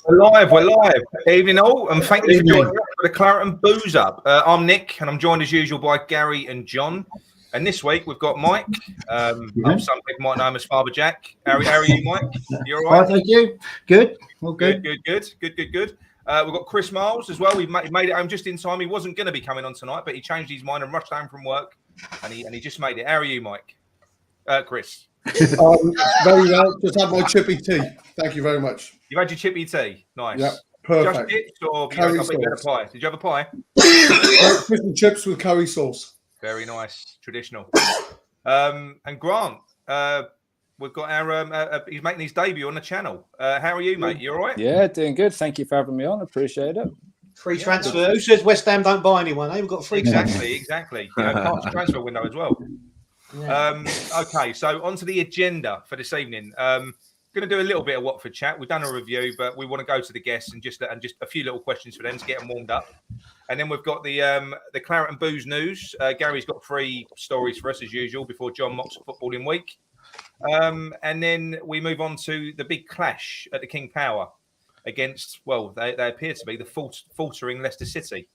We're live. Evening all, and thank you for joining us for the Claret and Booze Up. I'm Nick, and I'm joined as usual by Gary and John. And this week we've got Mike. Some people might know him as Father Jack. How are you, Mike? You all right? Thank you. Good. All good. Good. We've got Chris Miles as well. We made it home just in time. He wasn't going to be coming on tonight, but he changed his mind and rushed home from work, and he just made it. How are you, Mike? Chris? Very well. Just had my chippy tea. Thank you very much. You've had your chippy tea. Nice. Yeah, perfect. Just chips or you had a pie? Did you have a pie? Fish and chips with curry sauce. Very nice, traditional. And Grant, we've got our he's making his debut on the channel. How are you, mate? You all right? Yeah, doing good. Thank you for having me on. Appreciate it. Free transfer. Who says West Ham don't buy anyone? We've got free. Exactly. You know, part of the transfer window as well. Yeah. Okay, so onto the agenda for this evening. Going to do a little bit of Watford chat. We've done a review, but we want to go to the guests and just a few little questions for them to get them warmed up. And then we've got the Claret and Booze news. Gary's got 3 stories for us as usual before John mocks footballing week. And then we move on to the big clash at the King Power against, well, they appear to be the faltering Leicester City.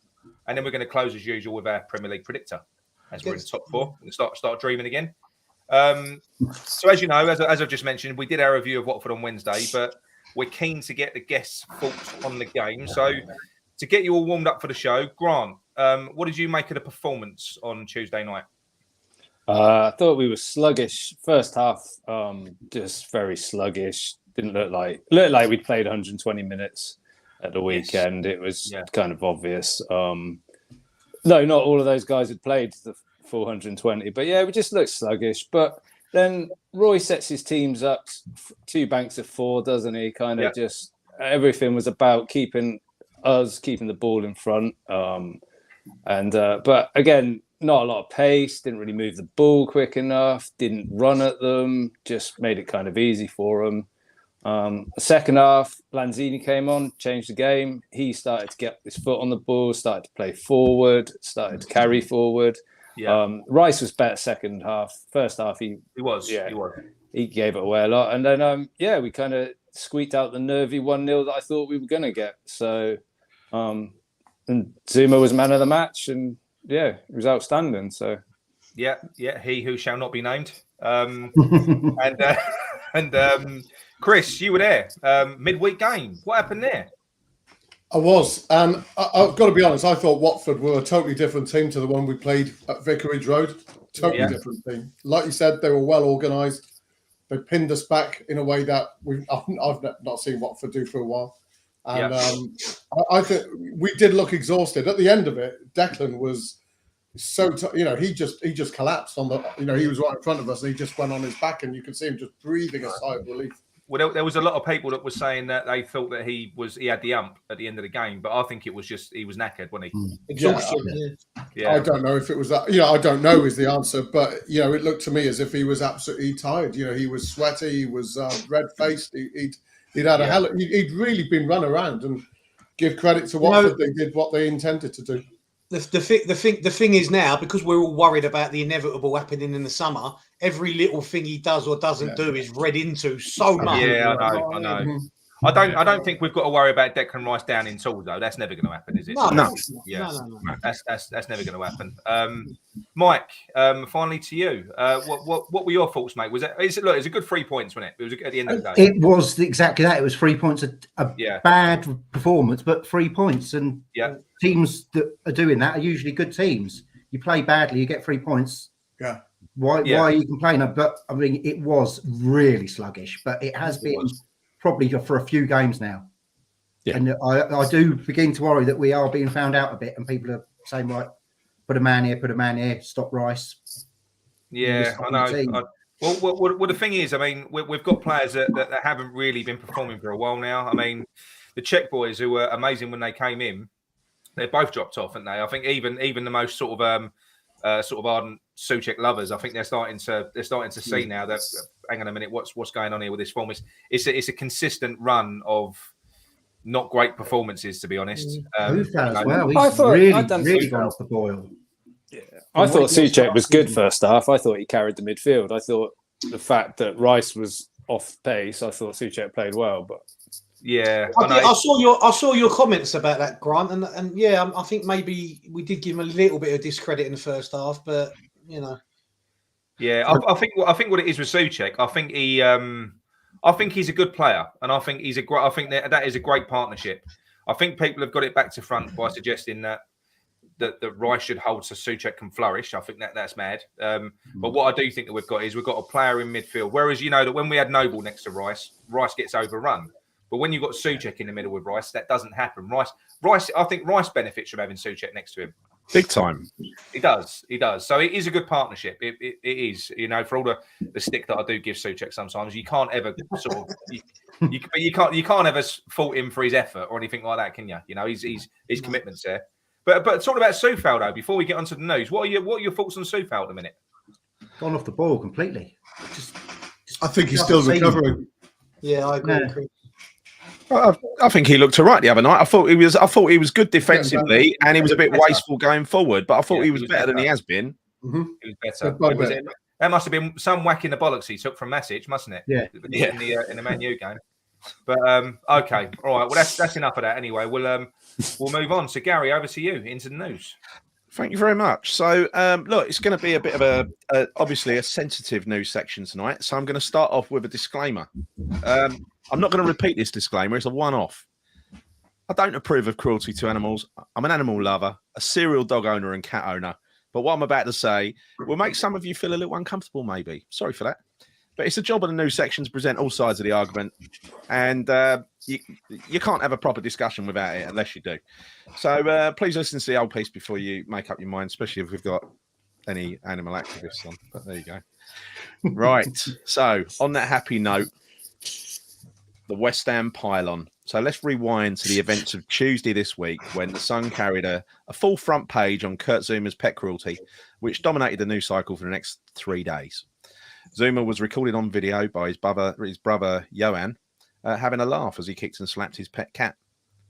And then we're going to close as usual with our Premier League predictor as we're in the top 4 and start dreaming again. So as you know, as I've just mentioned, we did our review of Watford on Wednesday, but we're keen to get the guests' thoughts on the game. So to get you all warmed up for the show, Grant, what did you make of the performance on Tuesday night? I thought we were sluggish. First half, just very sluggish. Didn't look like we'd played 120 minutes at the weekend. Yes. It was kind of obvious. No, not all of those guys had played the 420, but yeah, we just looked sluggish. But then Roy sets his teams up 2 banks of 4, doesn't he? Kind of just everything was about keeping the ball in front. But again, not a lot of pace, didn't really move the ball quick enough, didn't run at them, just made it kind of easy for them. The second half, Lanzini came on, changed the game. He started to get his foot on the ball, started to play forward, started to carry forward. Yeah. Rice was better second half. First half, he was. He gave it away a lot. And then, we kind of squeaked out the nervy 1-0 that I thought we were going to get. So, and Zouma was man of the match, and it was outstanding. So, he who shall not be named. Chris, you were there. Midweek game. What happened there? I was. I've got to be honest, I thought Watford were a totally different team to the one we played at Vicarage Road. Totally different team. Like you said, they were well organised. They pinned us back in a way that I've not seen Watford do for a while. And I think we did look exhausted. At the end of it, Declan was he just collapsed on the, he was right in front of us and he just went on his back and you could see him just breathing a sigh of relief. Well, there was a lot of people that were saying that they thought that he had the ump at the end of the game, but I think it was just he was knackered, wasn't he? Exhausted. I don't know if it was that. I don't know is the answer, but it looked to me as if he was absolutely tired. He was sweaty, he was red faced. He'd had he'd really been run around. And give credit to Watford, they did what they intended to do. The thing is now, because we're all worried about the inevitable happening in the summer, every little thing he does or doesn't do is read into so much. Yeah, I know. Mm-hmm. I don't think we've got to worry about Declan Rice down in tools though. That's never going to happen, is it? No. That's never going to happen. Mike, finally to you. What were your thoughts, mate? It's a good 3 points, wasn't it? It was at the end of the day. It was exactly that. It was 3 points. A bad performance, but 3 points. And teams that are doing that are usually good teams. You play badly, you get 3 points. Yeah. Why are you complaining? But I mean, it was really sluggish. But it has been probably for a few games now. Yeah. And I do begin to worry that we are being found out a bit and people are saying, right, put a man here, stop Rice. Yeah, I know. Well, the thing is, I mean, we've got players that haven't really been performing for a while now. I mean, the Czech boys who were amazing when they came in, they both dropped off, haven't they? I think even the most sort of ardent Souček lovers, I think they're starting to see now that hang on a minute, what's going on here with this form? It's a consistent run of not great performances, to be honest. He's really gone off the boil. Yeah, I thought Souček was good first half. I thought he carried the midfield. I thought the fact that Rice was off pace, I thought Souček played well, but Yeah, I saw your comments about that, Grant, and yeah, I think maybe we did give him a little bit of discredit in the first half, but you know. Yeah, I think what it is with Souček, I think he's a good player, and I think I think that is a great partnership. I think people have got it back to front by suggesting that Rice should hold so Souček can flourish. I think that's mad. But what I do think that we've got a player in midfield. Whereas you know that when we had Noble next to Rice gets overrun. But when you've got Souček in the middle with Rice, that doesn't happen. Rice, I think Rice benefits from having Souček next to him. Big time. He does. So it is a good partnership. It is, you know, for all the stick that I do give Souček sometimes, you can't ever sort of you can't ever fault him for his effort or anything like that, can you? You know, his commitment's there. But talking about Soufal though, before we get onto the news, what are your thoughts on Soufal at the minute? Gone off the ball completely. I think he's still recovering. Yeah, I agree. I think he looked all right the other night. I thought he was good defensively, and he was a bit wasteful going forward. But I thought he was better than he has been. Mm-hmm. He was better. That must have been some whack in the bollocks he took from Masic, mustn't it? Yeah. In the Man U game. But okay, all right. Well, that's enough of that. Anyway, we'll move on. So Gary, over to you into the news. Thank you very much. So, look, it's going to be a bit of obviously a sensitive news section tonight. So I'm going to start off with a disclaimer. I'm not going to repeat this disclaimer. It's a one-off. I don't approve of cruelty to animals. I'm an animal lover, a serial dog owner and cat owner. But what I'm about to say will make some of you feel a little uncomfortable, maybe. Sorry for that. But it's a job of the news section to present all sides of the argument. And you can't have a proper discussion without it unless you do. So please listen to the whole piece before you make up your mind, especially if we've got any animal activists on. But there you go. Right. So on that happy note, the West Ham pylon. So let's rewind to the events of Tuesday this week when the Sun carried a full front page on Kurt Zouma's pet cruelty, which dominated the news cycle for the next 3 days. Zouma was recorded on video by his brother Johan having a laugh as he kicked and slapped his pet cat.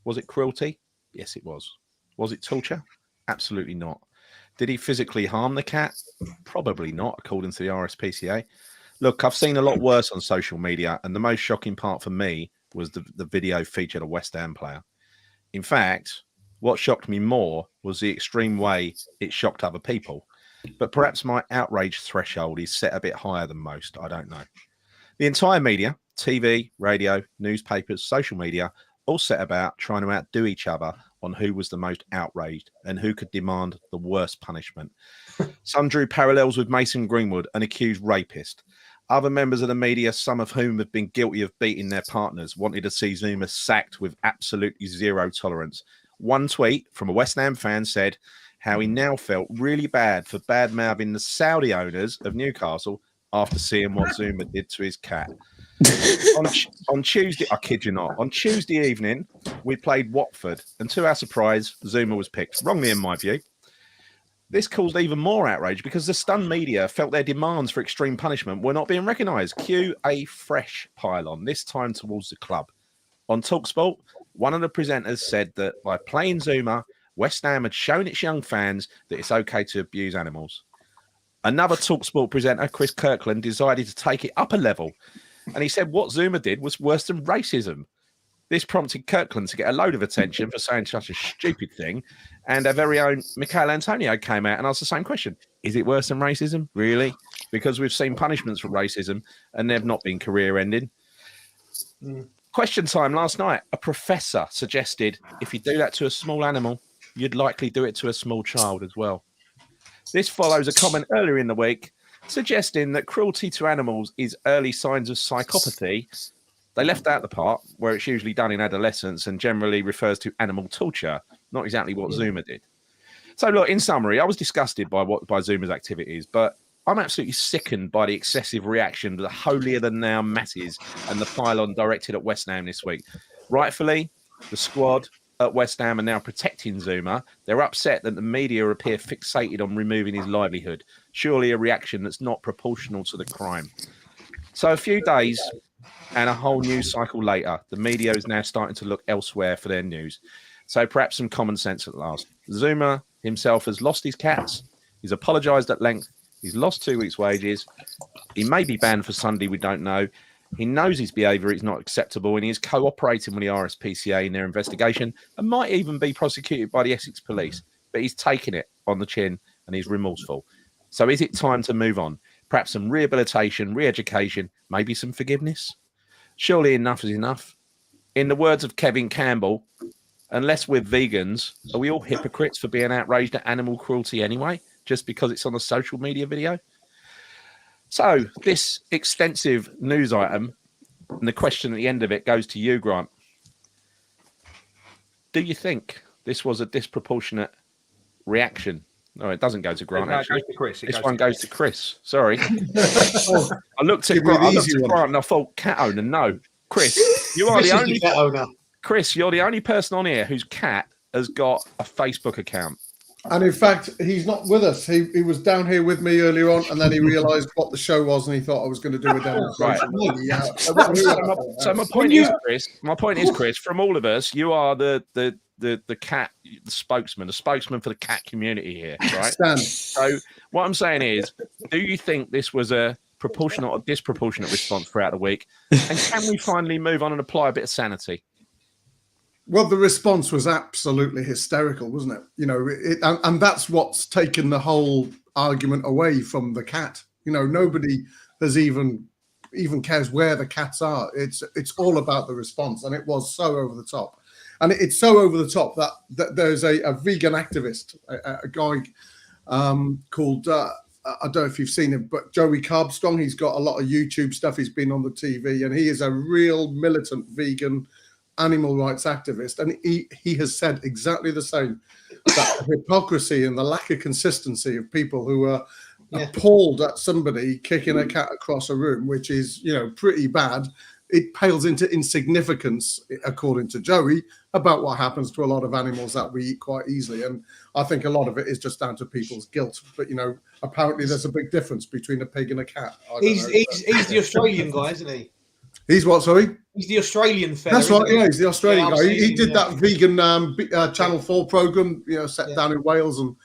Was it cruelty? Yes, it was. Was it torture? Absolutely not. Did he physically harm the cat? Probably not, according to the RSPCA. Look, I've seen a lot worse on social media, and the most shocking part for me was the video featured a West Ham player. In fact, what shocked me more was the extreme way it shocked other people. But perhaps my outrage threshold is set a bit higher than most. I don't know. The entire media, TV, radio, newspapers, social media, all set about trying to outdo each other on who was the most outraged and who could demand the worst punishment. Some drew parallels with Mason Greenwood, an accused rapist. Other members of the media, some of whom have been guilty of beating their partners, wanted to see Zouma sacked with absolutely zero tolerance. One tweet from a West Ham fan said how he now felt really bad for bad-mouthing the Saudi owners of Newcastle after seeing what Zouma did to his cat. on Tuesday, I kid you not, on Tuesday evening, we played Watford, and to our surprise, Zouma was picked, wrongly in my view. This caused even more outrage because the stunned media felt their demands for extreme punishment were not being recognised. Cue a fresh pylon, this time towards the club. On TalkSport, one of the presenters said that by playing Zouma, West Ham had shown its young fans that it's okay to abuse animals. Another TalkSport presenter, Chris Kirkland, decided to take it up a level, and he said what Zouma did was worse than racism. This prompted Kirkland to get a load of attention for saying such a stupid thing, and our very own Michael Antonio came out and asked the same question. Is it worse than racism? Really? Because we've seen punishments for racism, and they've not been career-ending. Question time last night. A professor suggested if you do that to a small animal, you'd likely do it to a small child as well. This follows a comment earlier in the week suggesting that cruelty to animals is early signs of psychopathy. They left out the part where it's usually done in adolescence and generally refers to animal torture, not exactly what Zouma did. So, look, in summary, I was disgusted by Zouma's activities, but I'm absolutely sickened by the excessive reaction to the holier-than-thou masses and the pylon directed at West Ham this week. Rightfully, the squad at West Ham are now protecting Zouma. They're upset that the media appear fixated on removing his livelihood. Surely a reaction that's not proportional to the crime. So a few days and a whole news cycle later, the media is now starting to look elsewhere for their news. So perhaps some common sense at last. Zouma himself has lost his cats. He's apologised at length. He's lost 2 weeks' wages. He may be banned for Sunday, we don't know. He knows his behaviour is not acceptable, and he is cooperating with the RSPCA in their investigation and might even be prosecuted by the Essex Police. But he's taking it on the chin and he's remorseful. So is it time to move on? Perhaps some rehabilitation, re-education, maybe some forgiveness? Surely enough is enough. In the words of Kevin Campbell, unless we're vegans, are we all hypocrites for being outraged at animal cruelty anyway, just because it's on a social media video? So this extensive news item, and the question at the end of it goes to you, Grant. Do you think this was a disproportionate reaction? No, it doesn't go to Grant. No, actually, it goes to Chris. This one goes to Chris. Sorry. I looked at Grant and I thought, cat owner. No, Chris, you are the only cat owner. Chris, you're the only person on here whose cat has got a Facebook account. And in fact, he's not with us. He was down here with me earlier on, and then he realised what the show was, and he thought I was going to do a demonstration. Right. So my point is, Chris, from all of us, you are the cat spokesman, the spokesman for the cat community here, right? Stan. So what I'm saying is, do you think this was a proportionate or disproportionate response throughout the week? And can we finally move on and apply a bit of sanity? Well, the response was absolutely hysterical, wasn't it? You know, and that's what's taken the whole argument away from the cat. You know, nobody has even cares where the cats are. It's all about the response, and it was so over the top. And it's so over the top that there's a vegan activist, a guy called, I don't know if you've seen him, but Joey Carbstrong. He's got a lot of YouTube stuff. He's been on the TV, and he is a real militant vegan animal rights activist. And he has said exactly the same, that the hypocrisy and the lack of consistency of people who are appalled at somebody kicking a cat across a room, which is, you know, pretty bad. It pales into insignificance, according to Joey, about what happens to a lot of animals that we eat quite easily. And I think a lot of it is just down to people's guilt. But, you know, apparently there's a big difference between a pig and a cat. He's the Australian guy, isn't he? He's what, sorry? He's the Australian fella. That's right, yeah, he's the Australian guy. He did that vegan Channel 4 program, you know, set down in Wales. And,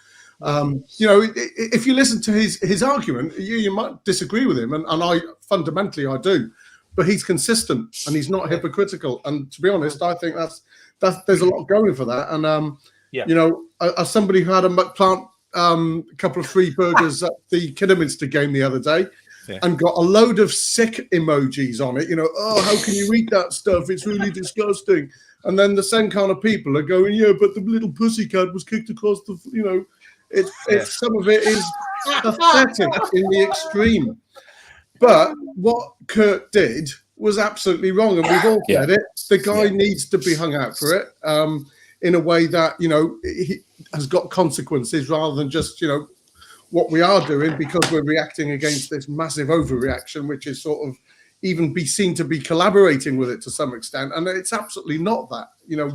you know, if you listen to his argument, you might disagree with him. And I fundamentally, I do. But he's consistent and he's not hypocritical. And to be honest, I think that's there's a lot going for that. And, you know, as somebody who had a McPlant, a couple of free burgers at the Kidderminster game the other day, and got a load of sick emojis on it, you know, oh, how can you eat that stuff? It's really disgusting. And then the same kind of people are going, yeah, but the little pussycat was kicked across the, you know, it's some of it is pathetic in the extreme. But what Kurt did was absolutely wrong, and we've all said it. The guy needs to be hung out for it in a way that, you know, he has got consequences rather than just, you know, what we are doing because we're reacting against this massive overreaction, which is sort of even be seen to be collaborating with it to some extent. And it's absolutely not that. You know,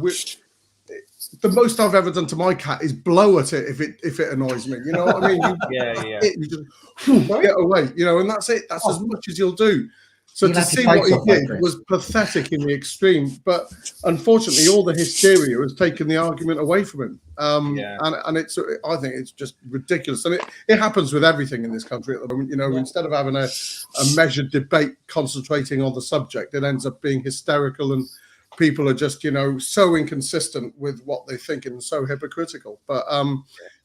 the most I've ever done to my cat is blow at it if it annoys me. You know what I mean? You just get away, you know, and that's it. That's as much as you'll do. So to see what he did was pathetic in the extreme. But unfortunately, all the hysteria has taken the argument away from him. And it's, I think it's just ridiculous. And it happens with everything in this country at the moment. You know, instead of having a measured debate concentrating on the subject, it ends up being hysterical, and people are just, you know, so inconsistent with what they think and so hypocritical. But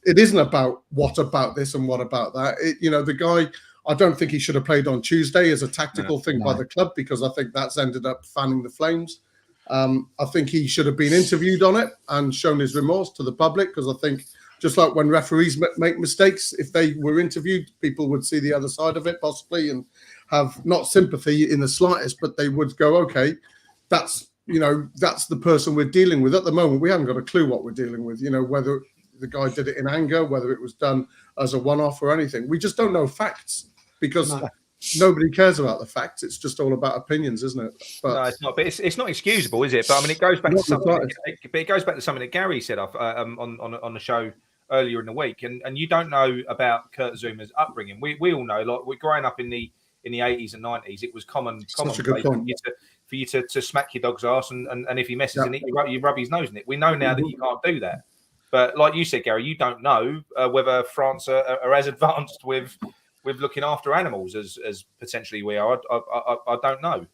it isn't about what about this and what about that. You know, the guy, I don't think he should have played on Tuesday as a tactical thing by the club, because I think that's ended up fanning the flames. I think he should have been interviewed on it and shown his remorse to the public, because I think just like when referees make mistakes, if they were interviewed, people would see the other side of it possibly and have not sympathy in the slightest, but they would go, okay, that's, you know, that's the person we're dealing with. At the moment, we haven't got a clue what we're dealing with, you know, whether the guy did it in anger, whether it was done as a one-off or anything. We just don't know facts, because nobody cares about the facts. It's just all about opinions, isn't it? But no, it's not. But it's not excusable, is it? But I mean, it goes back to something. It goes back to something that Gary said on the show earlier in the week, and you don't know about Kurt Zouma's upbringing. We all know, like, we're growing up in the 80s and 90s. It was common for you to smack your dog's ass, and if he messes in it, you rub his nose in it. We know now that you can't do that. But like you said, Gary, you don't know whether France are as advanced with with looking after animals as potentially we are. I don't know.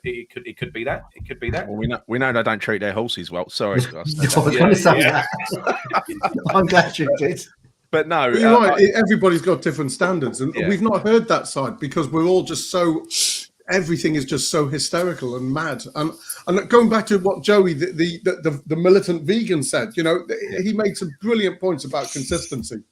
It could be that. It could be that. Well, we know they don't treat their horses well. Sorry, I was going to say that. I'm glad you did. But no, But you're right. Everybody's got different standards, and we've not heard that side because we're all just so. Everything is just so hysterical and mad. And going back to what Joey, the militant vegan, said, he made some brilliant points about consistency.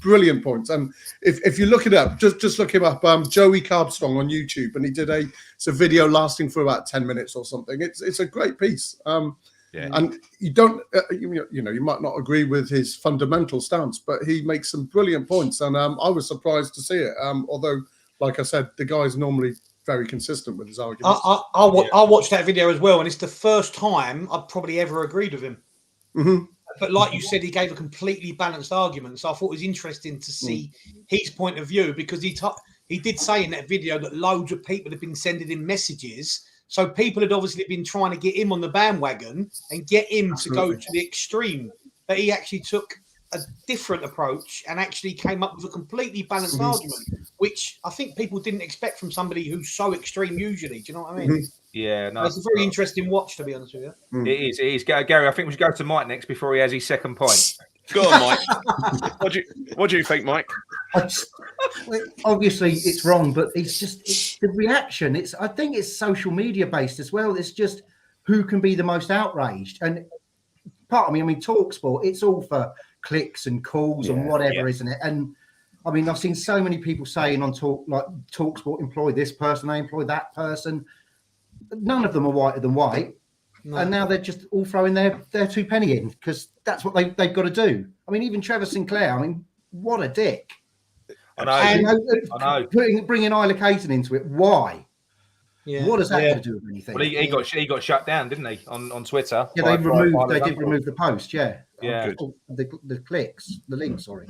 Brilliant points. And if you look it up, just look him up, Joey Carbstrong on YouTube, and he did a video lasting for about 10 minutes or something. It's a great piece. And you don't, you might not agree with his fundamental stance, but he makes some brilliant points. And I was surprised to see it. Although, like I said, the guy's normally very consistent with his arguments. I watched that video as well, and it's the first time I've probably ever agreed with him. Mm-hmm. But like you said, he gave a completely balanced argument. So I thought it was interesting to see his point of view, because he did say in that video that loads of people have been sending him messages. So people had obviously been trying to get him on the bandwagon and get him to go to the extreme. But he actually took a different approach and actually came up with a completely balanced argument, which I think people didn't expect from somebody who's so extreme usually. Do you know what I mean? Yeah, no, it's a very interesting watch, to be honest with you. It is. Gary, I think we should go to Mike next before he has his second point. Go on, Mike. What do you think, Mike? Obviously, it's wrong, but it's the reaction. I think it's social media based as well. It's just who can be the most outraged. And part of me, TalkSport, it's all for clicks and calls and whatever, isn't it? And I mean, I've seen so many people saying on TalkSport, employ this person, they employ that person. None of them are whiter than white. No. And now they're just all throwing their 2 penny in because that's what they've got to do. I mean, even Trevor Sinclair, what a dick. I know. Bringing Isla Caton into it, why? Yeah. What does that have to do with anything? Well, he got shut down, didn't he, on Twitter? Yeah, they did remove the post. Yeah. The clicks, the links. Sorry.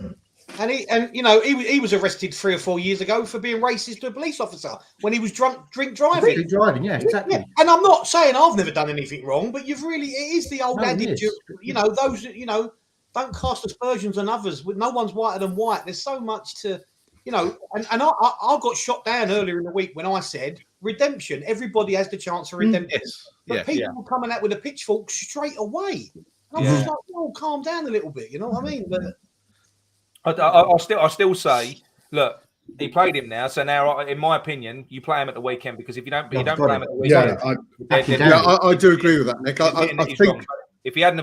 And he was arrested 3 or 4 years ago for being racist to a police officer when he was drink driving. Drink driving, yeah, exactly. Yeah. And I'm not saying I've never done anything wrong, but it is the old adage. Those don't cast aspersions on others. No one's whiter than white. There's so much to, and I got shot down earlier in the week when I said redemption. Everybody has the chance for redemption, but people were coming out with a pitchfork straight away. And I was like, "Oh, calm down a little bit." You know what I mean? But I still say, look, he played him now. So now, in my opinion, you play him at the weekend, because if you don't play him at the weekend, I do agree with that, Nick. I think if he hadn't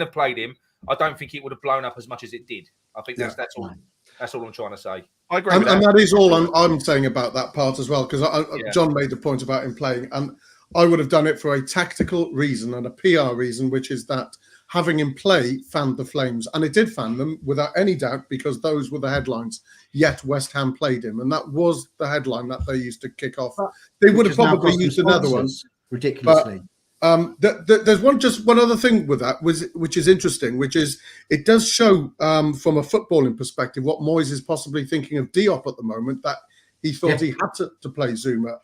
have played him, I don't think it would have blown up as much as it did. I think that's all. That's all I'm trying to say. I agree, and that is all I'm saying about that part as well. Because John made the point about him playing, and I would have done it for a tactical reason and a PR reason, which is that having him play fanned the flames, and it did fan them without any doubt, because those were the headlines. Yet West Ham played him, and that was the headline that they used to kick off. They would have probably used another one, ridiculously. But there's one other thing with that, which is interesting, which is it does show from a footballing perspective what Moyes is possibly thinking of Diop at the moment, that he thought he had to play Zouma,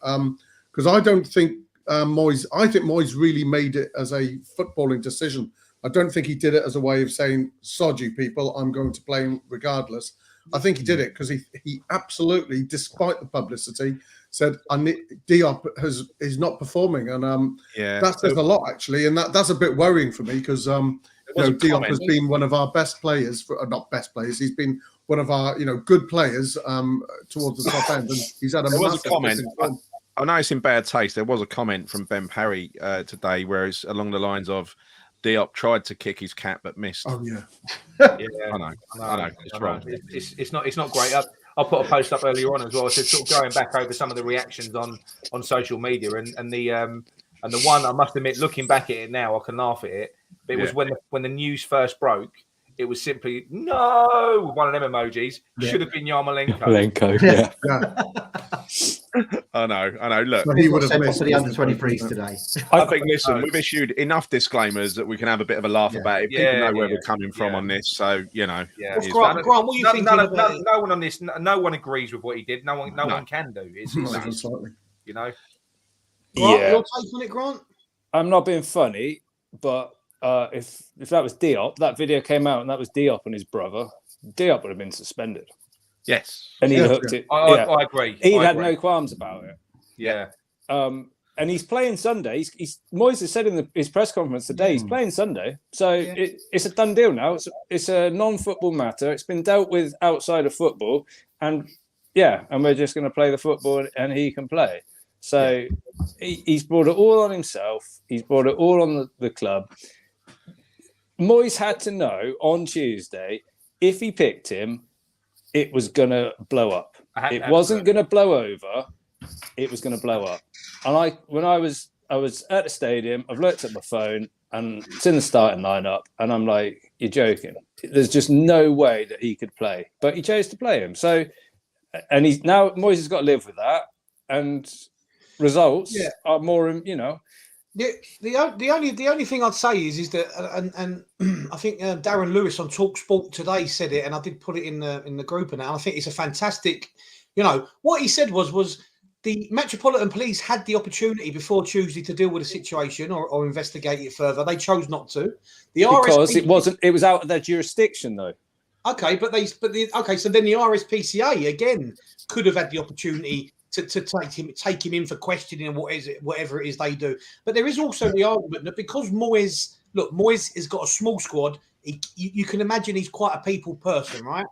because I don't think Moyes. I think Moyes really made it as a footballing decision. I don't think he did it as a way of saying, "Sod you people, I'm going to play him regardless." I think he did it because he absolutely, despite the publicity, said Diop is not performing, and that says a lot actually, and that's a bit worrying for me, because Diop has been one of our best players, not best players. He's been one of our good players towards the top end, and he's had a comment. I know it's in bad taste. There was a comment from Ben Parry today, where it's along the lines of, Diop tried to kick his cap but missed. Oh yeah, I know. It's wrong. It's not great. I put a post up earlier on as well. I said, sort of going back over some of the reactions on social media, and the one, I must admit, looking back at it now, I can laugh at it. But it was when the news first broke. It was simply no with one of them emojis. Should have been Yarmolenko. I know. Look, so he would have missed for the under-23s today. I think. Listen, we've issued enough disclaimers that we can have a bit of a laugh about it. People know where we're coming from on this, so Grant, what are you thinking? No one on this. No one agrees with what he did. No one can do. It's slightly. Grant, your take on it, Grant? I'm not being funny, but if that was Diop, that video came out and that was Diop and his brother, Diop would have been suspended. Yes. And he Yeah. hooked it. I agree. He I had agree. no qualms about it. Yeah. And he's playing Sunday. Moyes has said in his press conference today he's playing Sunday. So it's a done deal now. It's a non-football matter. It's been dealt with outside of football. And we're just going to play the football and he can play. So he's brought it all on himself. He's brought it all on the club. Moyes had to know on Tuesday, if he picked him, it was going to blow up. It wasn't going to blow over. It was going to blow up. And when I was at the stadium, I've looked at my phone and it's in the starting lineup, and I'm like, you're joking. There's just no way that he could play. But he chose to play him. So, and he's now Moyes has got to live with that. And results are more, The only thing I'd say is that, and I think Darren Lewis on TalkSport today said it, and I did put it in the group, and I think it's a fantastic. What he said was the Metropolitan Police had the opportunity before Tuesday to deal with the situation or investigate it further. They chose not to. Because it was out of their jurisdiction, though. Okay, so then the RSPCA again could have had the opportunity to take him in for questioning and whatever it is they do. But there is also the argument that because Moyes has got a small squad, you can imagine he's quite a people person, right?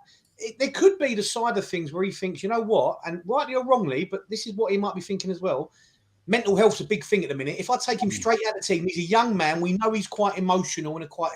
There could be the side of things where he thinks, you know what, and rightly or wrongly, but this is what he might be thinking as well. Mental health's a big thing at the minute. If I take him straight out of the team, he's a young man. We know he's quite emotional and a quite,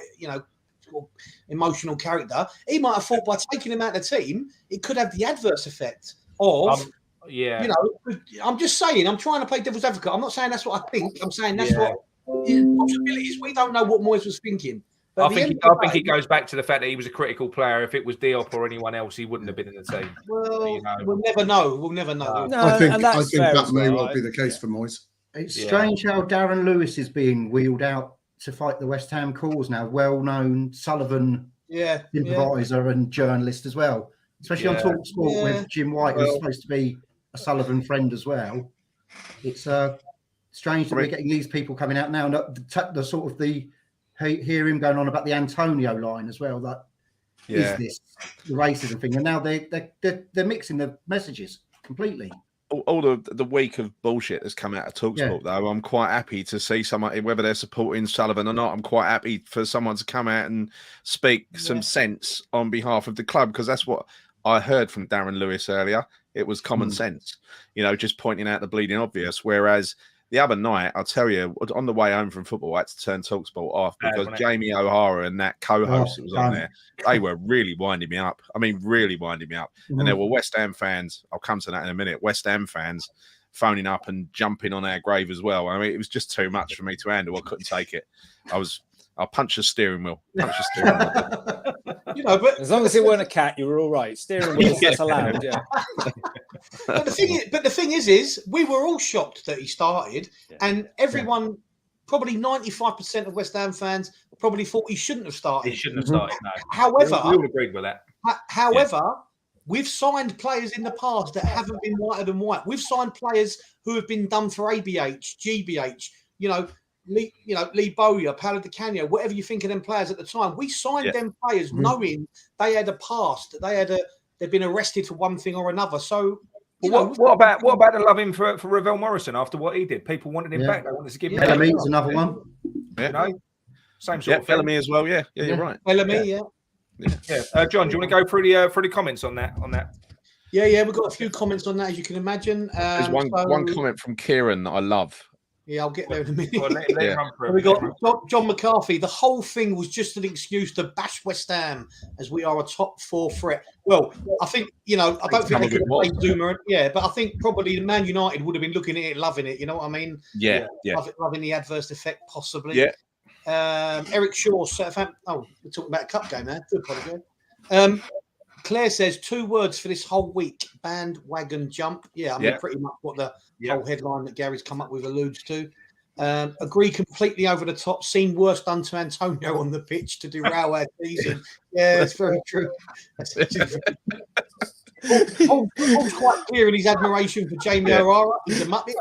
emotional character. He might have thought by taking him out of the team, it could have the adverse effect of... I'm just saying, I'm trying to play devil's advocate. I'm not saying that's what I think. I'm saying that's what possibilities. We don't know what Moyes was thinking. I think it goes back to the fact that he was a critical player. If it was Diop or anyone else, he wouldn't have been in the team. Well, we'll never know. We'll never know. I think that may well be the case for Moyes. It's strange how Darren Lewis is being wheeled out to fight the West Ham cause now. Well-known Sullivan improviser and journalist as well, especially on TalkSport with Jim White, who's supposed to be a Sullivan friend as well. It's strange that we're getting these people coming out now. The sort of hear him going on about the Antonio line as well. That is this the racism thing, and now they're mixing the messages completely. All the week of bullshit that's come out of TalkSport, though, I'm quite happy to see someone, whether they're supporting Sullivan or not, I'm quite happy for someone to come out and speak some sense on behalf of the club, because that's what I heard from Darren Lewis earlier. It was common sense, just pointing out the bleeding obvious. Whereas the other night, I'll tell you, on the way home from football, I had to turn TalkSport off because Jamie O'Hara and that co-host that was on there, they were really winding me up. I mean, really winding me up. And there were West Ham fans, I'll come to that in a minute, West Ham fans phoning up and jumping on our grave as well. I mean, it was just too much for me to handle. I couldn't take it. I'll punch the steering wheel. But as long as it weren't a cat, you were all right. Steering wheel, that's allowed. Yeah. But the thing is, we were all shocked that he started, and everyone, probably 95% of West Ham fans, probably thought he shouldn't have started. He shouldn't have started. No. However, we all agreed with that. We've signed players in the past that haven't been whiter than white. We've signed players who have been done for ABH, GBH. Lee Bowyer, Paolo Di Canio, whatever you think of them players at the time. We signed them players knowing they had a past, they'd been arrested for one thing or another. So, what about the loving for Ravel Morrison after what he did? People wanted him back. They wanted to give him Bellamy's another one. Same sort of Bellamy as well. Yeah, you're right. Bellamy, John, do you want to go through the comments on that? Yeah, we've got a few comments on that, as you can imagine. There's one comment from Kieran that I love. Yeah, I'll get there in a minute. Well, we got John McCarthy. The whole thing was just an excuse to bash West Ham as we are a top 4 threat. Well, I think, I don't think they could have played Zouma. Yeah, but I think probably the Man United would have been looking at it, loving it. You know what I mean? Yeah. Loving the adverse effect, possibly. Yeah. Eric Shaw, Southampton. Oh, we're talking about a cup game now. Do apologise. Claire says 2 words for this whole week: bandwagon jump. Yeah, I mean pretty much what the whole headline that Gary's come up with alludes to. Agree completely over the top. Seen worse done to Antonio on the pitch to derail our season. Yeah, it's very true. Paul's quite clear in his admiration for Jamie O'Hara. He's a muppet.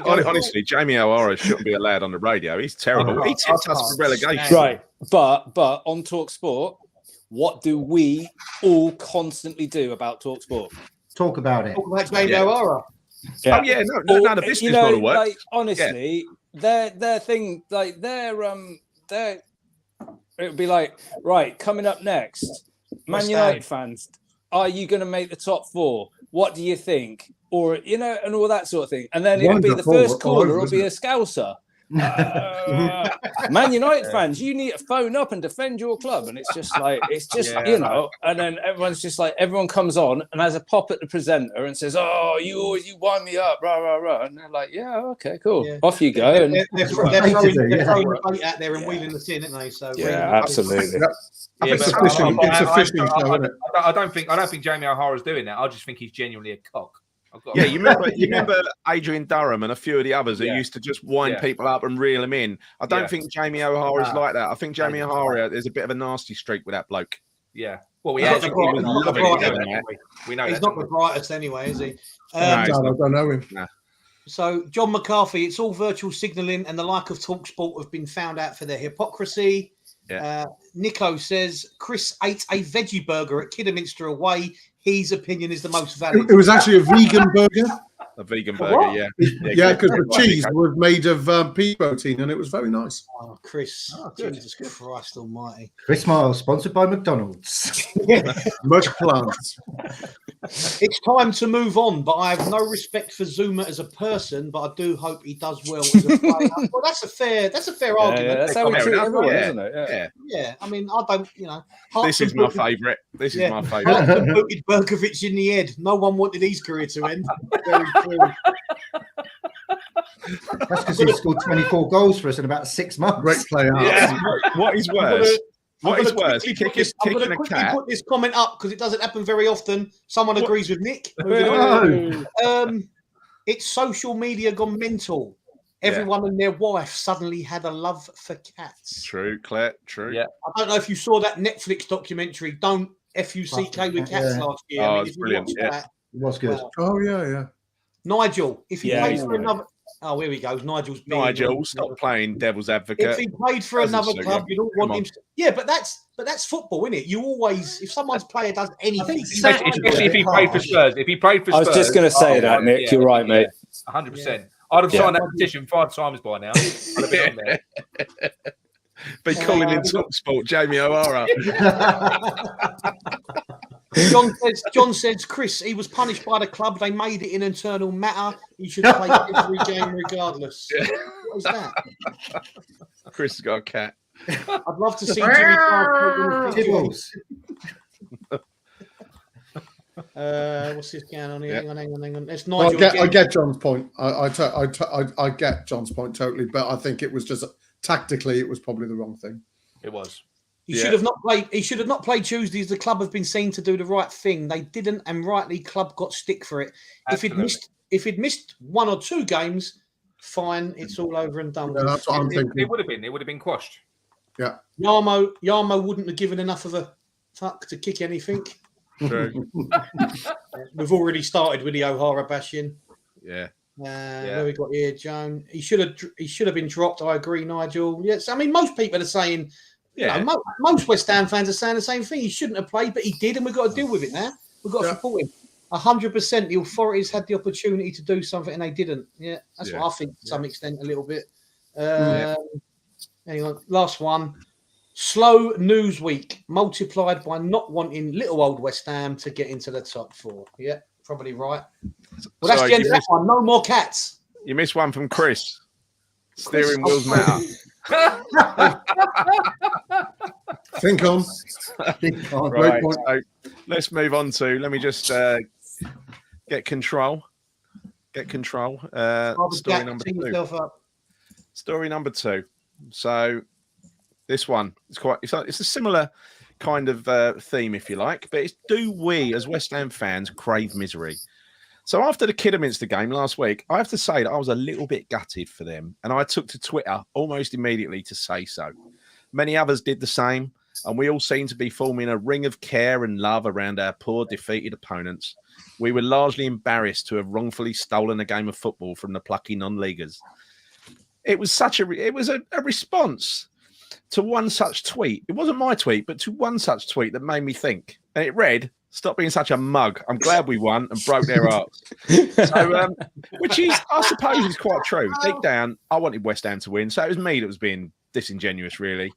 Honestly, Jamie O'Hara shouldn't be allowed on the radio. He's terrible. He tipped us for relegation. Right, but on TalkSport, what do we all constantly do about TalkSport? Talk about it. Talk about Jamie O'Hara. Yeah. Oh yeah, no, the business model works. Like, honestly, their thing, like it would be like, right, coming up next, Man United fans, are you going to make the top 4? What do you think? Or and all that sort of thing. And then it'll be the first caller will be a Scouser. Man United fans, you need to phone up and defend your club. And it's just like, and then everyone comes on and has a pop at the presenter and says, oh, you wind me up, rah, rah, rah. And they're like, yeah, okay, cool. Yeah. Off you go. And they're throwing the bait out there and wheeling us in, aren't they? So absolutely. It's a fishing show, isn't it? I don't think Jamie O'Hara's doing that. I just think he's genuinely a cock. Yeah, you remember Adrian Durham and a few of the others that used to just wind people up and reel them in. I don't think Jamie O'Hara is like that. I think Jamie O'Hara is a bit of a nasty streak with that bloke. Yeah. Well, we know he's not the brightest anyway, is he? I don't know him. Nah. So, John McCarthy, it's all virtual signalling and the like of TalkSport have been found out for their hypocrisy. Yeah. Nico says, Chris ate a veggie burger at Kidderminster away. His opinion is the most valid. It was actually a vegan burger. A vegan burger, yeah. Yeah, because the cheese was made of pea protein and it was very nice. Oh, Chris. Jesus Christ almighty. Chris Miles, sponsored by McDonald's. Much plants. It's time to move on, but I have no respect for Zouma as a person, but I do hope he does well as a player. Well, that's a fair argument. Yeah, that's how we treat everyone, isn't it? Yeah. I mean, I don't, This is my favourite. This is my favourite. Hartson booted Berkovic in the head. No one wanted his career to end. Very true. That's because he scored 24 goals for us in about 6 months. Great player. Yeah. What is worse? What is worse? Kicking a cat. Put this comment up because it doesn't happen very often. Someone agrees with Nick. It's social media gone mental. Everyone and their wife suddenly had a love for cats. True, Claire. True. Yeah. I don't know if you saw that Netflix documentary, Don't F-U-C-K with Cats last year. Oh, it's brilliant. Yeah. It was good. Oh, yeah. Nigel, if he plays for another... Oh, here he goes. Nigel, stop playing devil's advocate. If he played for another club, you don't want him to... Yeah, but that's football, isn't it? You always... If someone's player does anything... Especially if he played for Spurs. I was just going to say that, Nick. Yeah, you're right, mate. 100%. I'd have signed that petition 5 times by now. I'd have been on there. Be calling in TalkSport Jamie O'Hara. John says, Chris, he was punished by the club. They made it an internal matter. He should play every game regardless. What is that? Chris has got a cat. I'd love to see Jimmy Clark. What's this going on here? Hang on. It's Nigel. I get John's point. I get John's point totally, but I think it was just tactically, it was probably the wrong thing. It was. He should have not played. He should have not played Tuesdays. The club have been seen to do the right thing. They didn't, and rightly, club got stick for it. Absolutely. If he'd missed 1 or 2 games, fine. It's all over and done. Yeah, that's what I'm thinking. It would have been quashed. Yeah. Yarmo wouldn't have given enough of a fuck to kick anything. True. We've already started with the O'Hara bashing. Yeah. Where we got here, Joan. He should have been dropped. I agree, Nigel. Yes, I mean most people are saying. Most West Ham fans are saying the same thing. He shouldn't have played, but he did, and we've got to deal with it now. We've got to support him. 100%. The authorities had the opportunity to do something, and they didn't. Yeah, that's what I think to some extent, a little bit. Hang on, last one. Slow news week multiplied by not wanting little old West Ham to get into the top 4. Yeah, probably right. Well, that's the end of that one. No more cats. You missed one from Chris. Steering wheels matter. Think on. Right. So let's move on to. Let me just get control. Story number 2. Story number 2. So this one it's a similar kind of theme, if you like, but it's do we as West Ham fans crave misery? So after the Kidderminster game last week, I have to say that I was a little bit gutted for them, and I took to Twitter almost immediately to say so. Many others did the same, and we all seem to be forming a ring of care and love around our poor defeated opponents. We were largely embarrassed to have wrongfully stolen a game of football from the plucky non-leaguers. It was a response to one such tweet. It wasn't my tweet, but to one such tweet that made me think. And it read, "Stop being such a mug. I'm glad we won and broke their hearts." So, which is, I suppose, is quite true. Deep down, I wanted West Ham to win. So it was me that was being disingenuous, really.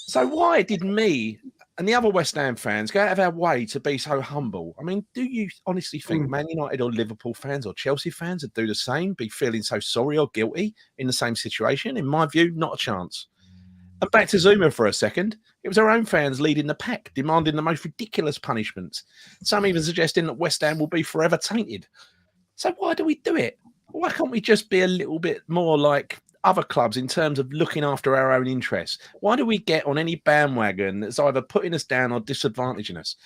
So why did me and the other West Ham fans go out of our way to be so humble? I mean, do you honestly think Man United or Liverpool fans or Chelsea fans would do the same, be feeling so sorry or guilty in the same situation? In my view, not a chance. And back to Zouma for a second. It was our own fans leading the pack, demanding the most ridiculous punishments. Some even suggesting that West Ham will be forever tainted. So why do we do it? Why can't we just be a little bit more like other clubs in terms of looking after our own interests? Why do we get on any bandwagon that's either putting us down or disadvantaging us?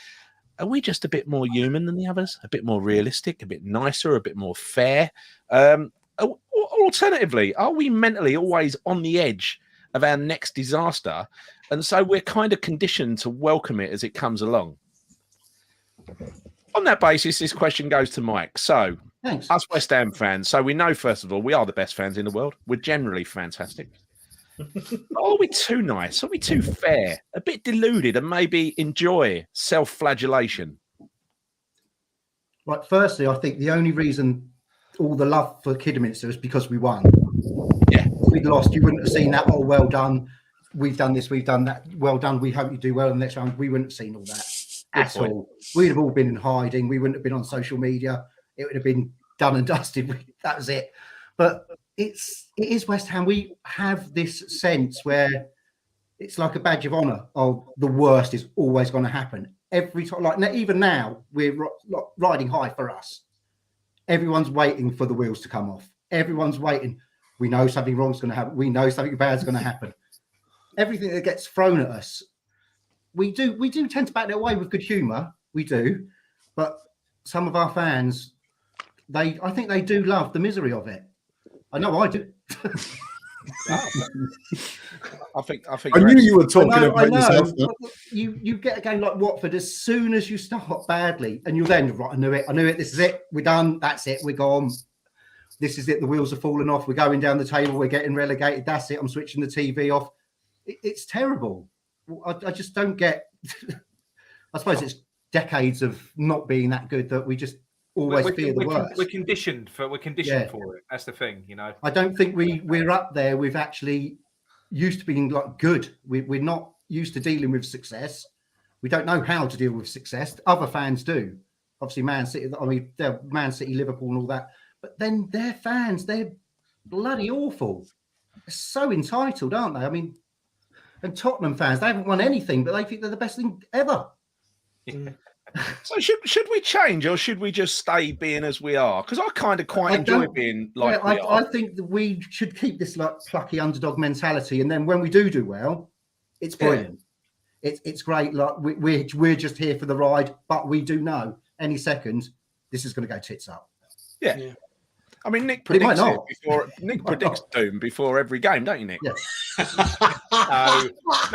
Are we just a bit more human than the others? A bit more realistic, a bit nicer, a bit more fair? Alternatively, are we mentally always on the edge of our next disaster, and so we're kind of conditioned to welcome it as it comes along? On that basis, this question goes to Mike. So, Thanks. Us West Ham fans, so we know, first of all, we are the best fans in the world. We're generally fantastic. Are we too nice? Are we too fair? A bit deluded and maybe enjoy self-flagellation? Right, firstly, I think the only reason all the love for Kidderminster is because we won. Yeah. If we'd lost, you wouldn't have seen that. Oh, well done. We've done this, we've done that. Well done. We hope you do well in the next round. We wouldn't have seen all that at all. We'd have all been in hiding. We wouldn't have been on social media. It would have been done and dusted. That was it. But it is West Ham. We have this sense where it's like a badge of honour. Oh, the worst is always going to happen. Every time, like even now, we're riding high for us. Everyone's waiting for the wheels to come off. Everyone's waiting. We know something wrong is going to happen. We know something bad is going to happen. Everything that gets thrown at us, we do tend to back it away with good humour. We do, but some of our fans, I think they do love the misery of it. I know I do. I think. I knew you were talking about yourself. You get a game like Watford as soon as you start badly, and you'll then right. I knew it. This is it. We're done. That's it. We're gone. This is it. The wheels are falling off. We're going down the table. We're getting relegated. That's it. I'm switching the TV off. It's terrible. I just don't get. I suppose it's decades of not being that good that we just always fear the worst. We're conditioned for it. That's the thing, you know. I don't think we're up there. We've actually used to being like good. We're not used to dealing with success. We don't know how to deal with success. Other fans do. Obviously, Man City. I mean, they're Man City, Liverpool, and all that. But then their fans, they're bloody awful. They're so entitled, aren't they? I mean, and Tottenham fans, they haven't won anything, but they think they're the best thing ever. Yeah. So should we change, or should we just stay being as we are? Because I kind of quite enjoy being like we are. I think that we should keep this like plucky underdog mentality, and then when we do well, it's brilliant. Yeah. It's great. Like we're just here for the ride, but we do know any second this is going to go tits up. Yeah. I mean, Nick predicts predicts doom before every game, don't you, Nick? Yeah.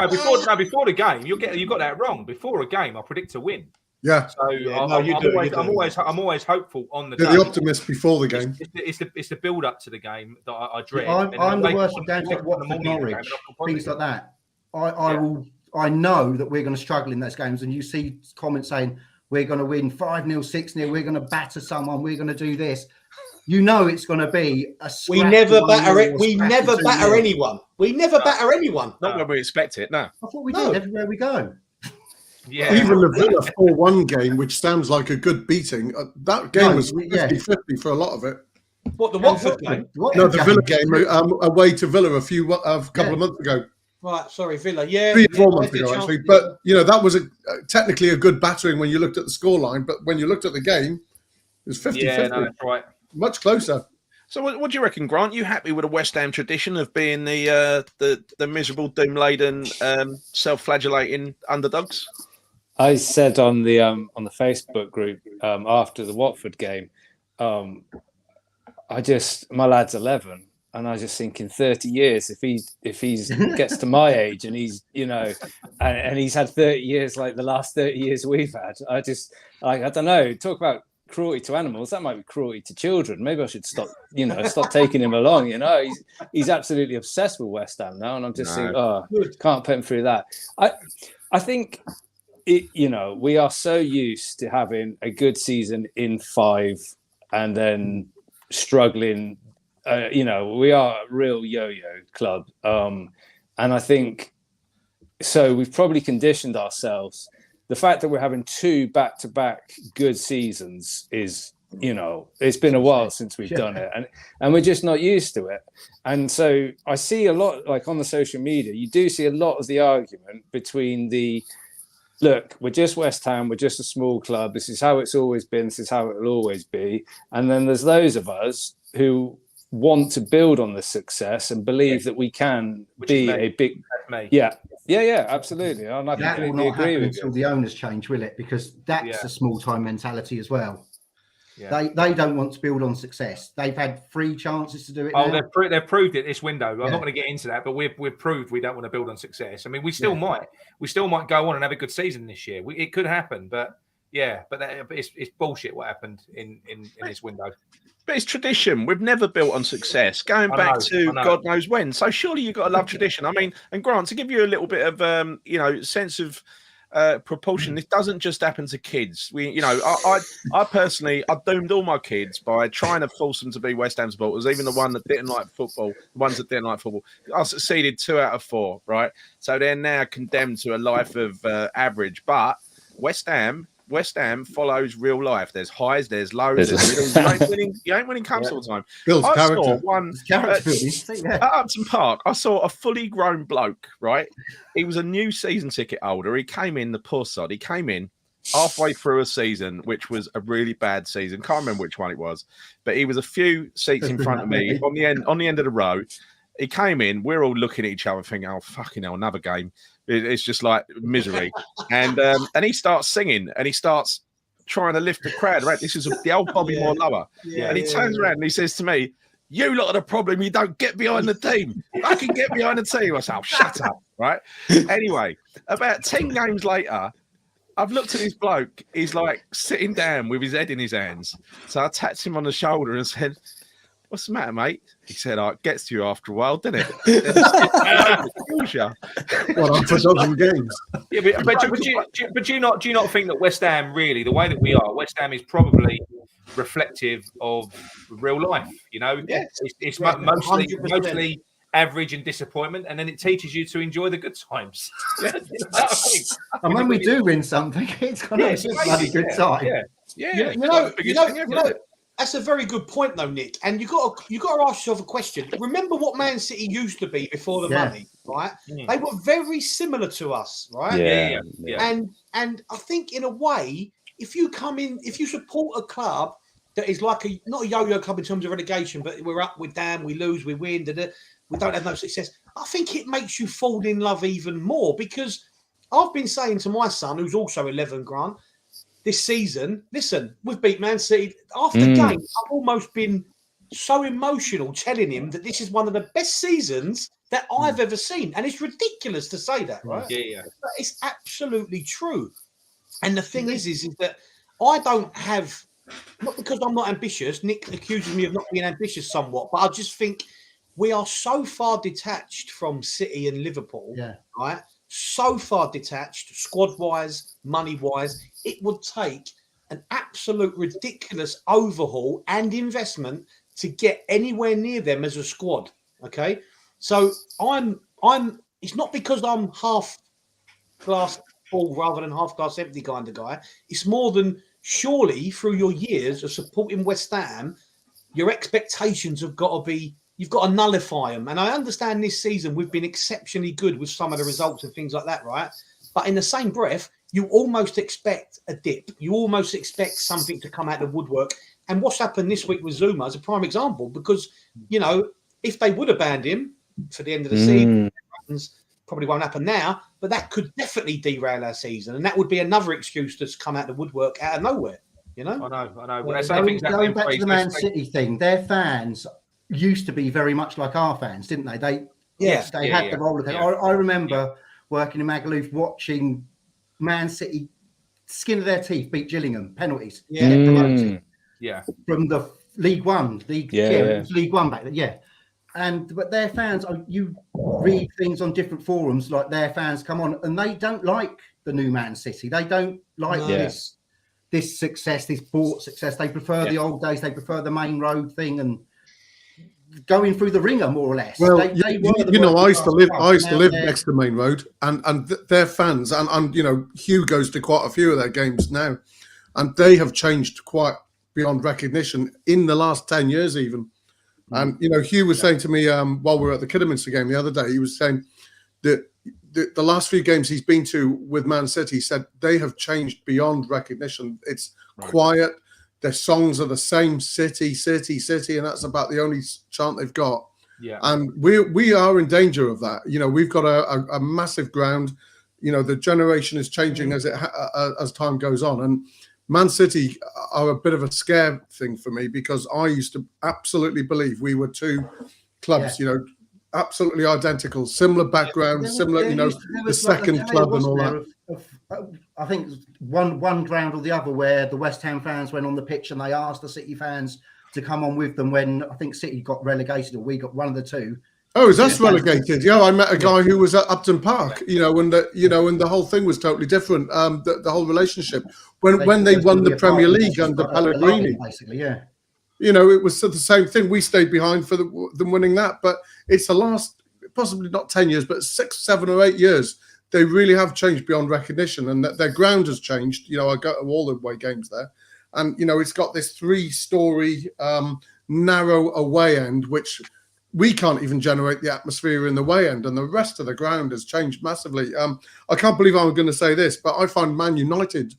Before the game, you got that wrong. Before a game, I predict a win. Yeah. So I'm always hopeful on the day. You're the optimist before the game. It's the build up to the game that I dread. I'm the worst of games like Watford, Norwich, things like that. I know that we're going to struggle in those games, and you see comments saying we're going to win 5-0, 6-0, we're going to batter someone, we're going to do this. You know it's going to be a. We never batter it. We never batter anyone. We never batter anyone. Not when we expect it. No, I thought we did everywhere we go. Yeah. Even the Villa 4-1 game, which sounds like a good beating, that game was 50-50 for a lot of it. What, the Watford game? No, the Villa game away to Villa a couple of months ago. Right, sorry, Villa. Yeah, 3 or 4 months ago, actually. But that was technically a good battering when you looked at the scoreline. But when you looked at the game, it was 50-50. Yeah, no, that's right. Much closer. So, what do you reckon, Grant? You happy with a West Ham tradition of being the miserable, doom-laden, self-flagellating underdogs? I said on the Facebook group after the Watford game, my lad's 11, and I just think in 30 years, if he gets to my age and he's and he's had 30 years like the last 30 years we've had, I don't know. Talk about cruelty to animals. That might be cruelty to children. Maybe I should stop taking him along. He's absolutely obsessed with West Ham now, and I'm just saying, can't put him through that. I think we are so used to having a good season in 5 and then struggling. We are a real yo-yo club, and I think so. We've probably conditioned ourselves. The fact that we're having 2 back-to-back good seasons is, it's been a while since we've done it, and we're just not used to it. And so I see a lot, like on the social media, you do see a lot of the argument between look, we're just West Ham, we're just a small club, this is how it's always been, this is how it will always be. And then there's those of us who want to build on the success and believe that we can be a big... absolutely. And I completely agree with you. Until the owners change, will it? Because that's a small time mentality as well. Yeah. They don't want to build on success. They've had 3 chances to do it. Oh, they've proved it this window. I'm not going to get into that, but we've proved we don't want to build on success. I mean, we still might go on and have a good season this year. It could happen, but it's bullshit what happened in this window. But it's tradition. We've never built on success, going back to God knows when. So surely you've got to love tradition. I mean, and Grant, to give you a little bit of sense of proportion, this doesn't just happen to kids. I personally, I doomed all my kids by trying to force them to be West Ham supporters, even the ones that didn't like football. I succeeded 2 out of 4, right? So they're now condemned to a life of average. But West Ham follows real life. There's highs, there's lows, there's middles. You ain't winning cups all the time. I saw one at Upton Park. I saw a fully grown bloke, right? He was a new season ticket holder. He came in, the poor sod. He came in halfway through a season, which was a really bad season. Can't remember which one it was, but he was a few seats in front of me on the end of the row. He came in. We're all looking at each other, thinking, "Oh, fucking hell, another game." It's just like misery. And he starts singing and he starts trying to lift the crowd. Right, this is the old Bobby Moore lover. And he turns around and he says to me, "You lot are the problem. You don't get behind the team. I can get behind the team." I said, "Oh, shut up." Right. Anyway, about 10 games later, I've looked at this bloke. He's like sitting down with his head in his hands. So I tapped him on the shoulder and said, "What's the matter, mate?" He said, "Oh, it gets to you after a while, doesn't it?" Well, for dozen games. Yeah, but do you not think that West Ham, really, the way that we are, West Ham is probably reflective of real life? It's mostly average and disappointment, and then it teaches you to enjoy the good times. And when we do win something, it's going to be a bloody good time. That's a very good point, though, Nick. And you got to ask yourself a question. Remember what Man City used to be before the money, right? They were very similar to us, right? Yeah. And I think in a way, if you support a club that is like not a yo-yo club in terms of relegation, but we're up, we're down, we lose, we win, we don't have no success. I think it makes you fall in love even more, because I've been saying to my son, who's also 11, Grant, this season, listen, we've beat Man City. After game, I've almost been so emotional telling him that this is one of the best seasons that I've ever seen. And it's ridiculous to say that, right? Yeah. But it's absolutely true. And the thing is that I don't have, not because I'm not ambitious, Nick accuses me of not being ambitious somewhat, but I just think we are so far detached from City and Liverpool, right? So far detached, squad-wise, money-wise, it would take an absolute ridiculous overhaul and investment to get anywhere near them as a squad. Okay, so I'm. It's not because I'm half glass full rather than half glass empty kind of guy. It's more than surely through your years of supporting West Ham, your expectations have got to be. You've got to nullify them. And I understand this season we've been exceptionally good with some of the results and things like that, right? But in the same breath, you almost expect a dip. You almost expect something to come out of the woodwork. And what's happened this week with Zouma is a prime example, because, if they would have banned him for the end of the season, probably won't happen now, but that could definitely derail our season. And that would be another excuse that's come out of the woodwork out of nowhere, I know. Well, going back to the Man City thing, their fans used to be very much like our fans, didn't they? They had the roller coaster. I remember working in Magaluf watching Man City skin of their teeth beat Gillingham, penalties. Yeah. Get promoted Yeah. from the League One, Yeah. League One back then, but their fans, you read things on different forums, like their fans come on and they don't like the new Man City. They don't like this success, this bought success. They prefer the old days. They prefer the main road thing and going through the ringer, more or less. Well, I used to live next to Main Road, and their fans, and Hugh goes to quite a few of their games now, and they have changed quite beyond recognition in the last 10 years, even. And Hugh was saying to me while we were at the Kidderminster game the other day, he was saying that the last few games he's been to with Man City, he said they have changed beyond recognition. It's quiet. Their songs are the same, City, City, City, and that's about the only chant they've got. Yeah. And we are in danger of that. We've got a massive ground. The generation is changing as time goes on. And Man City are a bit of a scare thing for me because I used to absolutely believe we were two clubs, absolutely identical, similar background, similar, the second club and all that. I think one ground or the other where the West Ham fans went on the pitch and they asked the City fans to come on with them when I think City got relegated or we got one of the two. Oh, is that relegated? Yeah, I met a guy who was at Upton Park, and the whole thing was totally different. The whole relationship when they won the Premier League under Pellegrini, basically, yeah. It was the same thing. We stayed behind for them winning that, but it's the last, possibly not 10 years, but 6, 7 or 8 years. They really have changed beyond recognition, and that their ground has changed. I go to all the away games there, and it's got this 3-story narrow away end, which we can't even generate the atmosphere in the way end, and the rest of the ground has changed massively. I can't believe I'm going to say this, but I find Man United,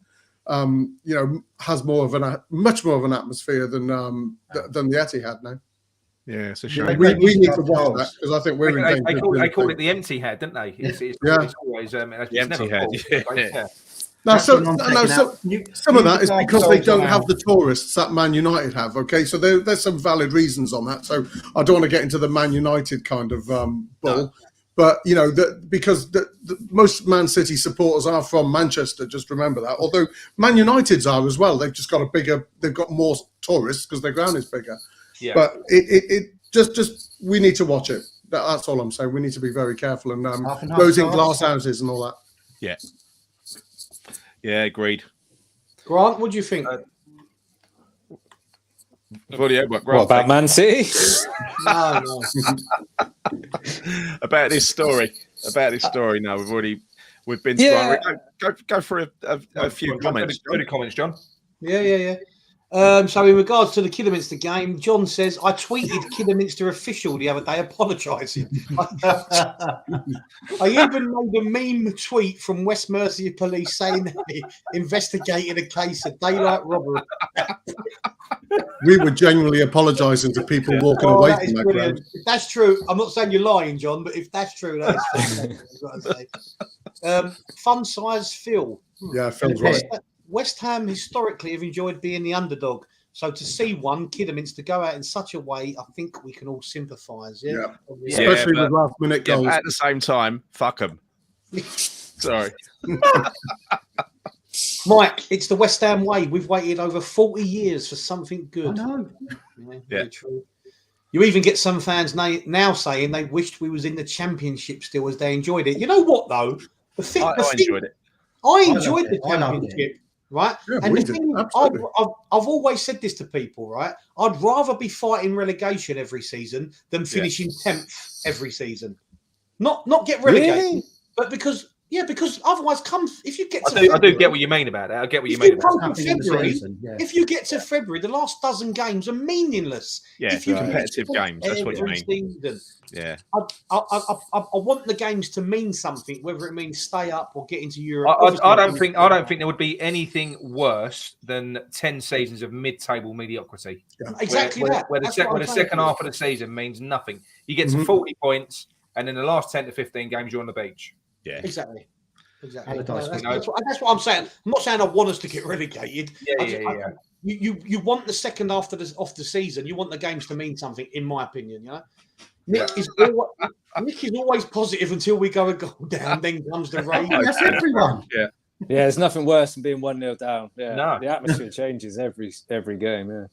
has much more of an atmosphere than the Etihad now. Yeah, it's a shame. We need to watch that because I think we're in danger. They call it the empty head, didn't they? It's always the empty head. Now, some of that is because they don't have the tourists that Man United have. Okay, so there's some valid reasons on that. So I don't want to get into the Man United kind of bull, no. But because most Man City supporters are from Manchester. Just remember that. Although Man United's are as well. They've just got they've got more tourists because their ground is bigger. Yeah. But it just we need to watch it. That's all I'm saying. We need to be very careful and closing glass houses and all that. Yeah. Yeah, agreed. Grant, what do you think? What about Man City? No. About this story. No, we've been go for a few comments. Go to comments, John. Yeah. So in regards to the Kidderminster game, John says, I tweeted Kidderminster official the other day apologising. I even made a meme tweet from West Mercia Police saying that they investigated a case of daylight robbery. We were genuinely apologising to people walking away from that ground. If that's true, I'm not saying you're lying, John, but if that's true, that is what I've say. Fun size Phil. Yeah, Phil's right. West Ham historically have enjoyed being the underdog. So to see one Kidderminster go out in such a way, I think we can all sympathise. Yeah. Especially with last-minute goals. At the same time, fuck them. Sorry. Mike, it's the West Ham way. We've waited over 40 years for something good. I know. Yeah, very true. You even get some fans now saying they wished we was in the Championship still as they enjoyed it. You know what, though? I enjoyed it. I enjoyed the Championship. Right, yeah, and the thing, I've always said this to people, right? I'd rather be fighting relegation every season than finishing 10th every season. Not get relegated, but because otherwise, if you get to February, I do get what you mean about that. I get what you mean about that. If you get to February, the last dozen games are meaningless. Yeah, if competitive games. That's what you mean. Season, yeah, I want the games to mean something, whether it means stay up or get into Europe. I don't think there would be anything worse than 10 seasons of mid-table mediocrity. Yeah. Exactly where the second half of the season means nothing. You get to 40 points, and in the last 10 to 15 games, you're on the beach. Yeah, exactly. That's what I'm saying. I'm not saying I want us to get relegated. You want the second half of the season. You want the games to mean something, in my opinion. You know, Nick is always positive until we go down. Then comes the rain. That's everyone. Yeah. Yeah, there's nothing worse than being 1-0 down. Yeah, No. the atmosphere changes every game. Yeah.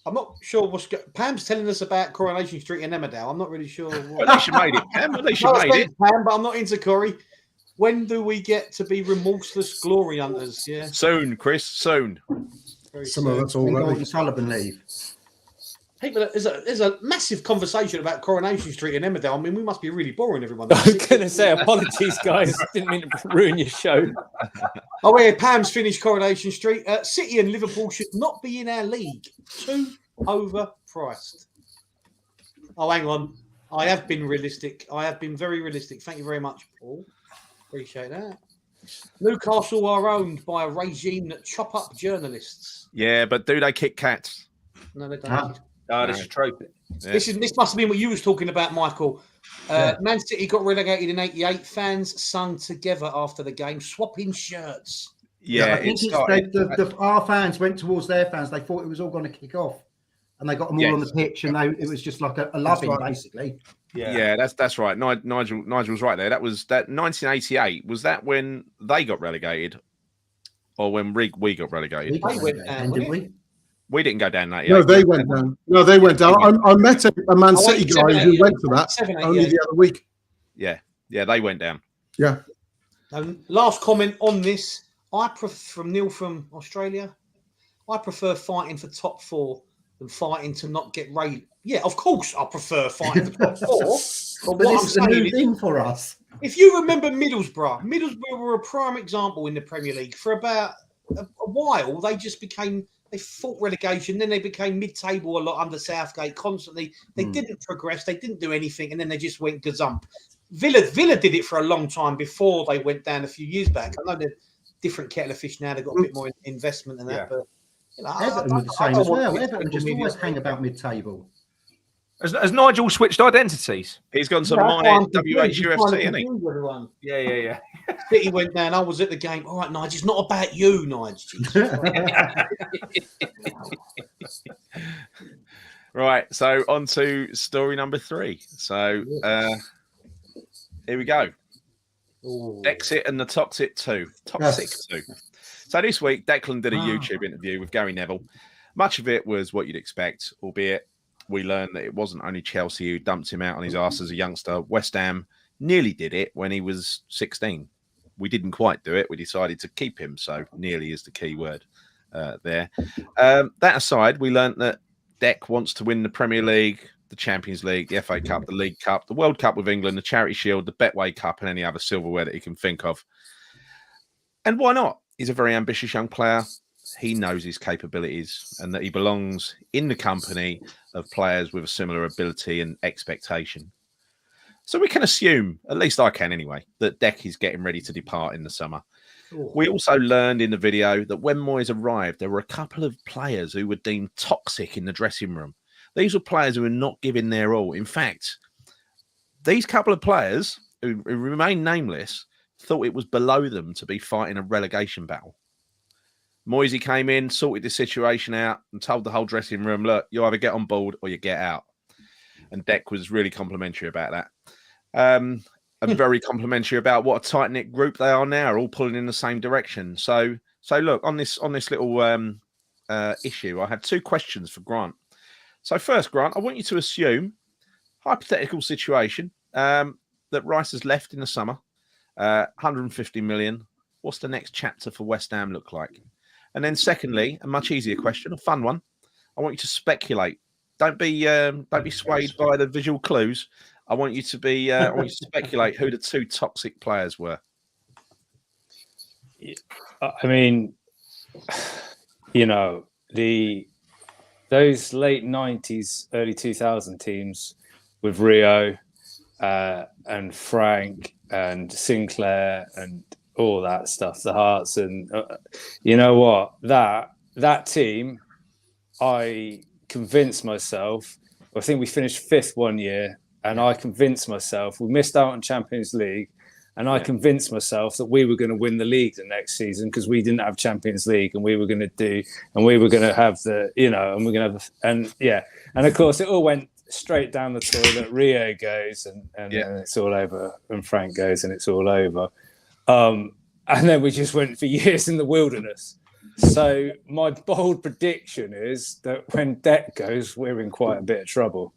I'm not sure Pam's telling us about Coronation Street in Emmerdale. I'm not really sure. At least you made it, Pam. At least you made it. Pam, but I'm not into Corey. When do we get to be remorseless glory hunters? Yeah. Soon, Chris. Soon. Some of us When already. Gordon Sullivan leave. People, there's a massive conversation about Coronation Street in Emmerdale. I mean, we must be really boring everyone. I was going to say apologies, guys. Didn't mean to ruin your show. Oh, yeah, Pam's finished Coronation Street. City and Liverpool should not be in our league. Too overpriced. Oh, hang on. I have been realistic. I have been very realistic. Thank you very much, Paul. Appreciate that. Newcastle are owned by a regime that chop up journalists. Yeah, but do they kick cats? No, they don't. Huh? Oh, this is true. Yeah. This must have been what you was talking about, Michael. Man City got relegated in '88. Fans sung together after the game, swapping shirts. Yeah, I think our fans went towards their fans. They thought it was all going to kick off, and they got them all on the pitch, and it was just like a loving, basically. Yeah, that's right. Nigel's right there. That was that 1988. Was that when they got relegated, or when we got relegated? We went down, didn't we? We didn't go down that. No, they went down. No, they went down. I met a Man City guy who went to that only the other week. Yeah, they went down. Yeah. Last comment on this. From Neil from Australia. I prefer fighting for top four than fighting to not get raided. Yeah, of course I prefer fighting for top four. But this is a new thing for us. If you remember Middlesbrough were a prime example in the Premier League. For about a while, they fought relegation, then they became mid-table a lot under Southgate constantly. They didn't progress, they didn't do anything, and then they just went gazump. Villa did it for a long time before they went down a few years back. I know they're different kettle of fish now, they've got a bit more investment than that, but Everton were the same as well. Everton just always hang about mid-table. Has Nigel switched identities? He's gone to my WHUFC, isn't he? Yeah. City went down. I was at the game. All right, Nigel, it's not about you, Nigel. Right, so on to story number 3. So here we go. Ooh. Exit and the Toxic 2. Toxic 2. So this week, Declan did a YouTube interview with Gary Neville. Much of it was what you'd expect, albeit we learned that it wasn't only Chelsea who dumped him out on his arse as a youngster. West Ham nearly did it when he was 16. We didn't quite do it. We decided to keep him. So nearly is the key word there. That aside, we learned that Dec wants to win the Premier League, the Champions League, the FA Cup, the League Cup, the World Cup with England, the Charity Shield, the Betway Cup, and any other silverware that he can think of. And why not? He's a very ambitious young player. He knows his capabilities and that he belongs in the company of players with a similar ability and expectation. So we can assume, at least I can anyway, that Dec is getting ready to depart in the summer. Ooh. We also learned in the video that when Moyes arrived, there were a couple of players who were deemed toxic in the dressing room. These were players who were not giving their all. In fact, these couple of players who remain nameless thought it was below them to be fighting a relegation battle. Moisey came in, sorted the situation out, and told the whole dressing room, look, you either get on board or you get out. And Dec was really complimentary about that. And very complimentary about what a tight-knit group they are now, all pulling in the same direction. So look, on this little issue, I had 2 questions for Grant. So first, Grant, I want you to assume, hypothetical situation, that Rice has left in the summer, 150 million. What's the next chapter for West Ham look like? And then secondly, a much easier question, a fun one. I want you to speculate. Don't be swayed by the visual clues. I want you to speculate who the 2 toxic players were. I mean, those late 90s, early 2000 teams with Rio and Frank and Sinclair and all that stuff, the Hearts, and you know what? That team, I convinced myself. I think we finished 5th one year, and I convinced myself we missed out on Champions League, and I convinced myself that we were going to win the league the next season because we didn't have Champions League, and we were going to have and of course it all went straight down the toilet. Rio goes and it's all over, and Frank goes and it's all over. and then we just went for years in the wilderness. So my bold prediction is that when debt goes, we're in quite a bit of trouble,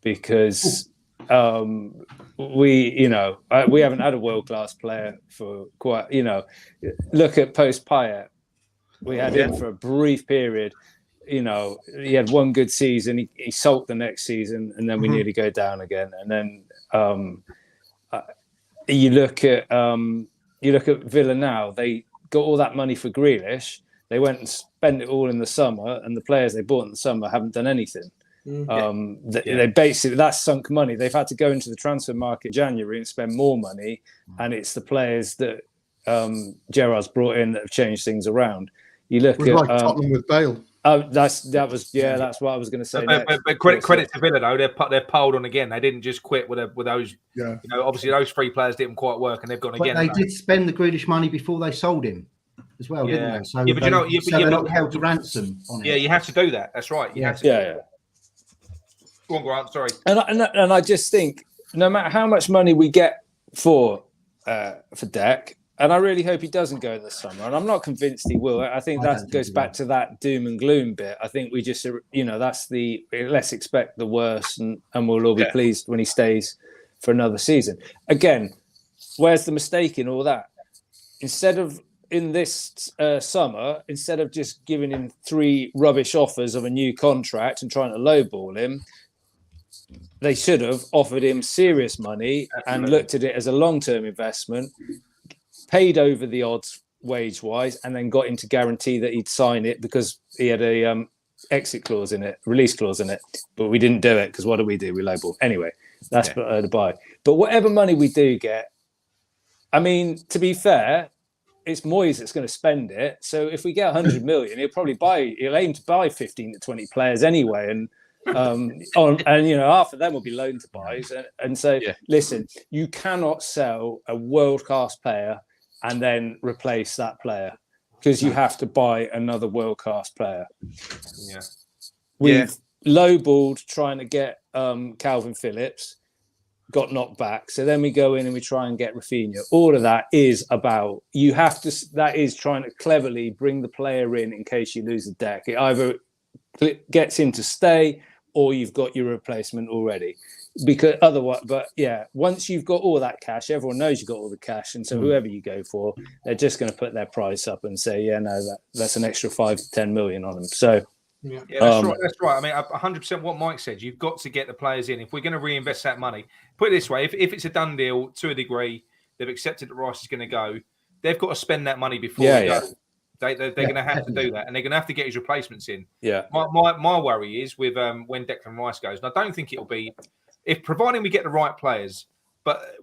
because we haven't had a world-class player for quite, look at post-Payet. We had him for a brief period. He had one good season. He sulked the next season, and then we nearly go down again. And then you look at Villa now. They got all that money for Grealish. They went and spent it all in the summer, and the players they bought in the summer haven't done anything. They basically, that's sunk money. They've had to go into the transfer market in January and spend more money, and it's the players that Gerrard's brought in that have changed things around. You look at like Tottenham with Bale. That's what I was going to say. But credit to Villa though, they're piled on again. They didn't just quit with those. Yeah. Obviously those three players didn't quite work, and they've gone again. They did spend the Grealish money before they sold him as well, didn't they? So but they're not held to ransom on it. Yeah, you have to do that. That's right. You have to. Go on, Grant. Sorry. And I just think no matter how much money we get for Dec. And I really hope he doesn't go in the summer. And I'm not convinced he will. I think that goes back to that doom and gloom bit. I think we just, that's let's expect the worst, and we'll all be pleased when he stays for another season. Again, where's the mistake in all that? Instead of, in this summer, instead of just giving him 3 rubbish offers of a new contract and trying to lowball him, they should have offered him serious money and looked at it as a long-term investment, paid over the odds wage-wise, and then got him to guarantee that he'd sign it because he had a exit clause in it, release clause in it. But we didn't do it because what do? We lowball. Anyway, that's the buy. But whatever money we do get, I mean, to be fair, it's Moyes that's going to spend it. So if we get 100 million, he'll aim to buy 15 to 20 players anyway, and half of them will be loan to buys. And so, listen, you cannot sell a world-class player and then replace that player, because you have to buy another world-class player. Yeah. We've lowballed trying to get Calvin Phillips, got knocked back. So then we go in and we try and get Rafinha. All of that is about, that is trying to cleverly bring the player in case you lose the deck. It either gets him to stay or you've got your replacement already. Because otherwise, once you've got all that cash, everyone knows you've got all the cash. And so whoever you go for, they're just going to put their price up and say, that's an extra 5 to 10 million on them. So, that's right. I mean, 100% what Mike said. You've got to get the players in. If we're going to reinvest that money, put it this way: if it's a done deal to a degree, they've accepted that Rice is going to go, they've got to spend that money before they go. They're going to have to do that, and they're going to have to get his replacements in. Yeah. My worry is with when Declan Rice goes, and I don't think it'll be, providing we get the right players, but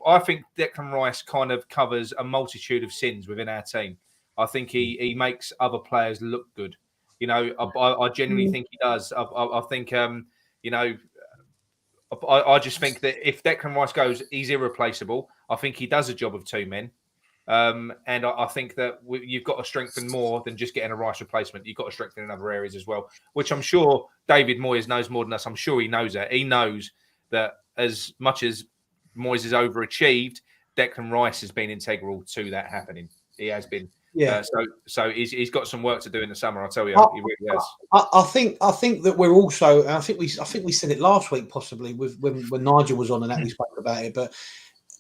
I think Declan Rice kind of covers a multitude of sins within our team. I think he makes other players look good. I genuinely think he does. I think, I just think that if Declan Rice goes, he's irreplaceable. I think he does a job of 2 men. And I think that you've got to strengthen more than just getting a Rice replacement. You've got to strengthen in other areas as well, which I'm sure David Moyes knows more than us. I'm sure he knows that. He knows that as much as Moyes has overachieved, Declan Rice has been integral to that happening. He has been. Yeah. So he's got some work to do in the summer. I'll tell you, he really has. I think that we're also. And I think we said it last week, possibly with when Nigel was on and that we spoke about it. But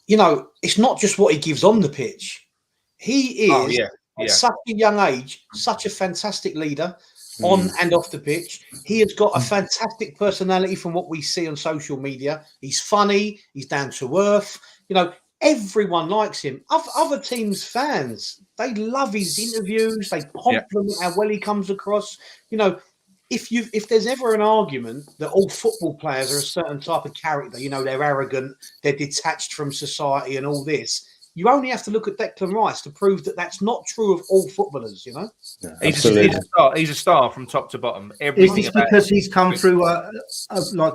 it's not just what he gives on the pitch. He is at such a young age, such a fantastic leader on and off the pitch. He has got a fantastic personality from what we see on social media. He's funny. He's down to earth. Everyone likes him. Other teams' fans, they love his interviews. They compliment how well he comes across. If there's ever an argument that all football players are a certain type of character, they're arrogant, they're detached from society and all this, you only have to look at Declan Rice to prove that that's not true of all footballers, Yeah, he's a star from top to bottom. Everything because he's come through a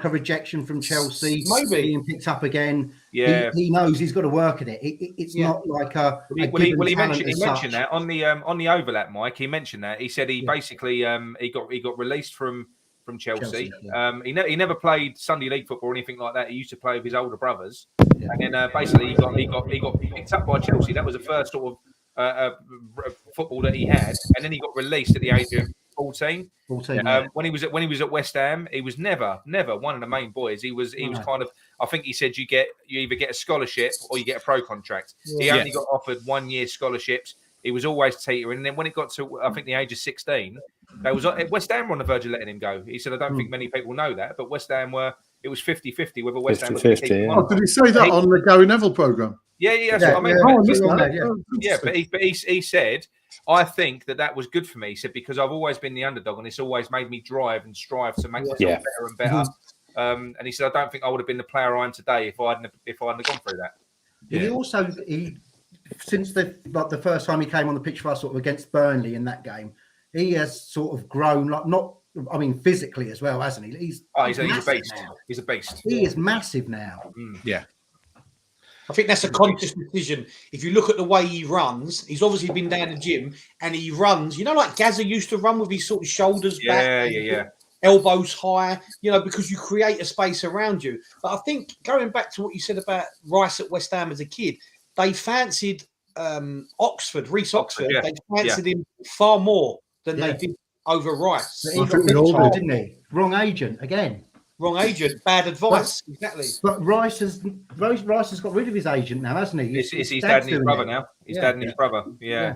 rejection from Chelsea, maybe being picked up again. Yeah, he knows he's got to work at it. It's not like he mentioned that on the overlap, Mike. He mentioned that. He said he basically he got released from Chelsea. He never played Sunday League football or anything like that. He used to play with his older brothers, and then basically he got picked up by Chelsea. That was the first sort of football that he had, and then he got released at the age of 14. 14. When he was at West Ham, he was never one of the main boys. He was kind of, I think he said you either get a scholarship or you get a pro contract. He only got offered 1 year scholarships. He was always teetering. And then when it got to, I think, the age of 16, West Ham were on the verge of letting him go. He said, I don't think many people know that, but West Ham it was 50-50 whether West Ham was 50-50, yeah. Oh, did he say that on the Gary Neville programme? Yeah, that's what I mean. But he said, I think that was good for me. He said, because I've always been the underdog and it's always made me drive and strive to make myself better and better. And he said, I don't think I would have been the player I am today if I hadn't gone through that. He since the first time he came on the pitch for us sort of against Burnley in that game, he has sort of grown, physically as well, hasn't he? He's a beast. Now. He's a beast. He is massive now. Yeah. I think that's a conscious decision. If you look at the way he runs, he's obviously been down the gym and he runs, like Gazza used to run with his sort of shoulders back. Elbows high, because you create a space around you. But I think going back to what you said about Rice at West Ham as a kid, they fancied Reece Oxford. They fancied him far more than they did over Rice. He got didn't he? Wrong agent again. Wrong agent, bad advice. Exactly. But Rice has got rid of his agent now, hasn't he? It's his dad and his brother now. His dad and his brother. Yeah.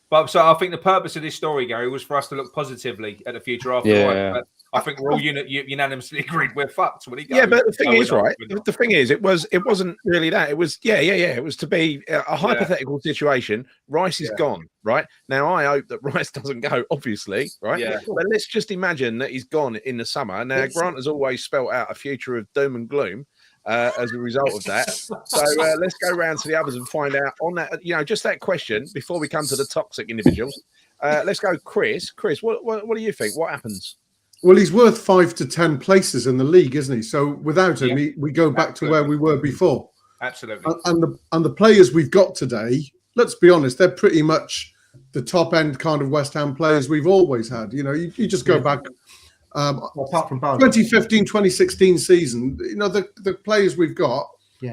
But so I think the purpose of this story, Gary, was for us to look positively at the future after Rice. But I think we're all unanimously agreed we're fucked when he goes. Yeah, but the thing is, right? The thing is, it wasn't really that. It was It was to be a hypothetical situation. Rice is gone, right? Now I hope that Rice doesn't go, obviously, right? Yeah. But let's just imagine that he's gone in the summer. Now Grant has always spelt out a future of doom and gloom. As a result of that, so let's go round to the others and find out on that. Just that question before we come to the toxic individuals. Let's go, Chris. Chris, what do you think? What happens? Well, he's worth 5 to 10 places in the league, isn't he? So without him, we go back to where we were before. Absolutely. And the players we've got today, let's be honest, they're pretty much the top end kind of West Ham players we've always had. You just go back. Apart from 2015, 2016 season, the players we've got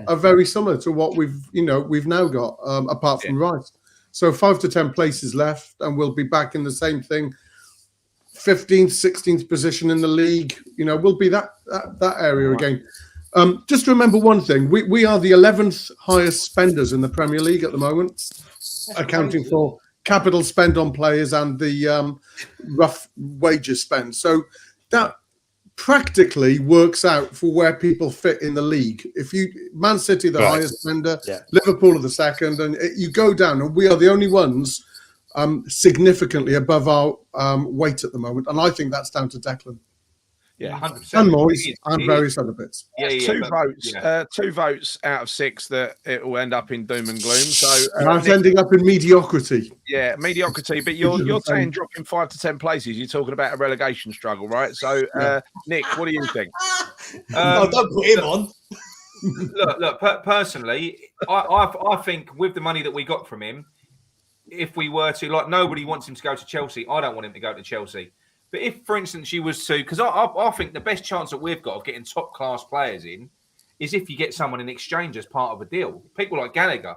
are very similar to what we've now got, apart from Rice. So 5 to 10 places left, and we'll be back in the same thing. 15th, 16th position in the league. We'll be that area again. Just remember one thing: we are the 11th highest spenders in the Premier League at the moment, accounting for capital spend on players and the rough wages spend. So that practically works out for where people fit in the league. If Man City, the highest spender, Liverpool are the second, and you go down, and we are the only ones significantly above our weight at the moment. And I think that's down to Declan. Yeah, 100%. And Moyes and various other bits. Two votes out of 6 that it will end up in doom and gloom. So that's ending up in mediocrity. Yeah, mediocrity. But you're saying dropping 5 to 10 places. You're talking about a relegation struggle, right? So, Nick, what do you think? Don't put him on. Look. Personally, I think with the money that we got from him, if we were to nobody wants him to go to Chelsea. I don't want him to go to Chelsea. But if, for instance, you was to, because I think the best chance that we've got of getting top class players in is if you get someone in exchange as part of a deal. People like Gallagher.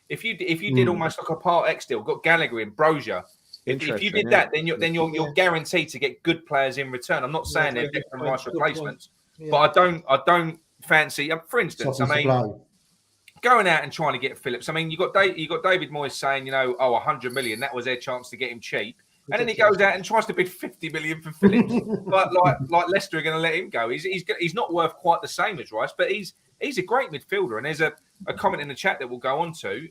If you did almost like a Part X deal, got Gallagher in Brozier. If you did that, then you're guaranteed to get good players in return. I'm not saying they're different Rice replacements, but I don't fancy. For instance, going out and trying to get Phillips. You got David Moyes saying, 100 million. That was their chance to get him cheap. And then he goes out and tries to bid 50 million for Phillips. But like Leicester are going to let him go. He's not worth quite the same as Rice, but he's a great midfielder. And there's a comment in the chat that we'll go on to.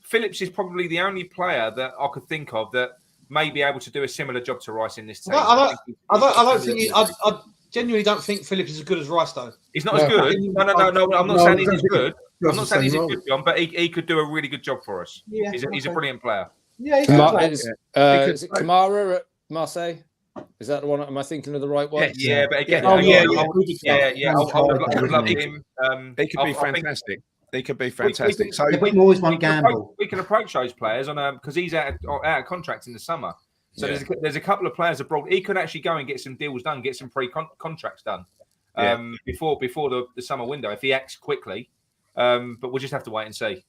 Phillips is probably the only player that I could think of that may be able to do a similar job to Rice in this team. I genuinely don't think Phillips is as good as Rice, though. He's not as good. No. I'm not saying he's as good. I'm not saying he's as good, John, but he could do a really good job for us. Yeah, he's a brilliant player. Yeah, is it Kamara at Marseille? Is that the one? Am I thinking of the right one? Yeah, but again, I would love him. He could be fantastic. He could be fantastic. So we can always want gamble. We can approach those players on because he's out of contract in the summer. So there's a couple of players abroad. He could actually go and get some deals done, get some pre-contracts done before the summer window if he acts quickly. But we'll just have to wait and see.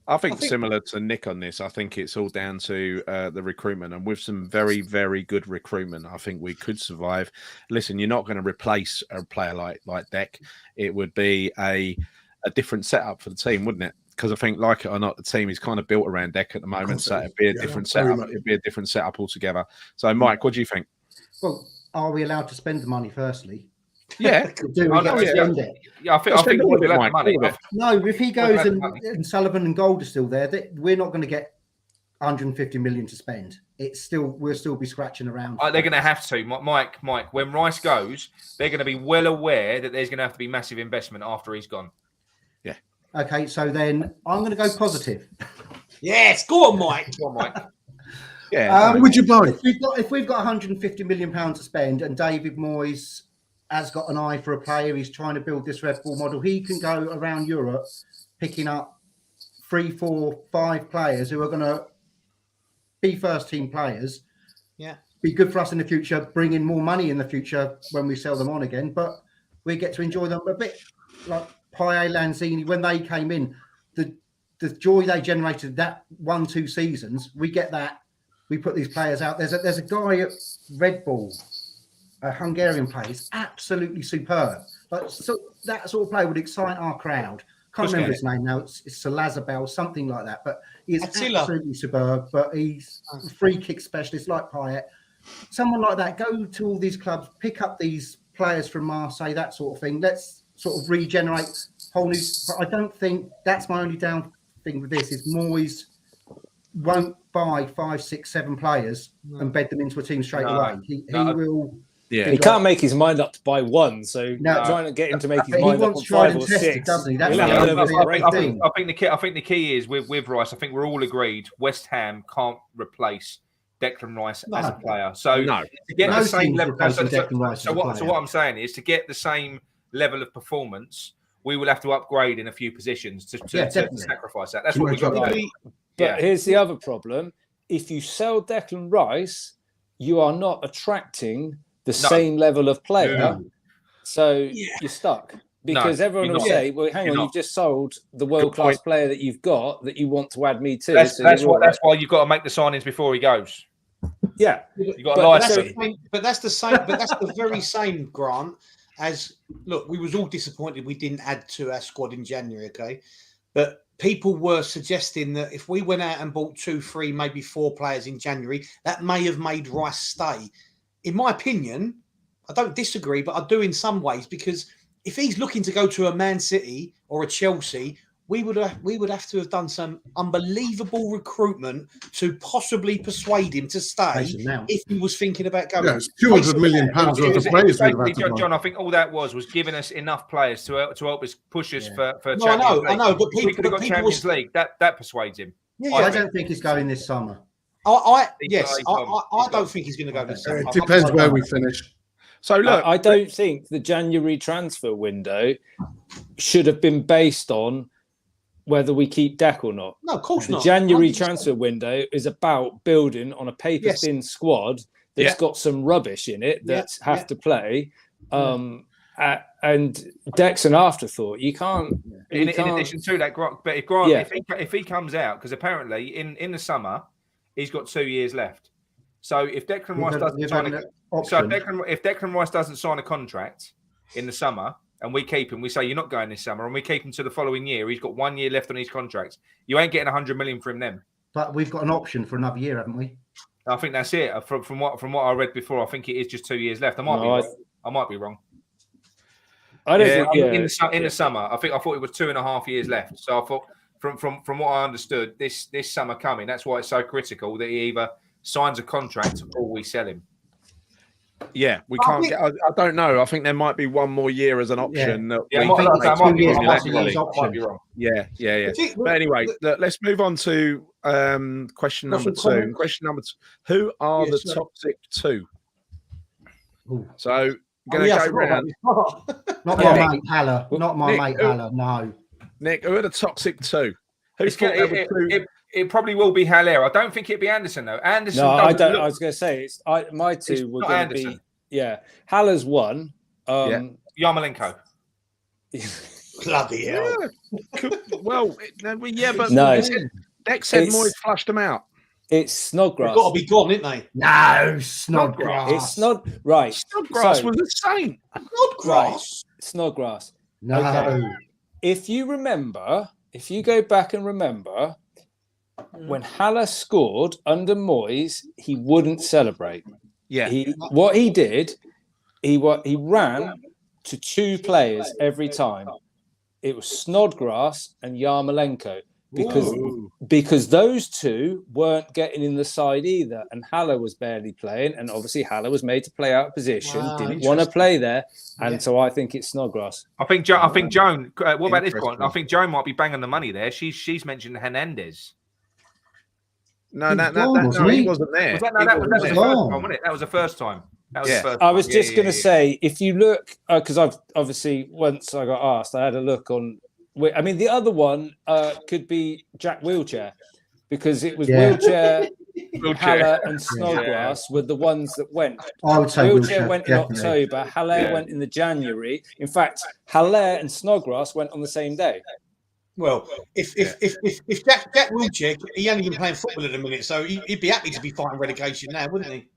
I think similar to Nick on this. I think it's all down to the recruitment, and with some very, very good recruitment, I think we could survive. Listen, you're not going to replace a player like Dec. It would be a different setup for the team, wouldn't it? Because I think, like it or not, the team is kind of built around Dec at the moment, so it'd be a different setup. It'd be a different setup altogether. So, Mike, what do you think? Well, are we allowed to spend the money? Firstly, yeah. Do we get to spend it? Yeah, I think we'll have the money. No, if he goes and Sullivan and Gold are still there, we're not going to get 150 million to spend. We'll still be scratching around. They're going to have to, Mike. When Rice goes, they're going to be well aware that there's going to have to be massive investment after he's gone. Yeah. Okay, so then I'm going to go positive. Yes, go on, Mike. Go on, Mike. Yeah. Would you buy? If we've got 150 million pounds to spend, and David Moyes has got an eye for a player, he's trying to build this Red Bull model, he can go around Europe picking up 3, 4, 5 players who are going to be first team players. Yeah. Be good for us in the future, bring in more money in the future when we sell them on again. But we get to enjoy them a bit like Payet, Lanzini, when they came in, the joy they generated that 1-2 seasons, we get that. We put these players out. There's a guy at Red Bull, a Hungarian player, is absolutely superb. So that sort of player would excite our crowd. Can't remember his name now. It's Salazabal, something like that. But he's absolutely superb. But he's a free kick specialist like Payet. Someone like that. Go to all these clubs, pick up these players from Marseille, that sort of thing. Let's sort of regenerate whole new. But I don't think that's my only down thing with this is Moyes won't buy 5, 6, 7 players and bed them into a team straight away. He will. Yeah, he can't make his mind up to buy one, so trying to get him to make his mind up on 5 or 6, doesn't he? That's I think the key is with Rice. I think we're all agreed. West Ham can't replace Declan Rice as a player. So to get the same level. So what I'm saying is to get the same level of performance, we will have to upgrade in a few positions to sacrifice that. That's what we've got to do. But here's the other problem: if you sell Declan Rice, you are not attracting the same level of player, so you're stuck because everyone will say, "Well, hang on, you've just sold the world-class player that you've got that you want to add me to." That's why you've got to make the signings before he goes. Yeah, you got to lie. But that's the same. But that's the very same, Grant. As look, we was all disappointed we didn't add to our squad in January. Okay, but people were suggesting that if we went out and bought 2, 3, maybe 4 players in January, that may have made Rice stay. In my opinion, I don't disagree, but I do in some ways, because if he's looking to go to a Man City or a Chelsea, we would have to have done some unbelievable recruitment to possibly persuade him to stay if he was thinking about going. Yeah, it's 200 million pounds worth of players. John, I think all that was giving us enough players to help us push us for Champions League. I know, but we could have got Champions League. That persuades him. Yeah, I don't think he's going this summer. I don't think he's going to go this summer. It depends where we finish. So look, I don't think the January transfer window should have been based on whether we keep Dec or not. No, of course not. The January transfer window is about building on a paper-thin squad that's got some rubbish in it that have to play. And Dec's an afterthought. You can't. In addition to that, but if he comes out, because apparently in the summer he's got 2 years left. So if Declan Rice doesn't sign a contract in the summer, and we keep him, we say you're not going this summer, and we keep him to the following year. He's got 1 year left on his contract. You ain't getting 100 million from them. But we've got an option for another year, haven't we? I think that's it. From what I read before, I think it is just 2 years left. I might be wrong. I don't think in the summer. I thought it was 2.5 years left. So I thought from what I understood, this summer coming, that's why it's so critical that he either signs a contract or we sell him. Yeah, we can't get. I don't know. I think there might be 1 more year as an option. Might be wrong. Yeah. But anyway, let's move on to question number 2. Question number 2: who are the toxic 2? So, going to go round. Not my mate Haller. Not my mate Haller. No. Nick, who are the toxic 2? It probably will be Haller. I don't think it'd be Anderson though. Anderson. No, I don't. I was going to say my 2 were going to be Haller's 1. Yarmolenko. Bloody hell. Well, yeah, but No. Dex said It's- Moyes flushed them out. It's Snodgrass. They've got to be gone, ain't they? No, Snodgrass. It's right. Snodgrass So- was a saint. Snodgrass. Snodgrass. No. Okay. If you go back and remember, when Haller scored under Moyes, he wouldn't celebrate. Yeah. What he did, he ran to two players every time. It was Snodgrass and Yarmolenko because those two weren't getting in the side either, and Haller was barely playing, and obviously Haller was made to play out of position, didn't want to play there, and so I think it's Snodgrass. I think Joan. What about this one? I think Joan might be banging the money there. She's mentioned Hernandez. No, He he wasn't there. Was that the first time, wasn't it? That was the first time. That was the first time. I was just going to say, if you look, because I've obviously, once I got asked, I had a look on. I mean, the other one could be Jack Wheelchair, because it was Wheelchair, Haller, and Snodgrass were the ones that went. I would say Wheelchair went in definitely. October, Haller went in the January. In fact, Haller and Snodgrass went on the same day. Well, if Jack Wilczek, he ain't even playing football at the minute, so he'd be happy to be fighting relegation now, wouldn't he?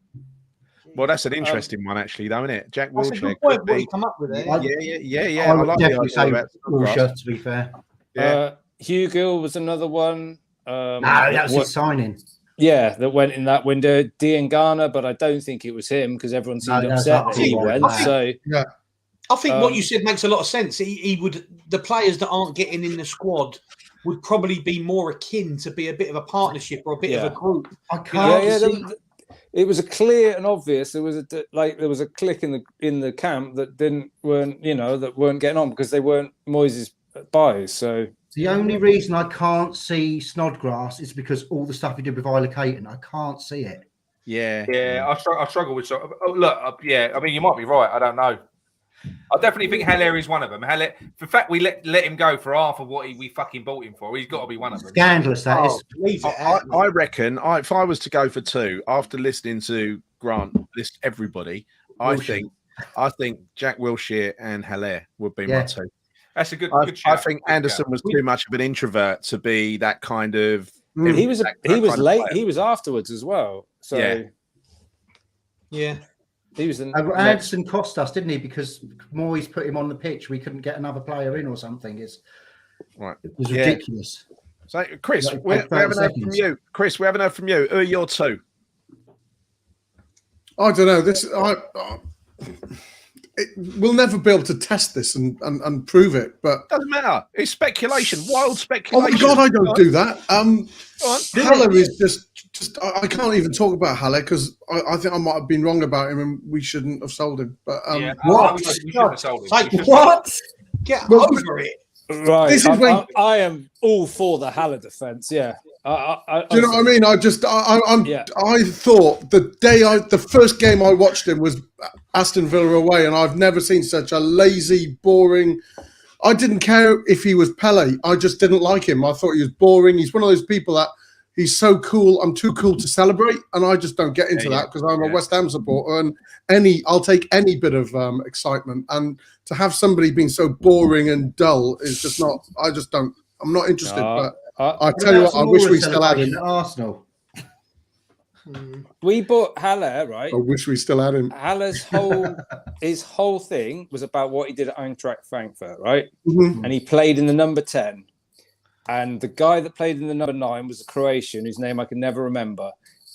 Well, that's an interesting one, actually, though, isn't it? Jack That's a Wilshere. good point. What he come up with there. Yeah. I would like the definitely idea say about Snodgrass. Wilshere, to be fair. Yeah. Hugill was another one. No, that was his signing. Yeah, that went in that window. Diangana, but I don't think it was him because everyone seemed upset that he went. So I think what you said makes a lot of sense. He would, the players that aren't getting in the squad would probably be more akin to be a bit of a partnership or a bit of a group. I can't see. It was a clear and obvious. There was a click in the camp that weren't getting on because they weren't Moyes' buys. So The only reason I can't see Snodgrass is because all the stuff he did with Isla Caton, I can't see it. Yeah. I struggle with. I mean, you might be right. I don't know. I definitely think Haller is one of them. Haller, for fact, we let him go for half of what we fucking bought him for. He's got to be one of them. Scandalous, that is. I reckon if I was to go for two after listening to Grant list everybody, I think Jack Wilshere and Haller would be my two. That's a good. I think Anderson was too much of an introvert to be that kind of. He was late. He was afterwards as well. So yeah. He was Anderson cost us, didn't he? Because Moyes put him on the pitch. We couldn't get another player in or something. It was ridiculous. So, Chris, we haven't heard from you. Chris, we haven't heard from you. Who are your two? I don't know. We'll never be able to test this and prove it, but doesn't matter. It's speculation, wild speculation. Oh my God, I don't do that. Haller is just I can't even talk about Haller because I think I might have been wrong about him and we shouldn't have sold him. But what? What? Get over it. Right. This is I am all for the Haller defense. Yeah. Do you know what I mean? I thought the first game I watched him was Aston Villa away, and I've never seen such a lazy, boring. I didn't care if he was Pele. I just didn't like him. I thought he was boring. He's one of those people that he's so cool. I'm too cool to celebrate, and I just don't get into that because I'm a West Ham supporter, and I'll take any bit of excitement. And to have somebody being so boring and dull is just not. I just don't. I'm not interested. But I tell you what, I wish we still had him. Arsenal. We bought Haller, right? I wish we still had him. Haller's his whole thing was about what he did at Eintracht Frankfurt, right? Mm-hmm. And he played in the number 10. And the guy that played in the number 9 was a Croatian whose name I can never remember.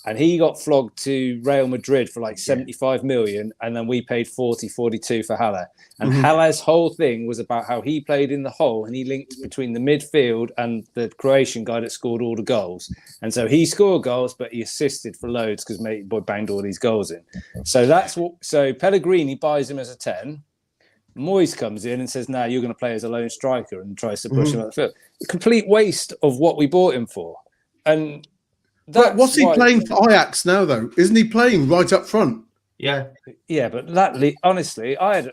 And he got flogged to Real Madrid for like 75 million. And then we paid 42 for Haller. And Haller's whole thing was about how he played in the hole and he linked between the midfield and the Croatian guy that scored all the goals. And so he scored goals, but he assisted for loads because mate boy banged all these goals in. So Pellegrini buys him as a 10. Moyes comes in and says, "Now you're going to play as a lone striker," and tries to push him up the field. A complete waste of what we bought him for. And what's he playing for Ajax now, though? Isn't he playing right up front? Yeah, but that honestly, I had a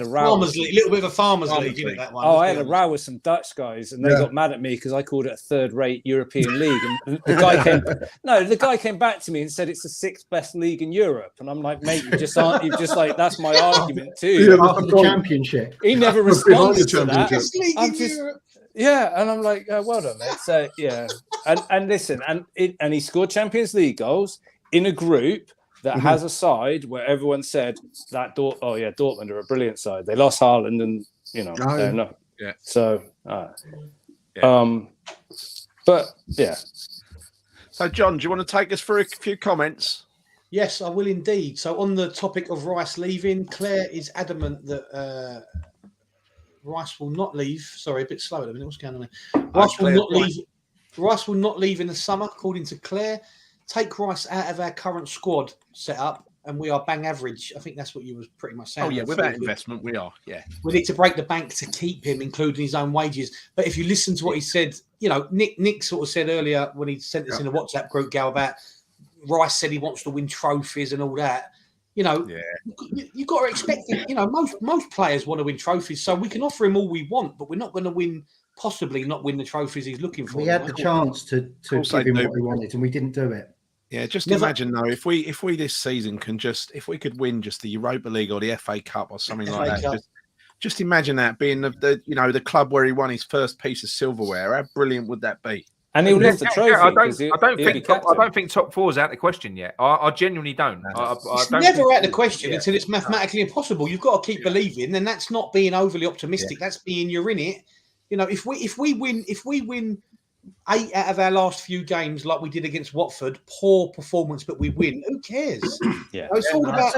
row. Farmers League, a little bit of a farmers league, isn't it, that one? Oh, I had a row with some Dutch guys, and they got mad at me because I called it a third-rate European league. And the guy came back to me and said it's the 6th best league in Europe, and I'm like, mate, you just like that's my argument too. After the championship, he never responded to that. And I'm like, well done, mate. So and listen, and he scored Champions League goals in a group that has a side where everyone said that Dortmund are a brilliant side. They lost Haaland, and they're not. Yeah. So, but yeah. So, John, do you want to take us through a few comments? Yes, I will indeed. So, on the topic of Rice leaving, Claire is adamant that Rice will not leave. Sorry, a bit slow at the minute. What's going on there? Rice will not leave. Rice will not leave in the summer, according to Claire. Take Rice out of our current squad setup, and we are bang average. I think that's what you was pretty much saying. Oh yeah, without investment, we are. Yeah, we need to break the bank to keep him, including his own wages. But if you listen to what he said, Nick sort of said earlier when he sent us in a WhatsApp group, Gal, about Rice said he wants to win trophies and all that. You've got to expect it. Most players want to win trophies, so we can offer him all we want, but we're not going to possibly not win the trophies he's looking for. We had the chance to give him what we wanted, and we didn't do it. Yeah, just imagine though, if we this season if we could win just the Europa League or the FA Cup or something like that. Just imagine that being the club where he won his first piece of silverware. How brilliant would that be? And he'll lift the trophy. I don't think top 4 is out of the question yet. I genuinely don't. It's never out of the question until it's mathematically impossible. You've got to keep believing, and that's not being overly optimistic. That's being you're in it. If we win 8 out of our last few games, like we did against Watford, poor performance, but we win. Who cares? It's all about.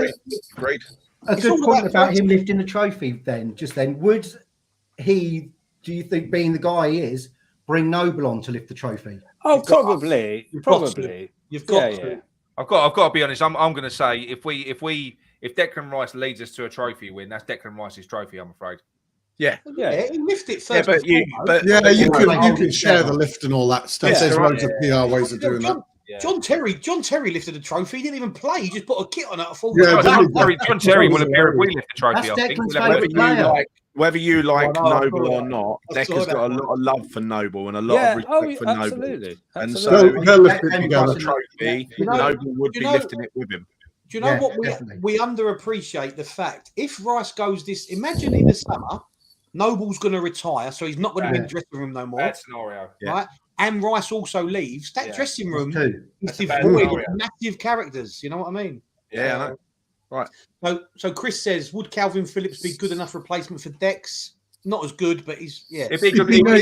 Great. A good point about him lifting the trophy. Would he? Do you think, being the guy he is, bring Noble on to lift the trophy? Oh, probably. You've got to. Yeah. I've got to be honest. I'm going to say if Declan Rice leads us to a trophy win, that's Declan Rice's trophy. I'm afraid. Yeah, he lift it first. You can share the lift and all that stuff. There's loads of PR ways of doing that. John Terry lifted a trophy. He didn't even play. He just put a kit on it. John Terry will appear if we lift the trophy. I think. Whether you like Noble or not, Declan's got a lot of love for Noble and a lot of respect for Noble. And so, the trophy, Noble would be lifting it with him. Do you know what we underappreciate the fact? If Rice goes imagine in the summer, Noble's going to retire, so he's not going to be in the dressing room no more. Bad scenario, right? And Rice also leaves. That dressing room is devoid of massive characters. You know what I mean? Yeah, I know. Right. So Chris says, would Calvin Phillips be good enough replacement for Dex? Not as good, but he's If he would be a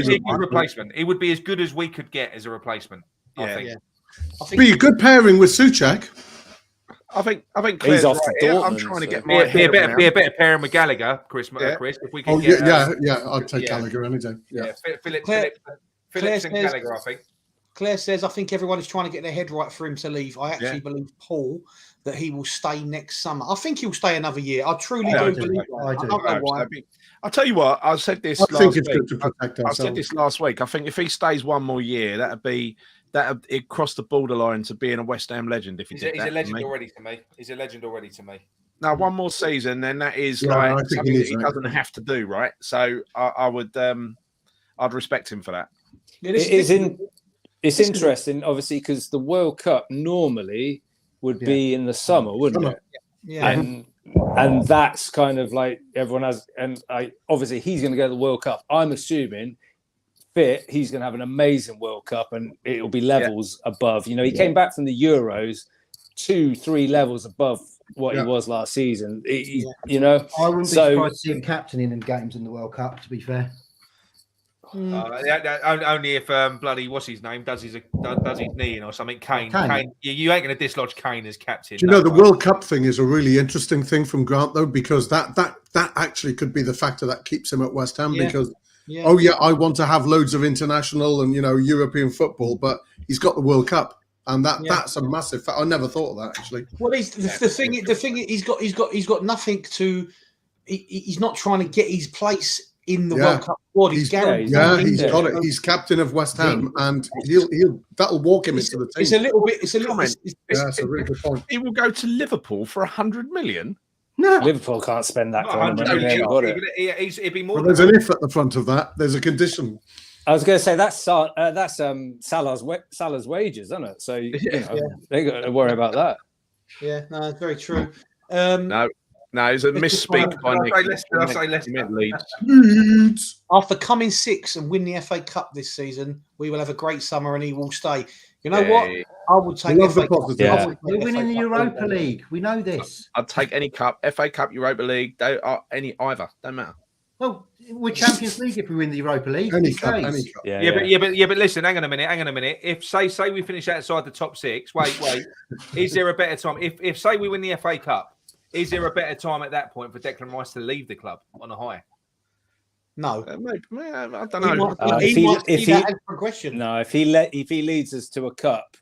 good replacement. He would be as good as we could get as a replacement. I think. Be a good pairing with Souček. I think he's off to Dortmund. I'm trying to get be a better pairing with Gallagher, Chris. If we can I'd take Gallagher any day. Phillips and Gallagher, I think. Claire says, I think everyone is trying to get their head right for him to leave. I actually believe, Paul, that he will stay next summer. I think he'll stay another year. I truly do believe that. I don't know why. I'll tell you what, I said this last week. I said this last week. I think if he stays one more year, it crossed the borderline to being a West Ham legend. If he's a legend already to me. He's a legend already to me. Now, one more season, then that is something that he doesn't have to do, right? So I'd respect him for that. It's interesting, obviously, because the World Cup normally would be in the summer, wouldn't it? Yeah. And that's kind of like everyone has, and obviously he's going to go to the World Cup. I'm assuming he's going to have an amazing World Cup, and it'll be levels above. He came back from the Euros 2-3 levels above what he was last season. I wouldn't be surprised to see him captaining in games in the World Cup, to be fair. Only if bloody what's his name does his knee in or something. Kane. You ain't going to dislodge Kane as captain. Do you know the World Cup thing is a really interesting thing from Grant though, because that actually could be the factor that keeps him at West Ham because I want to have loads of international and European football, but he's got the World Cup. And that's a massive fact. I never thought of that actually. Well, the thing he's got nothing to. He's not trying to get his place in the World Cup squad. He's guaranteed. Yeah, he's got it. He's captain of West Ham, and that'll walk him into the team. It's a little bit. It's a little. That's a really good point. He will go to Liverpool for 100 million. No, Liverpool can't spend that kind of money. It'd be more. There's an if at the front of that. There's a condition. I was going to say that's Salah's wages, isn't it? So they got to worry about that. Yeah, no, it's very true. No, it's a misspeak by Nick. I'll say Leicester. Leeds. After coming sixth and win the FA Cup this season, we will have a great summer and he will stay. You know what? I would take Love the FA Cup. positive. Yeah. we're winning the Europa League. We know this. I'd take any cup, FA Cup, Europa League, either. Don't matter. Well, we're Champions League if we win the Europa League. Any It cup, stays. any cup. But listen, hang on a minute. If say we finish outside the top six, wait, is there a better time? If say we win the FA Cup, is there a better time at that point for Declan Rice to leave the club on a high? No, Maybe, I don't know. If he leads us to a cup,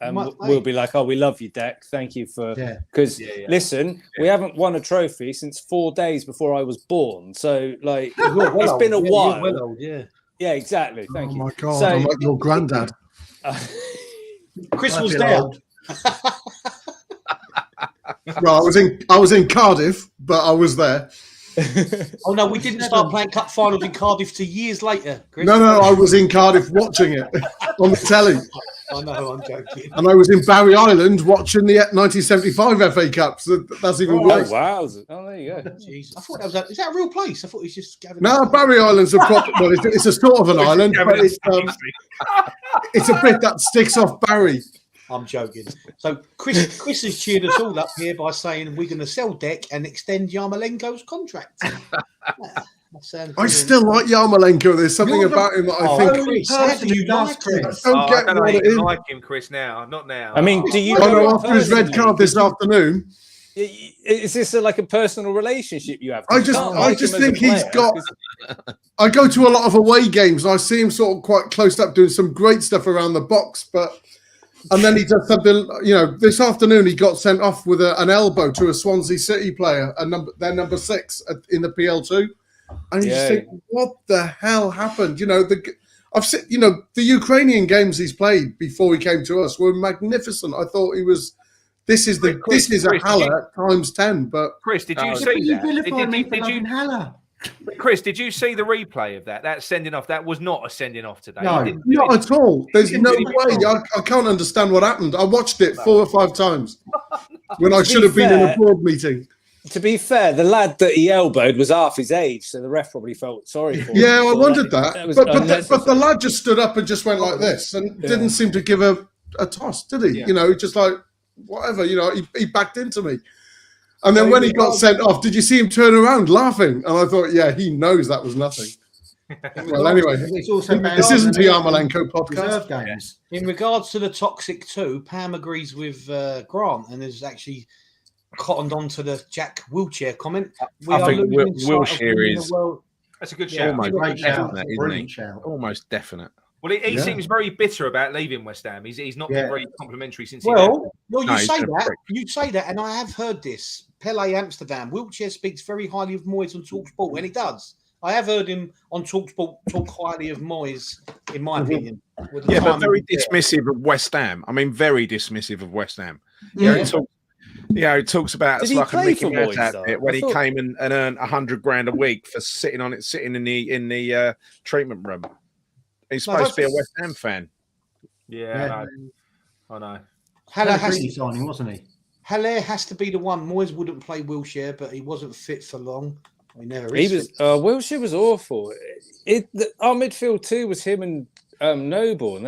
we'll be like, oh, we love you, Dec. Thank you for because listen, we haven't won a trophy since 4 days before I was born. So like, it's been a while. Yeah, exactly. Thank you. Oh my God, So, I'm like your granddad. Chris was there. Well, I was in Cardiff, but I was there. Oh no, we didn't start playing cup finals in Cardiff till years later, Chris. No, I was in Cardiff watching it on the telly. I know, I'm joking. And I was in Barry Island watching the 1975 FA Cup. So that's even worse. Wow! Oh, there you go. Jeez, I thought that was is that a real place? I thought it was just Gavin. No, Barry Island's a proper. Well, it's a sort of an island, but it's a bit that sticks off Barry. I'm joking. So Chris has cheered us all up here by saying we're going to sell Dec and extend Yarmolenko's contract. I still like Yarmolenko. There's something about him that I think. Chris, how do you like Chris? I don't get I what it is. like him, Chris. Not now. I mean, do you? After his red card this afternoon. Is this like a personal relationship you have? I just think he's got. I go to a lot of away games and I see him sort of quite close up doing some great stuff around the box, and then he does something. This afternoon he got sent off with an elbow to a Swansea City player, their number 6 in the PL2, and you just think, what the hell happened? I've seen, the Ukrainian games he's played before he came to us were magnificent. I thought he was. This is a Haller times 10. But Chris, did you see that? Did you Haller? Chris, did you see the replay of that? That sending off. That was not a sending off today. No, not at all. There's no way. I can't understand what happened. I watched it 4 or 5 times when I should have been in a board meeting. To be fair, the lad that he elbowed was half his age, so the ref probably felt sorry for him. Yeah, I wondered that. But the lad just stood up and just went like this and didn't seem to give a toss, did he? Yeah. Just like, whatever, he backed into me. And then when he got sent off, did you see him turn around laughing? And I thought, yeah, he knows that was nothing. Well, anyway, this isn't a Yarmolenko podcast. Games. In regards to the toxic 2, Pam agrees with Grant and has actually cottoned on to the Jack Wilshere comment. I think Wilshere is. That's a good shout. Almost definite, isn't he? Almost definite. Well, he seems very bitter about leaving West Ham. He's not been very complimentary since he left. Well, you say that, and I have heard this. Pele Amsterdam. Wilshere speaks very highly of Moyes on TalkSport, and he does. I have heard him on TalkSport talk highly of Moyes, in my opinion. But very dismissive of West Ham. I mean, very dismissive of West Ham. He talks about it's like a Mickey Mouse outfit when he came and earned $100,000 a week for sitting in the treatment room. He's supposed to be a West Ham fan. Yeah. I know. Haller has to signing, wasn't he? Haller has to be the one. Moyes wouldn't play Wilshere, but he wasn't fit for long. He never is. He was. Wilshere was awful. Our midfield too was him and Noble, and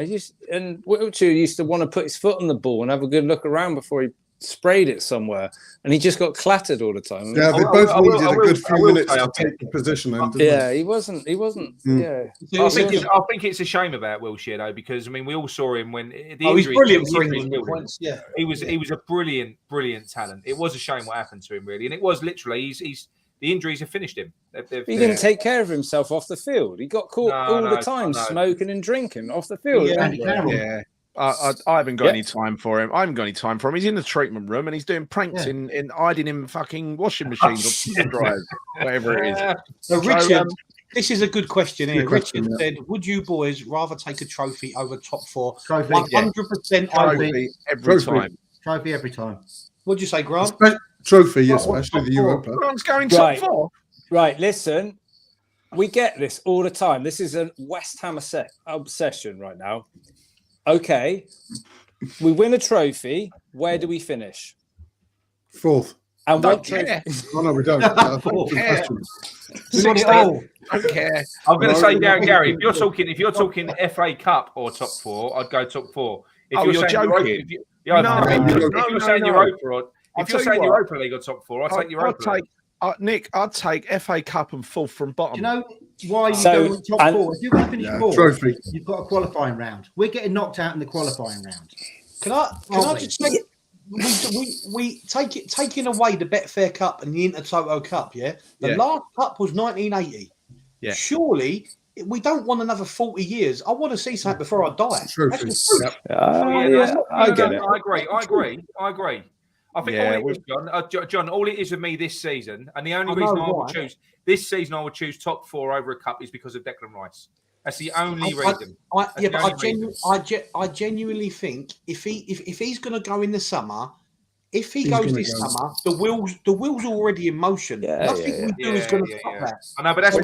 Wilshere used to want to put his foot on the ball and have a good look around before he sprayed it somewhere, and he just got clattered all the time. Yeah, they both needed a good few minutes to take the position. He wasn't. Yeah, I think it's a shame about Wilshere though, because I mean we all saw him when the he's brilliant for England. Yeah, he was a brilliant talent. It was a shame what happened to him really, and it was literally he's the injuries have finished him. He didn't take care of himself off the field. He got caught all the time smoking and drinking off the field. Yeah. I haven't got any time for him. I haven't got any time for him. He's in the treatment room and he's doing pranks in hiding in fucking washing machines or dryers, whatever it is. So, Richard, This is a good question here. Good question, Richard said, "Would you boys rather take a trophy over top four?" Trophy. 100%. I would. Trophy every Trophy. time. Trophy every time. What'd you say, Grant? Trophy, especially the Europa. Grant's going Right. top 4. Right, listen, we get this all the time. This is a West Ham obsession right now. Okay, we win a trophy. Where do we finish? 4th. And Don't what trophy? care. Oh, no, we don't. Fourth. Good question. We want it all. Don't care. I'm going to say, No, Gary, if you're talking FA Cup or top 4, I'd go top 4. If Oh, you're saying joking. Europa, if you're saying Europa, or I'll if you're tell saying you what. Europa League or top 4, I'd take Europa League. Nick, I'd take FA Cup and 4th from bottom. Do you know why you So, go top and- 4? If you're going to finish Yeah, 4th, trophy. you've got a qualifying round. We're getting knocked out in the qualifying round. Can I just say, we taking away the Betfair Cup and the Intertoto Cup, yeah? The last cup was 1980. Yeah. Surely we don't want another 40 years. I want to see something before I die. Trophy. That's the truth. Yep. I get it. I agree. I think Yeah, all it is, John, all it is with me this season, and the only I know reason I would why. choose this season, I would choose top 4 over a cup is because of Declan Rice. That's the only reason. I genuinely think if he's going to go in the summer, if he goes gonna this go. summer, the wheels are already in motion. Nothing we do is going to stop that. I know, but that's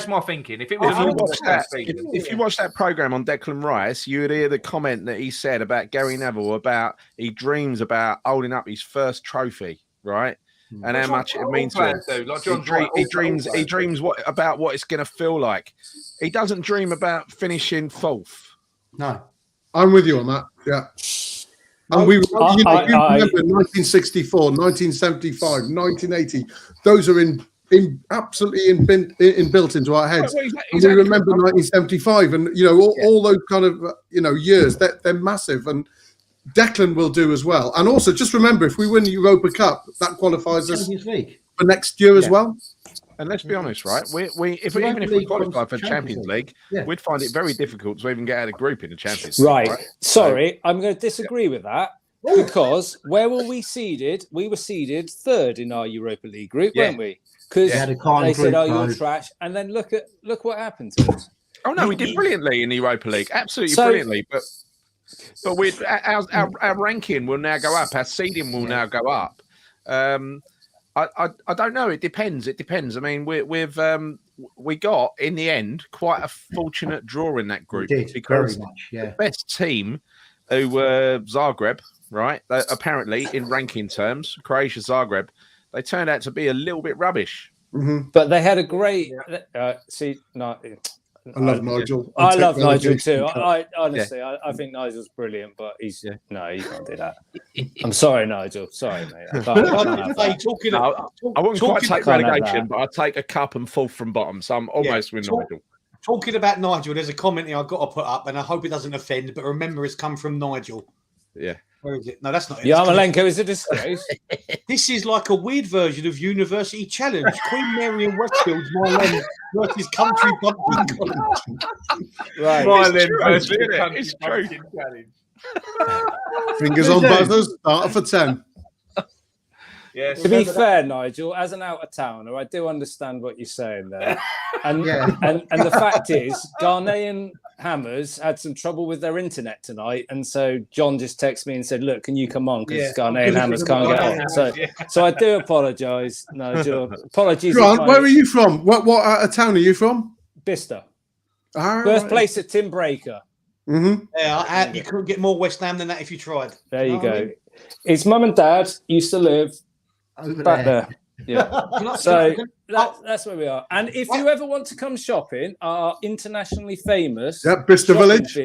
my thinking. If it was If you, a watch that, season, if you watch that program on Declan Rice, you would hear the comment that he said about Gary Neville about he dreams about holding up his first trophy, right? And how much it means to him. Like John He dreams about what it's going to feel like. He doesn't dream about finishing 4th. No. I'm with you on that. Yeah. And we remember 1964, 1975, 1980. Those are absolutely built into our heads. Well, And we remember 1975, and all those kind of years. They're massive, and Declan will do as well. And also, just remember, if we win the Europa Cup, that qualifies us Champions League. for next year as well. And let's be honest, right? Even if Europa we League qualify for comes Champions League, Yeah. we'd find it very difficult to even get out of the group in the Champions League. Right. Sorry, I'm going to disagree with that because where were we seeded? We were seeded 3rd in our Europa League group, weren't we? Because they said, "Oh, you're trash," and then look what happened to us. Oh no, we did brilliantly in the Europa League, absolutely brilliantly. But our ranking will now go up. Our seeding will now go up. I don't know. It depends. I mean, we got in the end quite a fortunate draw in that group because the best team, who were Zagreb, right? Apparently, in ranking terms, Croatia Zagreb, they turned out to be a little bit rubbish. Mm-hmm. But they had a great. I love Nigel. I love Nigel too. I honestly, I think Nigel's brilliant, but you can't do that. I'm sorry, Nigel. Sorry, mate. I wouldn't quite take relegation, but I'd take a cup and 4th from bottom. So I'm almost with Nigel. Talking about Nigel, there's a comment here I've got to put up, and I hope it doesn't offend, but remember, it's come from Nigel. Yeah. Where is it? No, that's not it. Yarmolenko is a disgrace. This is like a weird version of University Challenge. Queen Mary and Westfield's Milan versus Country Bumpkin College. Right. Milan versus It's true. Fingers on buzzers. Start for 10. Yes. To be fair, Nigel, as an out-of-towner, I do understand what you're saying there. And and the fact is, Ghanaian Hammers had some trouble with their internet tonight, and so John just texted me and said, "Look, can you come on? Because Ghanaian Hammers can't get on." So I do apologise, Nigel. Apologies. Grant, where are you from? What out of town are you from? Bicester. All right. Birthplace of Tim Breaker. Mm-hmm. Yeah, you couldn't get more West Ham than that if you tried. There you go. His mum and dad used to live back there. Yeah. So that's where we are. And if you ever want to come shopping, our internationally famous Bicester Village.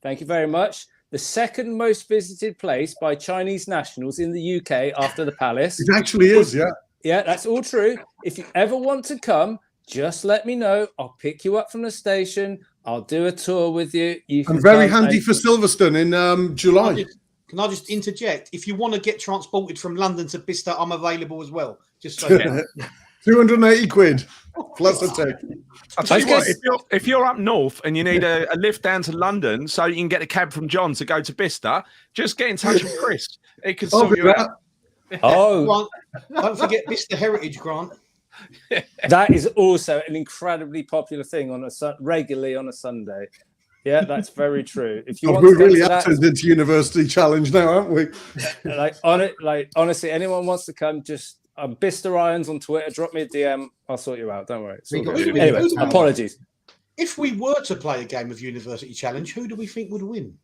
Thank you very much. The second most visited place by Chinese nationals in the UK after the Palace. It actually is, yeah. Yeah, that's all true. If you ever want to come, just let me know. I'll pick you up from the station. I'll do a tour with you. And very handy for Silverstone in July. Can I just interject? If you want to get transported from London to Bicester, I'm available as well. Just so you know. 280 quid plus a tip. I'll tell you what, if you're up north and you need a lift down to London so you can get a cab from John to go to Bicester, just get in touch with Chris. He can sort you out. Oh, Grant, don't forget Bicester Heritage, Grant. That is also an incredibly popular thing regularly on a Sunday. Yeah, that's very true. If you want we to really come to have turned into University Challenge now, haven't we? Honestly, anyone wants to come, just Bister Irons on Twitter, drop me a DM. I'll sort you out. Don't worry. Anyway, apologies. If we were to play a game of University Challenge, who do we think would win?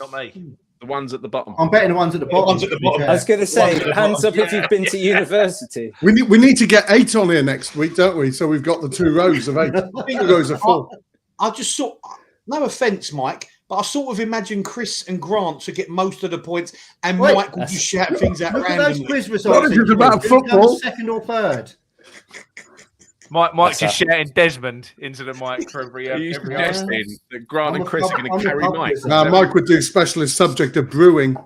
Not me. The ones at the bottom. I'm betting the ones at the bottom. I was going to say, hands up if you've been to university. We need to get 8 on here next week, don't we? So we've got the 2 rows of 8. 2 rows of 4. I just saw, no offence, Mike, but I sort of imagine Chris and Grant to get most of the points, and Mike will just shout things out Look randomly. at those quiz results. What is it about football? Second or third? Mike just shouting Desmond into the mic for every. Are you every suggesting that Grant and Chris are going to carry Mike? Now, Mike would do specialist subject of brewing.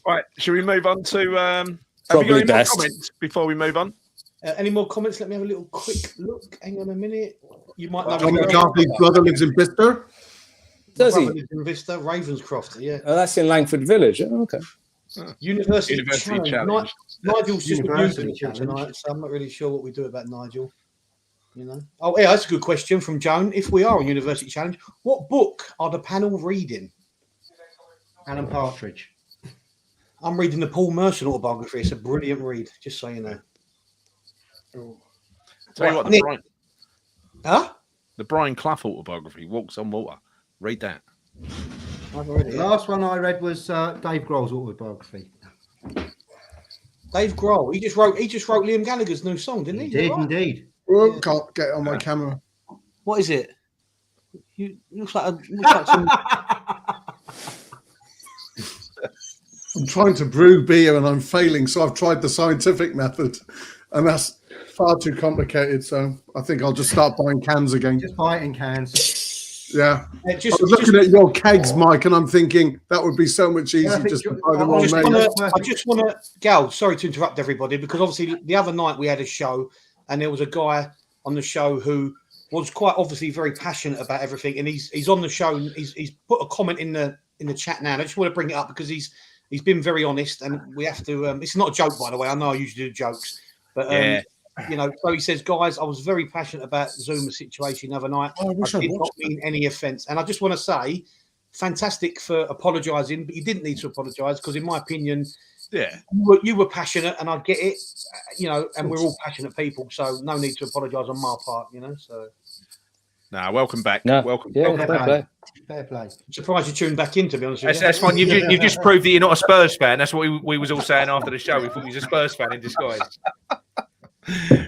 Right, should we move on to? Have you Probably got any more best. comments before we move on? Any more comments? Let me have a little quick look. Hang on a minute. You might know. John McCarthy's brother lives in Bicester. Does he? In Vista, Ravenscroft. Yeah. Oh, that's in Langford Village. Oh, okay. University Challenge. Nigel's just University abusing Challenge. tonight, so I'm not really sure what we do about Nigel. You know. Oh, yeah, that's a good question from Joan. If we are on University Challenge, what book are the panel reading? Alan Partridge. I'm reading the Paul Merson autobiography. It's a brilliant read, just so you know. Tell you what, Nick. the Brian Clough autobiography, Walks on Water. Read that. I've read it. The last one I read was Dave Grohl's autobiography. Dave Grohl. He just wrote Liam Gallagher's new song, didn't he? He did indeed. Oh, can't get it on my camera. What is it? Looks like some. I'm trying to brew beer and I'm failing, so I've tried the scientific method, and that's far too complicated. So I think I'll just start buying cans again. Just buy it in cans. Yeah. I was looking at your kegs, Mike, and I'm thinking that would be so much easier just to buy them all made. I just want to, Gal, sorry to interrupt everybody, because obviously the other night we had a show and there was a guy on the show who was quite obviously very passionate about everything, and he's on the show and he's put a comment in the chat now, and I just want to bring it up because he's been very honest, and we have to it's not a joke, by the way. I know I usually do jokes, but you know, so he says, guys, I was very passionate about Zouma's situation the other night. I did not mean any offence. And I just want to say, fantastic for apologising, but you didn't need to apologise because, in my opinion, you were passionate, and I get it, you know, and we're all passionate people, so no need to apologise on my part, you know. So, Welcome back. No. Welcome. Yeah, Fair play. I'm surprised you tuned back in, to be honest with you. That's fine. You've just proved that you're not a Spurs fan. That's what we was all saying after the show. We thought he was a Spurs fan in disguise.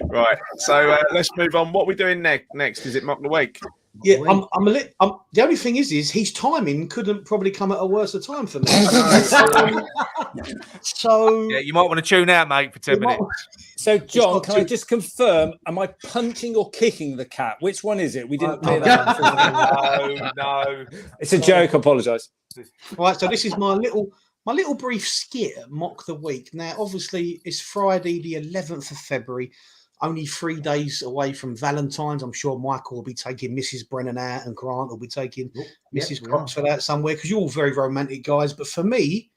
Right, so let's move on. What are we doing next? Is it Mock the Week? Yeah, the only thing is his timing couldn't probably come at a worse time for me. So yeah, you might want to tune out, mate, for 10 minutes. So, John, can I just confirm? Am I punching or kicking the cat? Which one is it? We didn't play that. No. It's a joke. I apologise. Right, so this is my little brief skit at Mock the Week. Now, obviously, it's Friday, the 11th of February, only 3 days away from Valentine's. I'm sure Michael will be taking Mrs. Brennan out, and Grant will be taking Mrs. Croxford out somewhere, because you're all very romantic guys. But for me,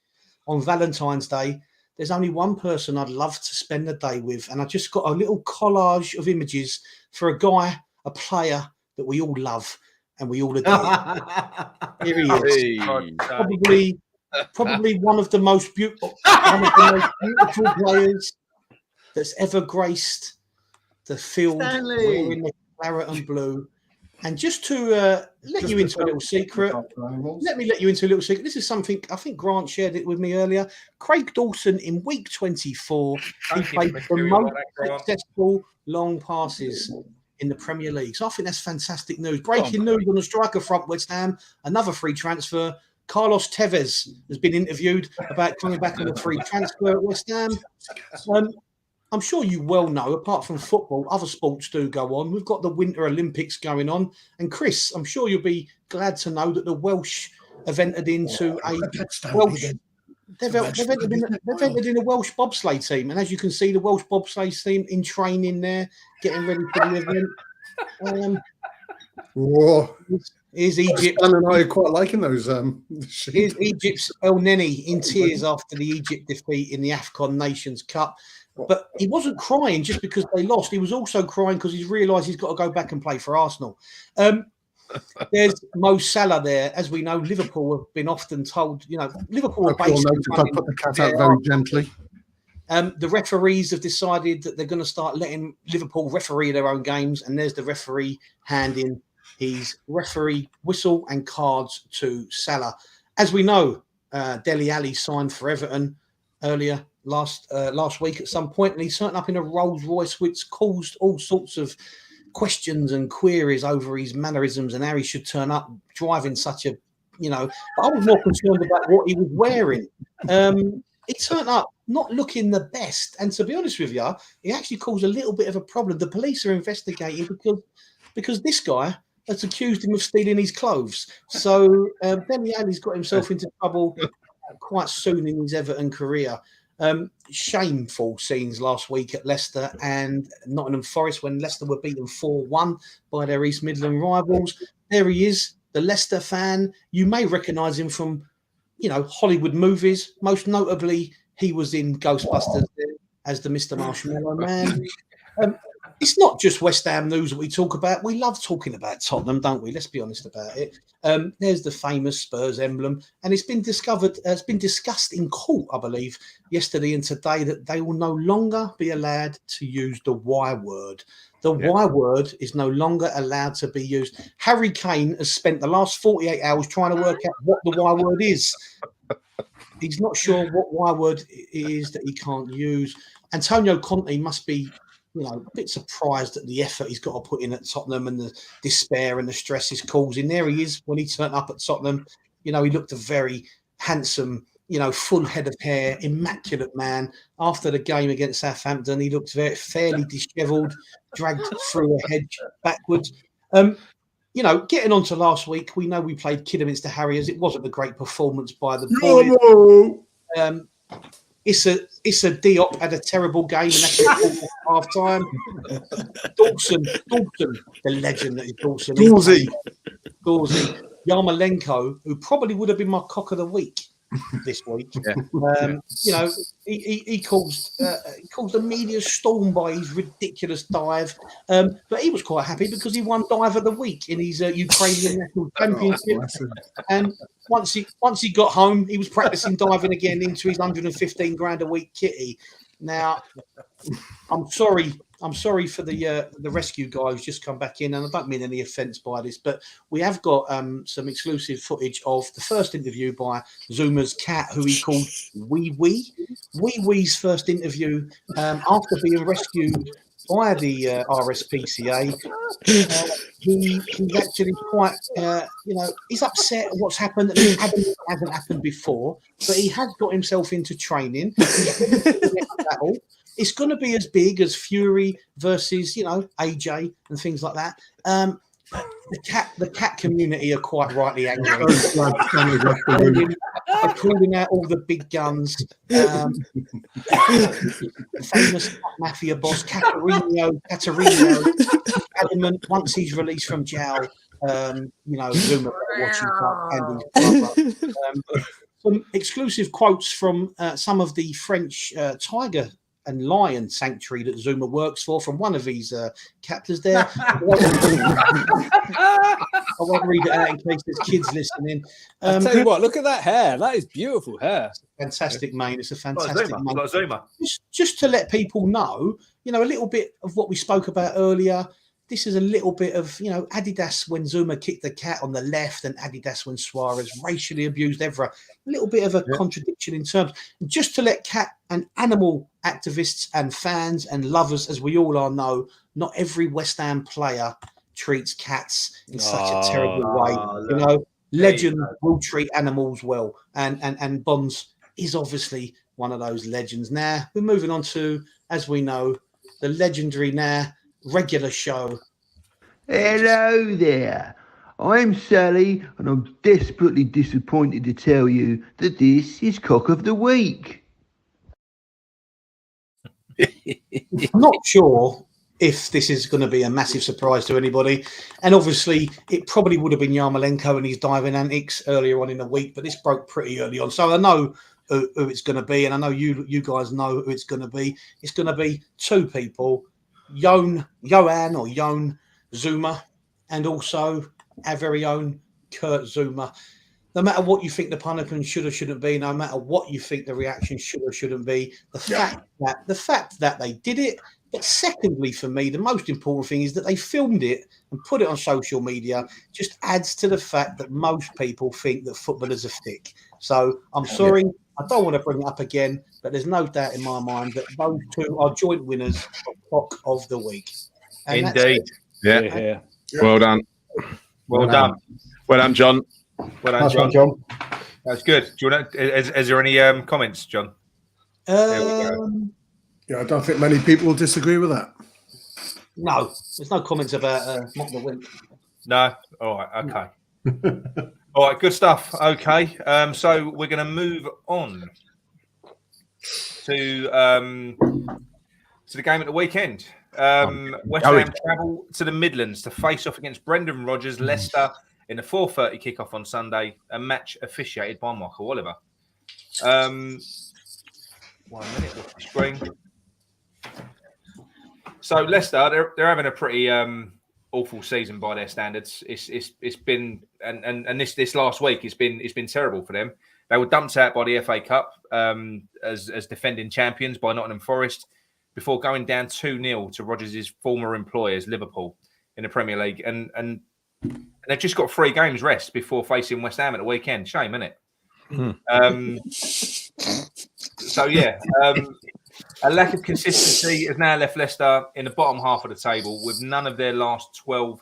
on Valentine's Day, there's only one person I'd love to spend the day with. And I just got a little collage of images for a guy, a player that we all love and we all adore. Here he is. Probably one of the most beautiful players that's ever graced the field wearing the claret and blue. And just to let you into a little secret, this is something I think Grant shared it with me earlier. Craig Dawson in week 24, he played the most successful long passes in the Premier League. So I think that's fantastic news. Breaking news on the striker front, West Ham, another free transfer. Carlos Tevez has been interviewed about coming back on a free transfer at West Ham. I'm sure you well know, apart from football, other sports do go on. We've got the Winter Olympics going on. And Chris, I'm sure you'll be glad to know that the Welsh have entered into they've entered in a Welsh bobsleigh team. And as you can see, the Welsh bobsleigh team in training there, getting ready for the event. Here's Egypt. Dan and I are quite liking those. Here's Egypt's El Neni in tears after the Egypt defeat in the AFCON Nations Cup. But he wasn't crying just because they lost. He was also crying because he's realised he's got to go back and play for Arsenal. There's Mo Salah there. As we know, Liverpool have been often told, Liverpool are basically put the cat out very gently. The referees have decided that they're going to start letting Liverpool referee their own games. And there's the referee handing his referee whistle and cards to Salah. As we know, Dele Alli signed for Everton earlier last week at some point, and he's turned up in a Rolls Royce, which caused all sorts of questions and queries over his mannerisms and how he should turn up driving such a, But I was more concerned about what he was wearing. He turned up not looking the best, and to be honest with you, he actually caused a little bit of a problem. The police are investigating because this guy has accused him of stealing his clothes. So Dele Alli's got himself into trouble quite soon in his Everton career. Shameful scenes last week at Leicester and Nottingham Forest when Leicester were beaten 4-1 by their East Midland rivals. There he is, the Leicester fan. You may recognise him from, Hollywood movies. Most notably, he was in Ghostbusters as the Mr. Marshmallow Man. It's not just West Ham news that we talk about. We love talking about Tottenham, don't we? Let's be honest about it. There's the famous Spurs emblem, and it's been discussed in court, I believe, yesterday and today, that they will no longer be allowed to use the Y word. The Y word is no longer allowed to be used. Harry Kane has spent the last 48 hours trying to work out what the Y word is. He's not sure what Y word it is that he can't use. Antonio Conte must be a bit surprised at the effort he's got to put in at Tottenham and the despair and the stress he's causing. There he is when he turned up at Tottenham. He looked a very handsome, full head of hair, immaculate man. After the game against Southampton, he looked fairly dishevelled, dragged through a hedge backwards. Getting on to last week, we know we played Kidderminster Harriers. It wasn't a great performance by the boys. Issa Diop had a terrible game, and that's half time. Dawson, the legend that is Dawson. Dorsey. Yarmolenko, who probably would have been my cock of the week this week. He caused the media storm by his ridiculous dive, but he was quite happy because he won Dive of the Week in his Ukrainian National Championship. And once he got home, he was practicing diving again into his 115 grand a week kitty. Now, I'm sorry for the rescue guy who's just come back in, and I don't mean any offence by this, but we have got some exclusive footage of the first interview by Zouma's cat, who he called Wee Wee. Wee Wee's first interview after being rescued by the RSPCA. He's actually quite, he's upset at what's happened. It hasn't happened before, but he has got himself into training. It's going to be as big as Fury versus, AJ and things like that. The cat community are quite rightly angry. They're calling out all the big guns. Famous mafia boss Caterino, adamant once he's released from jail, Zouma watching some exclusive quotes from some of the French tiger and lion sanctuary that Zouma works for from one of his captors there. I won't read it out in case there's kids listening. I'll tell you what, look at that hair. That is beautiful hair. Fantastic, mate. It's a fantastic mate. Zouma. Just to let people know, a little bit of what we spoke about earlier. This is a little bit of, Adidas when Zouma kicked the cat on the left and Adidas when Suarez racially abused Evra. A little bit of a contradiction in terms. Just to let cat and animal activists and fans and lovers, as we all are, know, not every West Ham player treats cats in such a terrible way. Legend will treat animals well. And Bonds is obviously one of those legends. Now, we're moving on to, as we know, the legendary regular show. Hello there. I'm Sally, and I'm desperately disappointed to tell you that this is Cock of the Week. I'm not sure if this is going to be a massive surprise to anybody. And obviously, it probably would have been Yarmolenko and his diving antics earlier on in the week, but this broke pretty early on. So I know who it's going to be, and I know you guys know who it's going to be. It's going to be two people, Yoan Zouma, and also our very own Kurt Zouma. No matter what you think the punishment should or shouldn't be, no matter what you think the reaction should or shouldn't be, the fact that they did it. But secondly, for me, the most important thing is that they filmed it and put it on social media. Just adds to the fact that most people think that footballers are thick. So I'm sorry, I don't want to bring it up again, but there's no doubt in my mind that those two are joint winners of Cock of the Week. And indeed. Yeah. Well done. Well done. Well done, John. Well done, John. John. That's good. Do you want to? Is there any comments, John? Yeah, I don't think many people will disagree with that. No, there's no comments about not the win. No. All right. Okay. All right. Good stuff. Okay. So we're going to move on to the game at the weekend. West Ham travel to the Midlands to face off against Brendan Rodgers, Leicester, in the 4:30 kickoff on Sunday. A match officiated by Michael Oliver. 1 minute off the screen. So Leicester, they're having a pretty awful season by their standards. It's been and this last week it's been terrible for them. They were dumped out by the FA Cup as defending champions by Nottingham Forest before going down 2-0 to Rodgers' former employers, Liverpool, in the Premier League, and they've just got 3 games rest before facing West Ham at the weekend. Shame, isn't it? So yeah. A lack of consistency has now left Leicester in the bottom half of the table with none of their last 12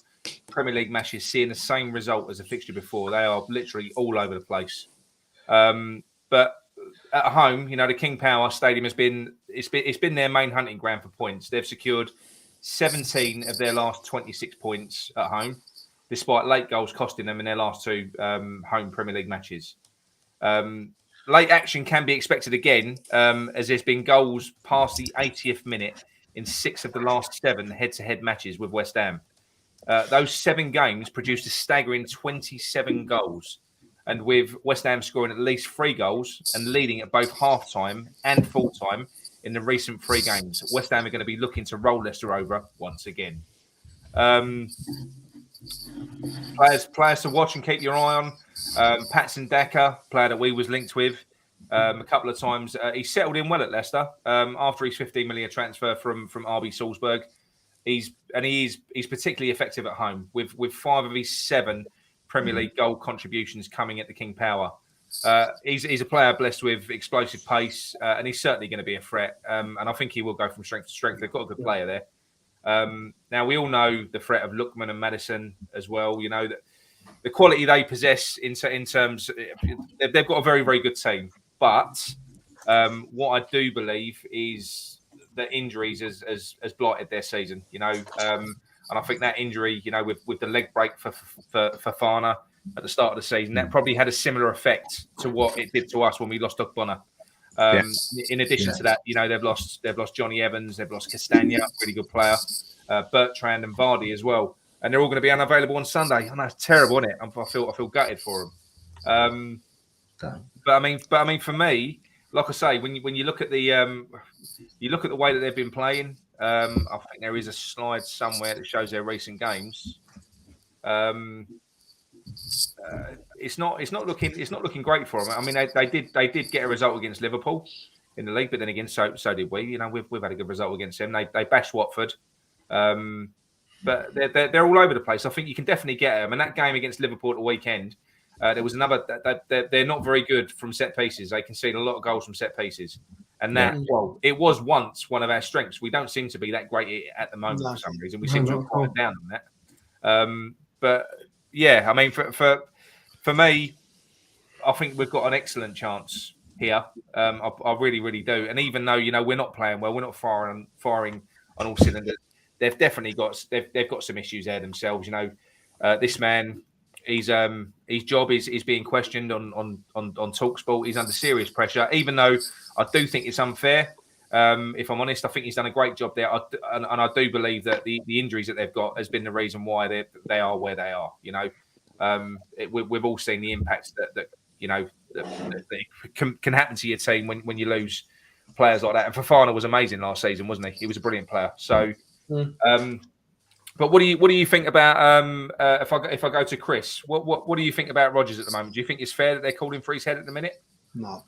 Premier League matches seeing the same result as a fixture before. They are literally all over the place. But at home, the King Power Stadium has been their main hunting ground for points. They've secured 17 of their last 26 points at home, despite late goals costing them in their last 2 home Premier League matches. Late action can be expected again, as there's been goals past the 80th minute in 6 of the last 7 head-to-head matches with West Ham. Those 7 games produced a staggering 27 goals, and with West Ham scoring at least 3 goals and leading at both half-time and full-time in the recent 3 games, West Ham are going to be looking to roll Leicester over once again. Players to watch and keep your eye on. Patson Daka, player that we was linked with a couple of times. He settled in well at Leicester after his 15 million transfer from RB Salzburg. He's particularly effective at home with 5 of his 7 Premier League goal contributions coming at the King Power. He's a player blessed with explosive pace, and he's certainly going to be a threat. And I think he will go from strength to strength. They've got a good player there. Now we all know the threat of Lookman and Maddison as well. That the quality they possess in terms, they've got a very, very good team. But what I do believe is that injuries has blighted their season. And I think that injury, with the leg break for Fofana at the start of the season, that probably had a similar effect to what it did to us when we lost Ogbonna. In addition to that, they've lost Johnny Evans, they've lost Castagna, really good player, Bertrand and Vardy as well, and they're all going to be unavailable on Sunday. I know it's terrible, isn't it? I feel gutted for them. But I mean, for me, like I say, when you look at the way that they've been playing, I think there is a slide somewhere that shows their recent games. It's not looking great for them. I mean, they did get a result against Liverpool in the league, but then again, so did we. We've had a good result against them. They bashed Watford, but they're all over the place. I think you can definitely get them. And that game against Liverpool at the weekend, there was another. They're not very good from set pieces. They concede a lot of goals from set pieces, and it was once one of our strengths. We don't seem to be that great at the moment for some reason. We seem to have quieted down on that. But yeah, I mean, for me, I think we've got an excellent chance here. I really, really do. And even though we're not playing well, we're not firing on all cylinders. They've definitely got some issues there themselves. This man, his job is being questioned on TalkSport. He's under serious pressure. Even though I do think it's unfair, If I'm honest, I think he's done a great job there, and I do believe that the injuries that they've got has been the reason why they are where they are. You know, we've all seen the impacts that you know that can happen to your team when you lose players like that. And Fofana was amazing last season, wasn't he? He was a brilliant player. So, but what do you think about if I go to Chris? What do you think about Rodgers at the moment? Do you think it's fair that they're calling for his head at the minute? No.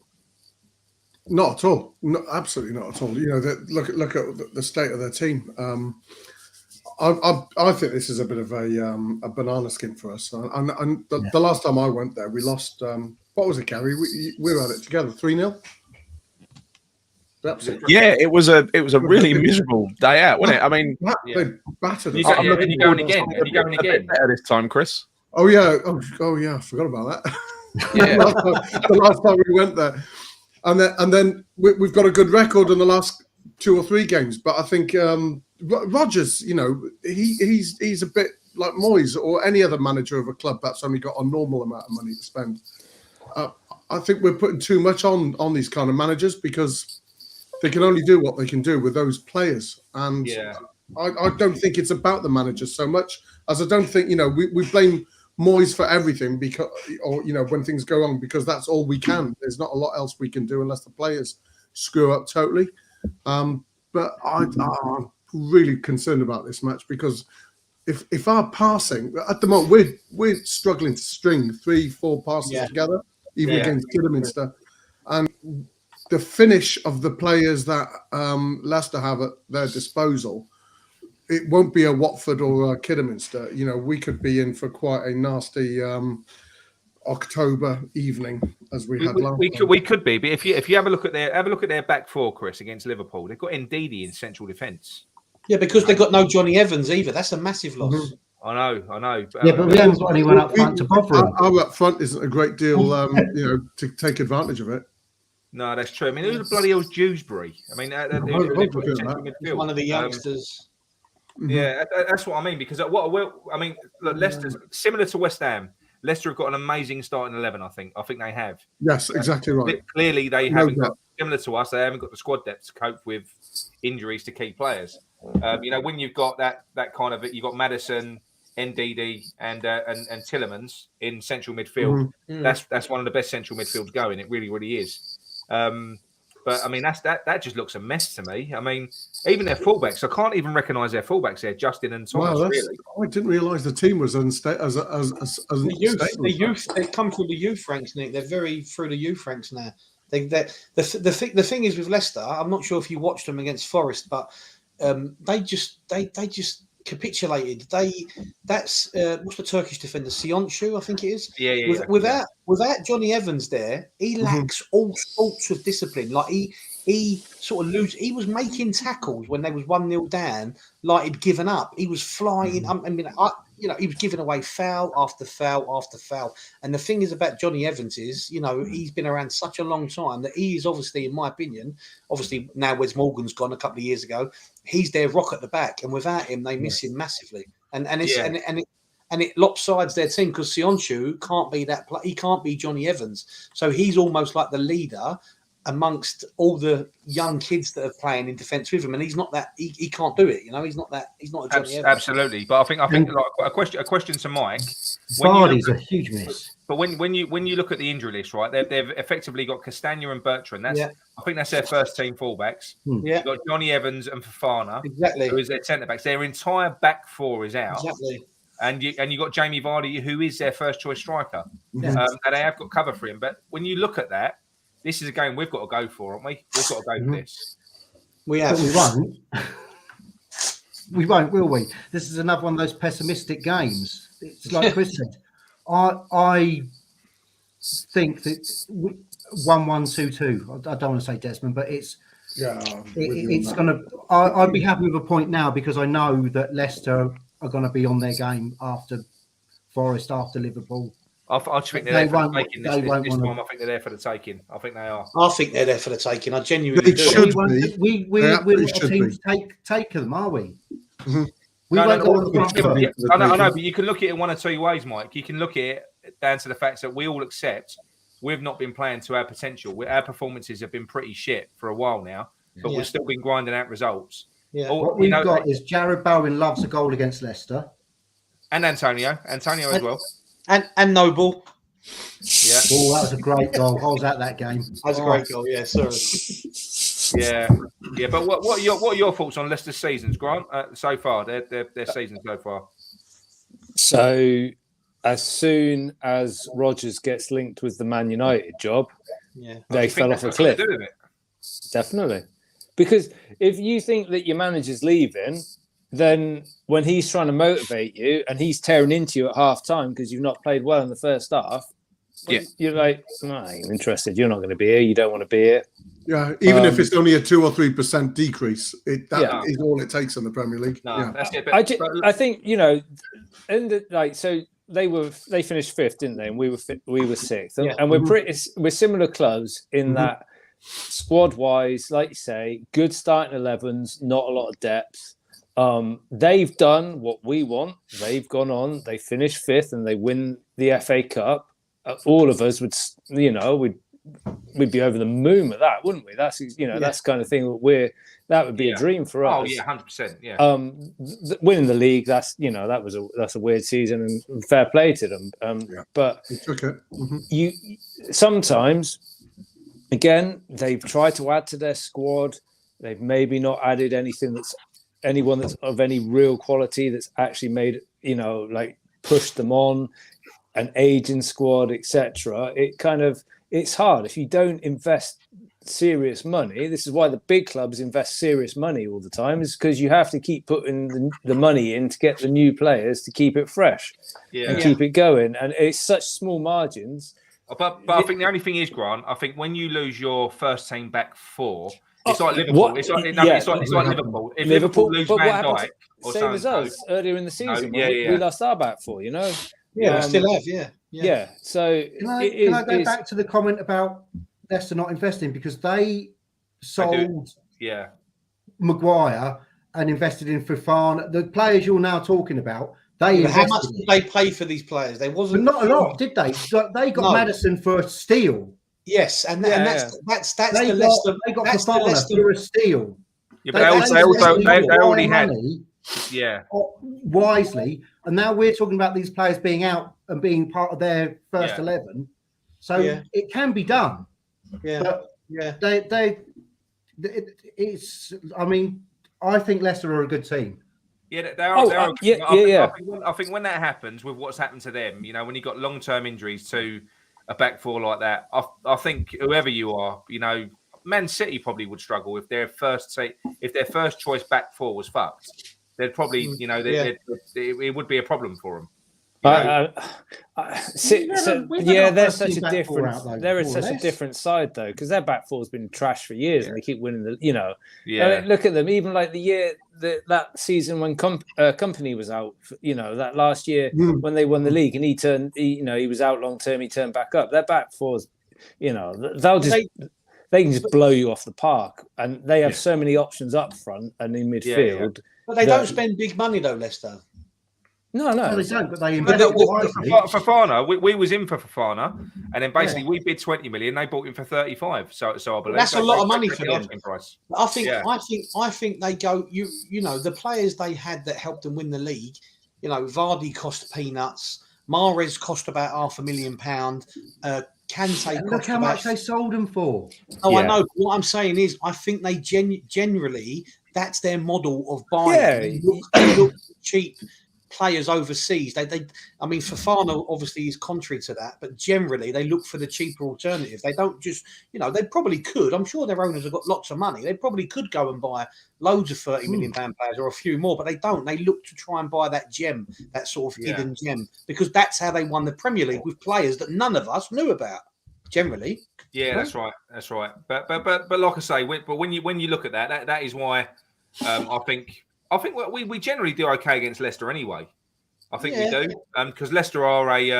Not at all. No, absolutely not at all. You know, look at the state of their team. I think this is a bit of a banana skin for us. And the last time I went there, we lost. What was it, Gary? We were at it together, 3-0. Yeah, it was a really miserable day out, wasn't it? I mean, they battered us. And you're going again. And you're going again. Better this time, Chris. Oh yeah. Oh yeah. I forgot about that. Yeah. the last time we went there. And then we've got a good record in the last 2 or 3 games, but I think Rodgers, you know, he's a bit like Moyes or any other manager of a club that's only got a normal amount of money to spend. I think we're putting too much on these kind of managers because they can only do what they can do with those players, and I don't think it's about the managers so much as I don't think, you know, we blame Moyes for everything because, or you know, when things go wrong, because that's all we can. There's not a lot else we can do unless the players screw up totally. But I'm really concerned about this match because if our passing at the moment we're struggling to string 3-4 passes together, even against Kidderminster, and the finish of the players that Leicester have at their disposal. It won't be a Watford or a Kidderminster. You know, we could be in for quite a nasty October evening as we had last. We could be, but if you have a look at their back four, Chris, against Liverpool, they've got Ndidi in central defence. Yeah, because they've got no Johnny Evans either. That's a massive loss. Mm-hmm. I know. But we haven't got anyone up front to bother him. Our up front isn't a great deal, you know, to take advantage of it. No, that's true. I mean, who the bloody hell's Dewsbury? I mean, one of the youngsters. Yeah, that's what I mean. Because look, Leicester's similar to West Ham. Leicester have got an amazing starting 11. I think they have. Yes, exactly right. Clearly, they haven't got, similar to us. They haven't got the squad depth to cope with injuries to key players. You know, when you've got that kind of, you've got Maddison, Ndidi, and Tielemans in central midfield. That's one of the best central midfields going. It really, really is. But I mean, that just looks a mess to me. I mean, even their fullbacks, I can't even recognise their fullbacks there, Justin and Thomas. Wow, really, I didn't realise the team was as the youth. They come through the youth ranks, Nick. They're very through the youth ranks now. The thing is with Leicester, I'm not sure if you watched them against Forest, but they just capitulated. That's what's the Turkish defender, Sionchu, I think it is. Yeah. Without Johnny Evans there, he lacks all sorts of discipline. Like he sort of he was making tackles when they was 1-0 down, like he'd given up. He was flying. He was giving away foul after foul after foul. And the thing is about Johnny Evans is, you know, he's been around such a long time that he is obviously, in my opinion, now Wes Morgan's gone a couple of years ago, he's their rock at the back. And without him, they miss him massively. And it lopsides their team because Sionchu can't be he can't be Johnny Evans. So he's almost like the leader amongst all the young kids that are playing in defence with him, and he's not that. He can't do it. You know, he's not a Johnny Evans. Absolutely, but I think like a question to Mike. Vardy's a huge miss. But when you look at the injury list, right, they've effectively got Castagna and Bertrand. I think that's their first team fullbacks. Yeah, you've got Johnny Evans and Fofana, exactly, who is their centre backs. Their entire back four is out. Exactly. And you got Jamie Vardy, who is their first choice striker. And they have got cover for him. But when you look at that, this is a game we've got to go for, aren't we? We've got to go for this. We have. But we won't. We won't, will we? This is another one of those pessimistic games. It's like Chris said. I think that 1-1, 2-2. I don't want to say Desmond, but it's going to. I'd be happy with a point now because I know that Leicester are going to be on their game after Forest, after Liverpool. I just think they're there for the taking this time. I think they're there for the taking. I think they are. I think they're there for the taking. I genuinely do. Should be. We're not a team to take them, are we? Mm-hmm. I know, but you can look at it one or two ways, Mike. You can look at it down to the fact that we all accept we've not been playing to our potential. Our performances have been pretty shit for a while now. but we've still been grinding out results. Yeah. What we've got is Jared Bowen loves a goal against Leicester. And Antonio as well. And Noble. Yeah. Oh, that was a great goal. I was at that game. That was a great goal, yeah, sorry. Yeah. But what are your thoughts on Leicester's seasons, Grant, so far, their season so far? So as soon as Rodgers gets linked with the Man United job, they fell off a cliff. Definitely. Because if you think that your manager's leaving, then when he's trying to motivate you and he's tearing into you at half time because you've not played well in the first half, you're like, I ain't interested. You're not going to be here. You don't want to be here. Yeah, even if it's only a 2 or 3% decrease, that is all it takes in the Premier League. No, that's it. I think so they finished fifth, didn't they? And we were sixth, and we're similar clubs in that squad wise, like you say, good starting 11s, not a lot of depth. They've done what we want. They've gone on. They finished fifth, and they win the FA Cup. All of us would, we'd be over the moon with that, wouldn't we? That's that's the kind of thing that would be a dream for us. Oh yeah, 100%. Yeah. Winning the league, that's a weird season, and fair play to them. But you sometimes, again, they've tried to add to their squad. They've maybe not added anyone that's of any real quality that's actually made pushed them on. An aging squad, etc. It's hard if you don't invest serious money. This is why the big clubs invest serious money all the time, is because you have to keep putting the money in to get the new players to keep it fresh and keep it going. And it's such small margins. But I think the only thing is, Grant, I think when you lose your first team back four, it's like Liverpool. It's like Liverpool. If Liverpool lose Van Dijk, same as us earlier in the season, we lost our back four. Yeah, we still have, yeah. So can I go back to the comment about Leicester not investing, because they sold Maguire and invested in Fofana. The players you're now talking about, how much did they pay for these players? They wasn't not a lot, did they? They got Maddison for a steal. Yes, and that's the Leicester. They got Fofana for a steal. Yeah, but they already had money. Wisely, and now we're talking about these players being out and being part of their first 11. So it can be done. It's. I mean, I think Leicester are a good team. Yeah, they are. I think when that happens with what's happened to them, when you got long-term injuries to a back four like that, I think whoever you are, Man City probably would struggle if their first choice back four was fucked. They'd probably, it would be a problem for them. They're such a different side though, because their back four's been trash for years, and they keep winning look at them. Even like the year that season when Company was out, that last year when they won the league, and he was out long term. He turned back up. Their back four's, they can just blow you off the park, and they have so many options up front and in midfield. But they don't spend big money though, Leicester. No, they don't. But they invest. Fofana, we was in for Fofana, and then basically we bid 20 million. They bought him for 35. So I believe that's a lot of money for them. Price. I think they go. The players they had that helped them win the league. Vardy cost peanuts. Mahrez cost about £500,000. Kante. Look how much they sold him for. I know. What I'm saying is, I think they generally that's their model of buying. They look cheap players overseas. Fofana obviously is contrary to that, but generally they look for the cheaper alternative. They don't just, they probably could. I'm sure their owners have got lots of money. They probably could go and buy loads of £30 million players or a few more, but they don't. They look to try and buy that gem, that sort of hidden gem, because that's how they won the Premier League, with players that none of us knew about. Generally, that's right. But like I say, but when you look at that is why I think we generally do okay against Leicester anyway. I think we do, because Leicester are a.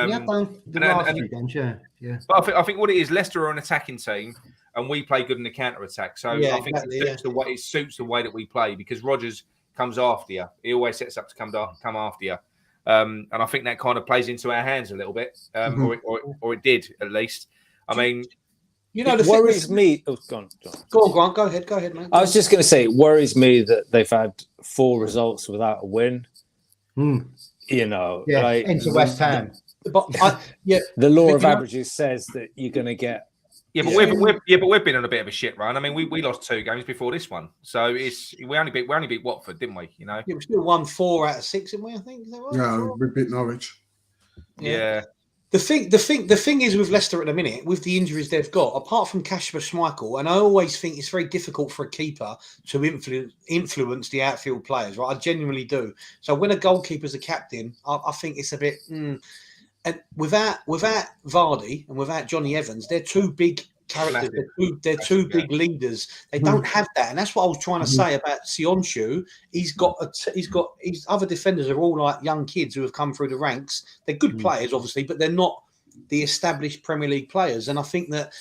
But I think what it is, Leicester are an attacking team, and we play good in the counter attack. So I think it suits the way that we play, because Rodgers comes after you. He always sets up to come after you, and I think that kind of plays into our hands a little bit, or it did at least. I mean, You know, it worries me. Oh, go on, John. Go on, Grant. Go ahead, mate. I was just going to say, it worries me that they've had 4 results without a win. You know, like into West Ham. But the law of averages says that you're going to get. Yeah, but we've been on a bit of a shit run. I mean, we lost 2 games before this one, so we only beat Watford, didn't we? You know, we still won 4 out of 6, didn't we? I think. Is that right? Yeah, we beat Norwich. Yeah. The thing is with Leicester at the minute, with the injuries they've got, apart from Kasper Schmeichel, and I always think it's very difficult for a keeper to influence the outfield players, right? I genuinely do. So when a goalkeeper's a captain, I think it's a bit. And without Vardy and without Johnny Evans, they're 2 big characters. They're two big leaders. They don't have that, and that's what I was trying to say about Sionchu. His other defenders are all like young kids who have come through the ranks. They're good players, obviously, but they're not the established Premier League players. And I think that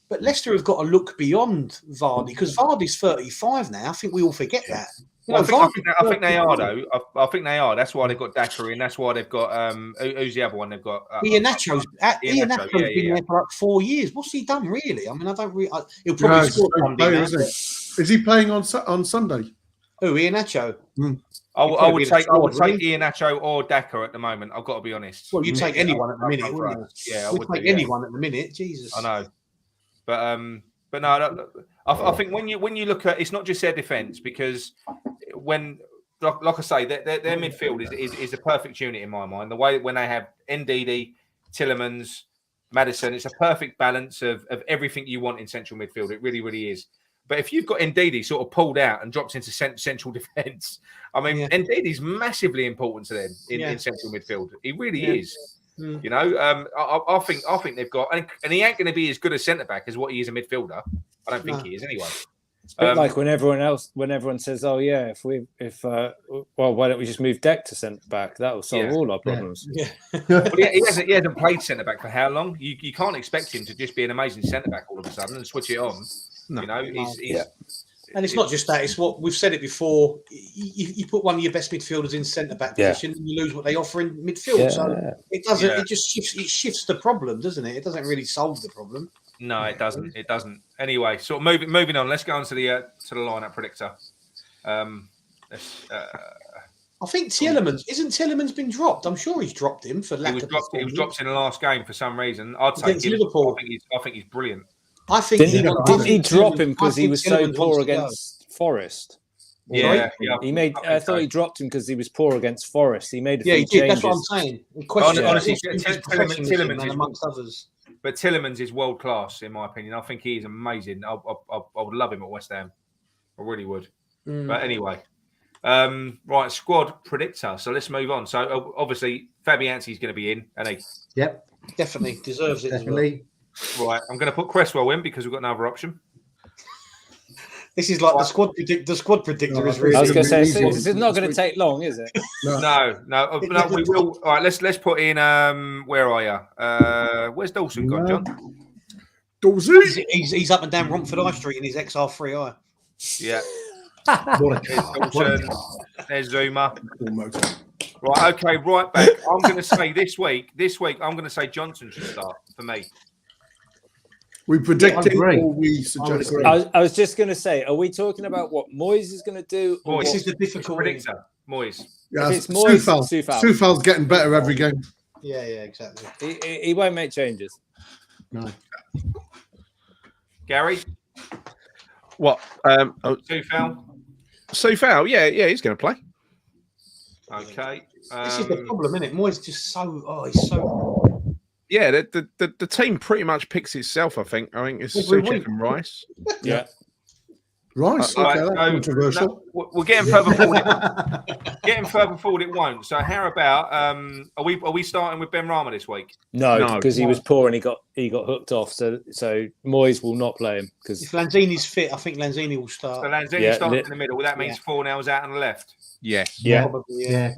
but Leicester have got to look beyond Vardy because Vardy's 35 now. I think we all forget that. I think they are though. I think they are. That's why they've got Daka in. That's why they've got who's the other one? They've got Iheanacho's been there for like 4 years. What's he done really? I mean, I don't really. He'll probably score one day. Is he playing on Sunday? Who, Iheanacho? I would take Iheanacho or Daka at the moment. I've got to be honest. Well, you take anyone at the minute, wouldn't you? Yeah, I would take anyone at the minute. Jesus, I know, but no, I think when you look at, it's not just their defence, because when, like I say, their midfield is a perfect unit in my mind. The way when they have Ndidi, Tielemans, Maddison, it's a perfect balance of everything you want in central midfield. It really, really is. But if you've got Ndidi sort of pulled out and drops into central defence, I mean, Ndidi's massively important to them in central midfield. He really is. You know, I think they've got, and he ain't going to be as good a centre back as what he is a midfielder. I don't think he is anyway. It's a bit like when everyone says, "Oh yeah, well, why don't we just move Deck to centre back? That will solve all our problems." Yeah. But he hasn't played centre back for how long? You can't expect him to just be an amazing centre back all of a sudden and switch it on. No. You know, he's and it's not just that; it's what we've said it before. You put one of your best midfielders in centre back position, and you lose what they offer in midfield. Yeah. So it doesn't. It just shifts the problem, doesn't it? It doesn't really solve the problem. No, it doesn't. It doesn't. Anyway, sort of moving on. Let's go on to the lineup predictor. I think Tielemans been dropped. I'm sure he's dropped him for lack of. He was dropped in the last game for some reason. I'd say Liverpool. I think he's brilliant. I think didn't he drop him because he was so poor against Forest? Yeah. He made. I thought he dropped him because he was poor against Forest. He made a few he did. changes. That's what I'm saying. Honestly, Tielemans is amongst others. But Tielemans is world class in my opinion. I think he is amazing. I would love him at West Ham. I really would. But anyway, right, squad predictor. So let's move on. So obviously Fabianski's going to be in, and he. Yep, definitely deserves it. Definitely. As well. Right, I'm going to put Cresswell in because we've got another option. This is like the squad predictor is really. I was going to say it's not going to take long, is it? No. We will. All right, let's put in. Where are you? Where's Dawson gone, John? Dawson. He's up and down Romford High Street in his XR3i. Yeah. What There's Zouma. Right. Okay. Right back. I'm going to say this week. I'm going to say Johnson should start for me. We predicting or we suggesting? I was just going to say, are we talking about what Moyes is going to do? This is the difficult predictor. Moyes. Yeah, it's Moyes. Soufal's getting better every game. Yeah, exactly. He won't make changes. No. Gary? What? Soufal? Yeah, he's going to play. Okay. This is the problem, isn't it? Moyes just he's so. Yeah, the team pretty much picks itself. I think it's Souček and Rice. Yeah, Rice. Okay, that's controversial. We're getting further forward. Getting further forward, it won't. So how about are we starting with Ben Rama this week? No, because he was poor and he got hooked off. So Moyes will not play him because if Lanzini's fit, I think Lanzini will start. So Lanzini starts in the middle. That means 4 nails out on the left. Yeah,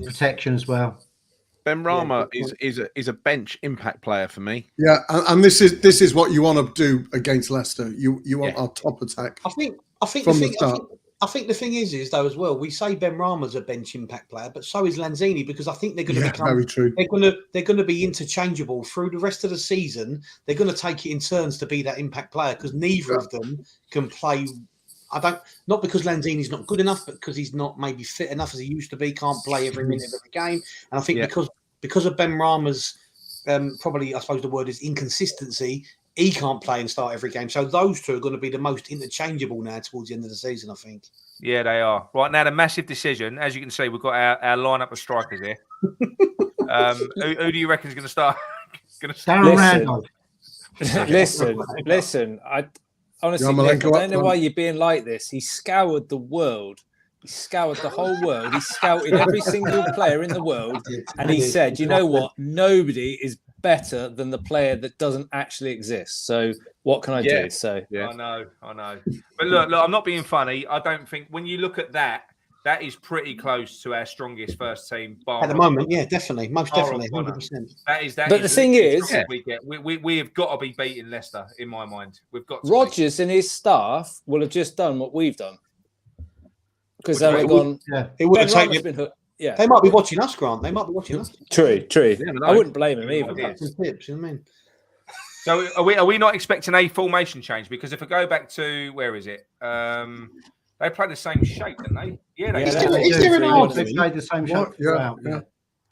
protection as well. Ben Rama is a bench impact player for me. Yeah, and this is what you want to do against Leicester. You want our top attack. I think from the start. I think the thing is though as well. We say Ben Rama's a bench impact player, but so is Lanzini because I think they're going to become very true. They're going to be interchangeable through the rest of the season. They're going to take it in turns to be that impact player because neither of them can play. Not because Lanzini's not good enough, but because he's not maybe fit enough as he used to be. Can't play every minute of every game, and I think because of Ben Rama's probably I suppose the word is inconsistency. He can't play and start every game. So those two are going to be the most interchangeable now towards the end of the season, I think. Yeah, they are. Right now, the massive decision, as you can see, we've got our lineup of strikers here. Who do you reckon is going to start? Listen. I honestly, Nick, I don't know why you're being like this. He scoured the world. He scoured the whole world. He scouted every single player in the world. And he said, you know what? Nobody is better than the player that doesn't actually exist. So what can I do? So I know. But look, I'm not being funny. I don't think when you look at that is pretty close to our strongest first team. At the moment, definitely. Most definitely, 100%. But the thing is, we have got to be beating Leicester, in my mind. We've got to Rodgers and his staff will have just done what we've done. Because they've gone. It would have taken. Yeah, they might be watching us, Grant. They might be watching us. True. I wouldn't blame him either. Tips, you know what I mean? So are we not expecting a formation change? Because if I go back to where is it? They play the same shape, don't they? Yeah, they played the same shape throughout. Yeah.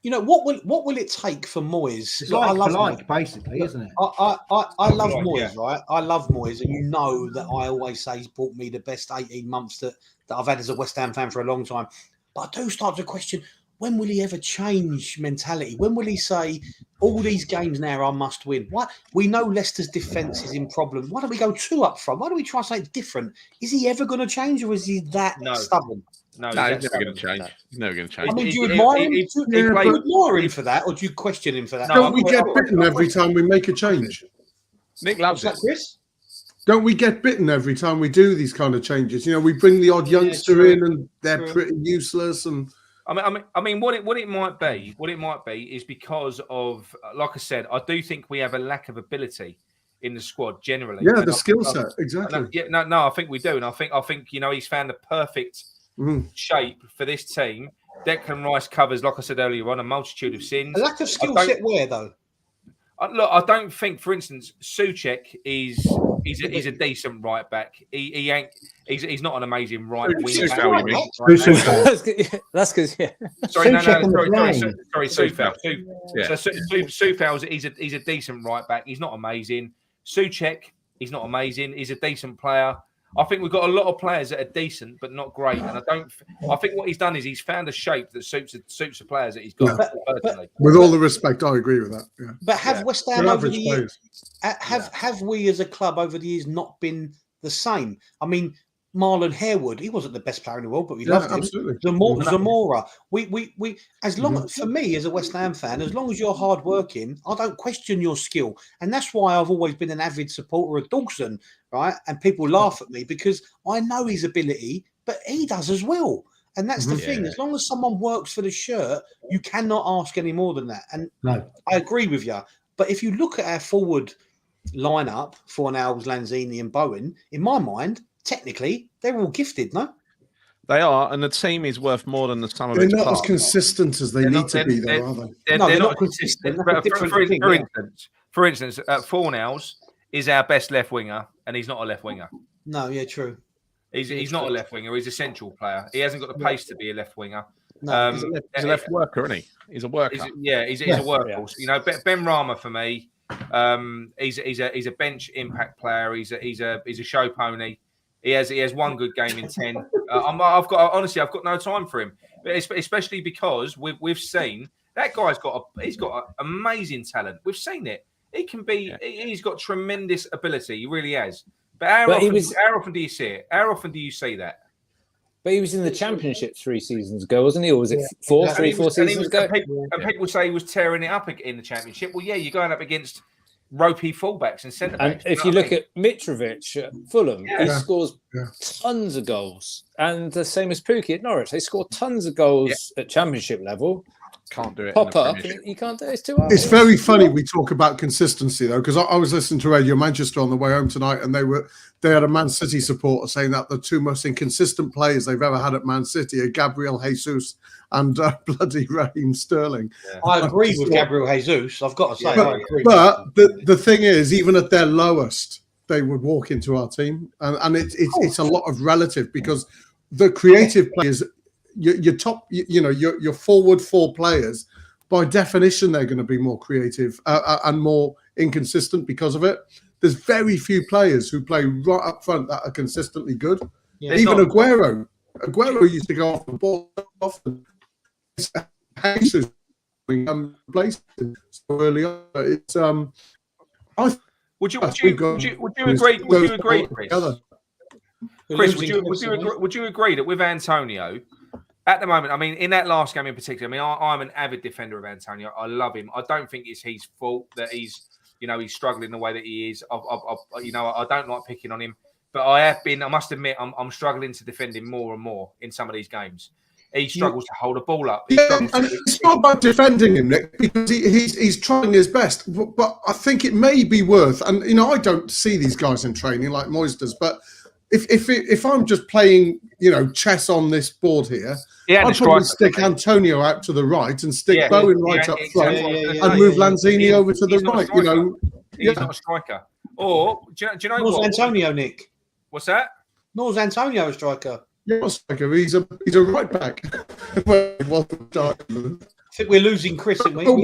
You know what will it take for Moyes? It's like basically, isn't it? I love Moyes, right? I love Moyes, and you know that I always say he's brought me the best 18 months that I've had as a West Ham fan for a long time. But I do start to question, when will he ever change mentality? When will he say, all these games now are must win? What? We know Leicester's defence is in problem. Why don't we go 2 up front? Why don't we try something different? Is he ever going to change, or is he that stubborn? No, he's never going to change. He's never going to change. I mean, do you admire him? Do you admire him for that, or do you question him for that? Don't we get bitten every time we make a change? Nick loves it. Chris? Don't we get bitten every time we do these kind of changes? You know, we bring the odd youngster in, and they're pretty useless. And I mean, what it might be is because of, like I said, I do think we have a lack of ability in the squad generally. Yeah, the skill set, exactly. I think we do, and I think he's found the perfect shape for this team. Declan Rice covers, like I said earlier on, a multitude of sins. A lack of skill set where though? Look, I don't think, for instance, Souček is a decent right back. He ain't. He's not an amazing right wing back. That's because Sorry, Soufal. Soufal, he's a decent right back. He's not amazing. Souček, he's not amazing. He's a decent player. I think we've got a lot of players that are decent but not great, and I think what he's done is he's found a shape that suits the players that he's got. But with all the respect, I agree with that. Yeah. But have West Ham over the years? Have we as a club over the years not been the same? I mean, Marlon Harewood, he wasn't the best player in the world, but we loved him. Zamora, we as long for me as a West Ham fan, as long as you're hard working, I don't question your skill, and that's why I've always been an avid supporter of Dawson, right? And people laugh at me because I know his ability, but he does as well, and that's the thing. As long as someone works for the shirt, you cannot ask any more than that. And I agree with you, but if you look at our forward lineup, Fornals, Lanzini, and Bowen, in my mind, technically, they're all gifted, no? They are, and the team is worth more than the sum of its parts. They're not as consistent as they need to be, though, are they? They're not consistent. For instance, Fornals is our best left winger, and he's not a left winger. No, true. He's not a left winger. He's a central player. He hasn't got the pace to be a left winger. No, he's a left worker, isn't he? He's a worker. He's a workhorse. You know, Ben Rama for me, he's a bench impact player. He's a show pony. He has one good game in 10. I've got no time for him, especially because we've seen that guy's got amazing talent. We've seen it. He can be. He's got tremendous ability. He really has. But how often do you see it? How often do you see that? But he was in the Championship 3 seasons ago, wasn't he? Or was it 4 seasons ago? And people say he was tearing it up in the Championship. Well, you're going up against ropey fullbacks and centre backs. And if you look at Mitrovic at Fulham, he scores tons of goals. And the same as Pukki at Norwich. They score tons of goals at Championship level. Can't do it. in the Popper, Premiership. you can't do it. It's too hard. It's very funny we talk about consistency though, because I was listening to Radio Manchester on the way home tonight, and they had a Man City supporter saying that the two most inconsistent players they've ever had at Man City are Gabriel Jesus and bloody Raheem Sterling. Yeah. I agree with Gabriel Jesus. I've got to say, I agree. But the thing is, even at their lowest, they would walk into our team, and it's a lot of relative, because the creative players, your top, your forward four players, by definition, they're going to be more creative and more inconsistent because of it. There's very few players who play right up front that are consistently good. Yeah, even Aguero used to go off the ball often. Jesus places so early on. It's Would you agree? Chris, would you agree that with Antonio? At the moment, I mean, in that last game in particular, I mean, I'm an avid defender of Antonio. I love him. I don't think it's his fault that he's struggling the way that he is. I don't like picking on him, but I must admit, I'm struggling to defend him more and more in some of these games. He struggles to hold a ball up. It's not about defending him, Nick, because he's trying his best. But I think it may be worth, and I don't see these guys in training like Moyes does, but if I'm just playing, chess on this board here, I'd probably stick Antonio out to the right and stick Bowen right up front and move Lanzini over to the right. He's not a striker. Or do you know Nor's what? Antonio, Nick. What's that? Nor's Antonio a striker. Yeah, not a striker. He's a right back. I think we're losing Chris, aren't we? We're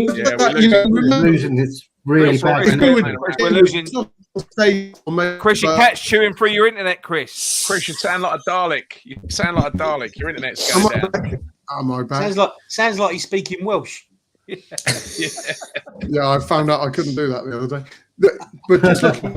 losing. It's really bad. We're losing. Chris, your cat's chewing through your internet, Chris. Chris, you sound like a Dalek. Your internet's going down. Am I back? Sounds like he's speaking Welsh. Yeah, I found out I couldn't do that the other day. But just looking.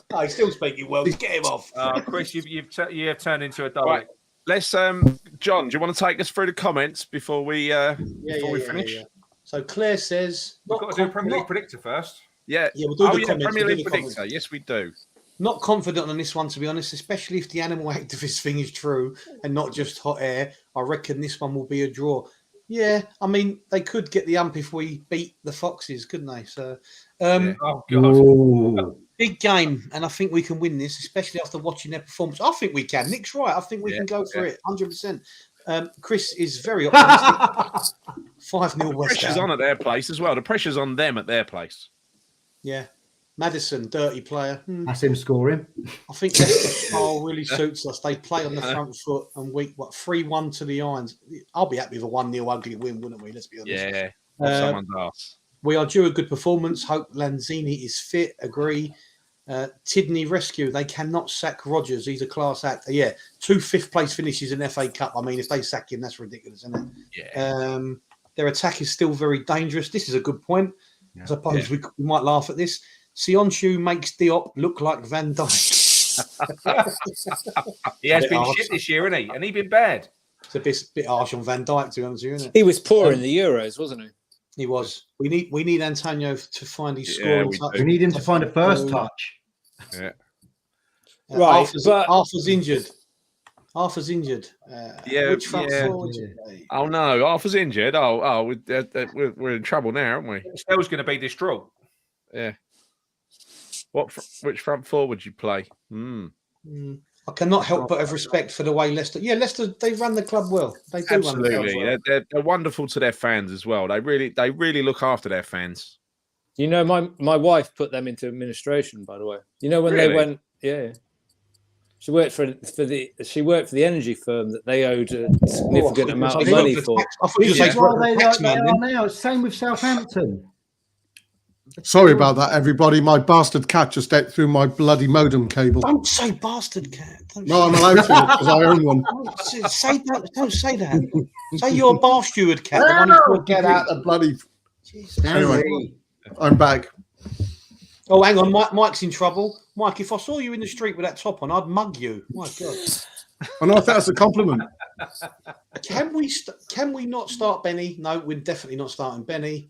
Oh, he's still speaking Welsh. Get him off. Chris, you have turned into a Dalek. Right. Let's, John, do you want to take us through the comments before we finish? Yeah. So Claire says, we've got to do Premier League Predictor first. Yeah, we'll do the comments. Premier League Predictor. Yes, we do. Not confident on this one, to be honest, especially if the animal activist thing is true and not just hot air. I reckon this one will be a draw. Yeah, I mean, they could get the ump if we beat the Foxes, couldn't they? So, oh God. Big game, and I think we can win this, especially after watching their performance. I think we can. Nick's right. I think we can go for it, 100%. Chris is very optimistic. 5-0 West Ham. The pressure's on at their place as well. The pressure's on them at their place. Yeah. Madison, dirty player. That's him scoring. I think Leicester style really suits us. They play on the front foot and 3-1 to the Irons. I'll be happy with a 1-0 ugly win, wouldn't we? Let's be honest. Yeah. Someone's ass. We are due a good performance. Hope Lanzini is fit. Agree. Tidney rescue. They cannot sack Rodgers. He's a class actor. Yeah. 2 5th-place finishes in FA Cup. I mean, if they sack him, that's ridiculous, isn't it? Yeah. Their attack is still very dangerous. This is a good point. I suppose we might laugh at this. Sionchu makes Diop look like Van Dijk. He has been shit this year, hasn't he? And he's been bad. It's a bit harsh on Van Dijk, to be honest with you, isn't it? He was poor in the Euros, wasn't he? He was. We need Antonio to find his scoring touch. We need him to find a first touch. Yeah. Right. Arthur's injured. Which front forward? Oh no, Arthur's injured. We're in trouble now, aren't we? Stell's going to be distraught. Yeah. Which front forward would you play? I cannot help but have respect for the way Leicester. Yeah, Leicester, they run the club well. They do Absolutely. run the club well. They're wonderful to their fans as well. They really look after their fans. My wife put them into administration, by the way. When they went, she worked for the energy firm that they owed a significant amount of money for. I thought you they are now. Same with Southampton. Sorry about that, everybody. My bastard cat just ate through my bloody modem cable. Don't say bastard cat. No, I'm allowed to because I own one. Don't say that. Say you're a bar steward cat. Get out the bloody. Jesus. Anyway, I'm back. Oh, hang on. Mike's in trouble. Mike, if I saw you in the street with that top on, I'd mug you. My God. I know if that's a compliment. Can we not start Benny? No, we're definitely not starting Benny.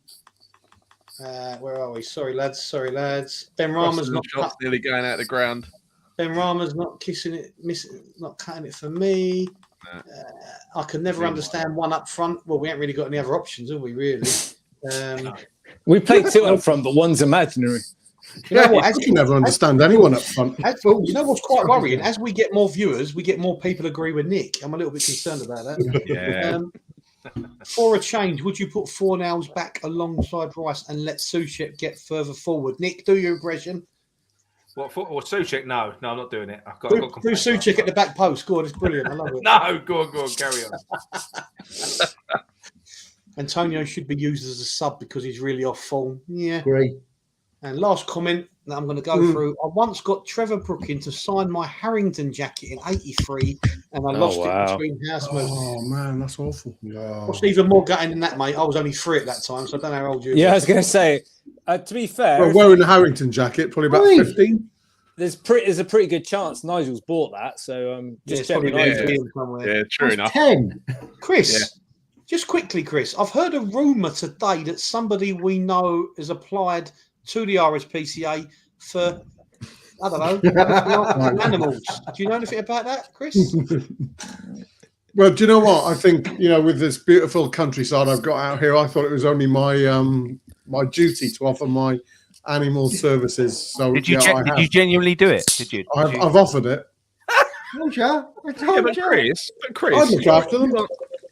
Where are we? Sorry, lads. Ben Rama's not nearly going out of the ground. Ben Rama's not kissing it, not cutting it for me. I can never understand one up front. Well, we ain't really got any other options, have we? Really? We played 2 up front, but one's imaginary. You know what? I can never understand anyone up front. You know what's quite worrying? As we get more viewers, we get more people agree with Nick. I'm a little bit concerned about that. Yeah. For a change, would you put Fornals back alongside Rice and let Souček get further forward? Nick, do your impression. What for? Or Souček? No, I'm not doing it. I've got Do Souček at the back post. God, it's brilliant. I love it. No, go on, carry on. Antonio should be used as a sub because he's really off form. Yeah. Agree. And last comment that I'm going to go through. I once got Trevor Brooking to sign my Harrington jacket in '83, and I lost it between house moves. Oh man, that's awful. No. What's even more gutting than that, mate? I was only 3 at that time, so I don't know how old you are. Yeah, I was going to say, to be fair, Well, wearing the Harrington jacket, probably about 15. there's a pretty good chance Nigel's bought that. So just checking. Yeah, true enough. 10. Chris, just quickly, Chris, I've heard a rumour today that somebody we know has applied to the RSPCA for, I don't know, animals. Do you know anything about that, Chris? Well, do you know what? I think, with this beautiful countryside I've got out here, I thought it was only my my duty to offer my animal services. So did you genuinely do it? Did you? I've offered it. I told you. Chris, I look after them.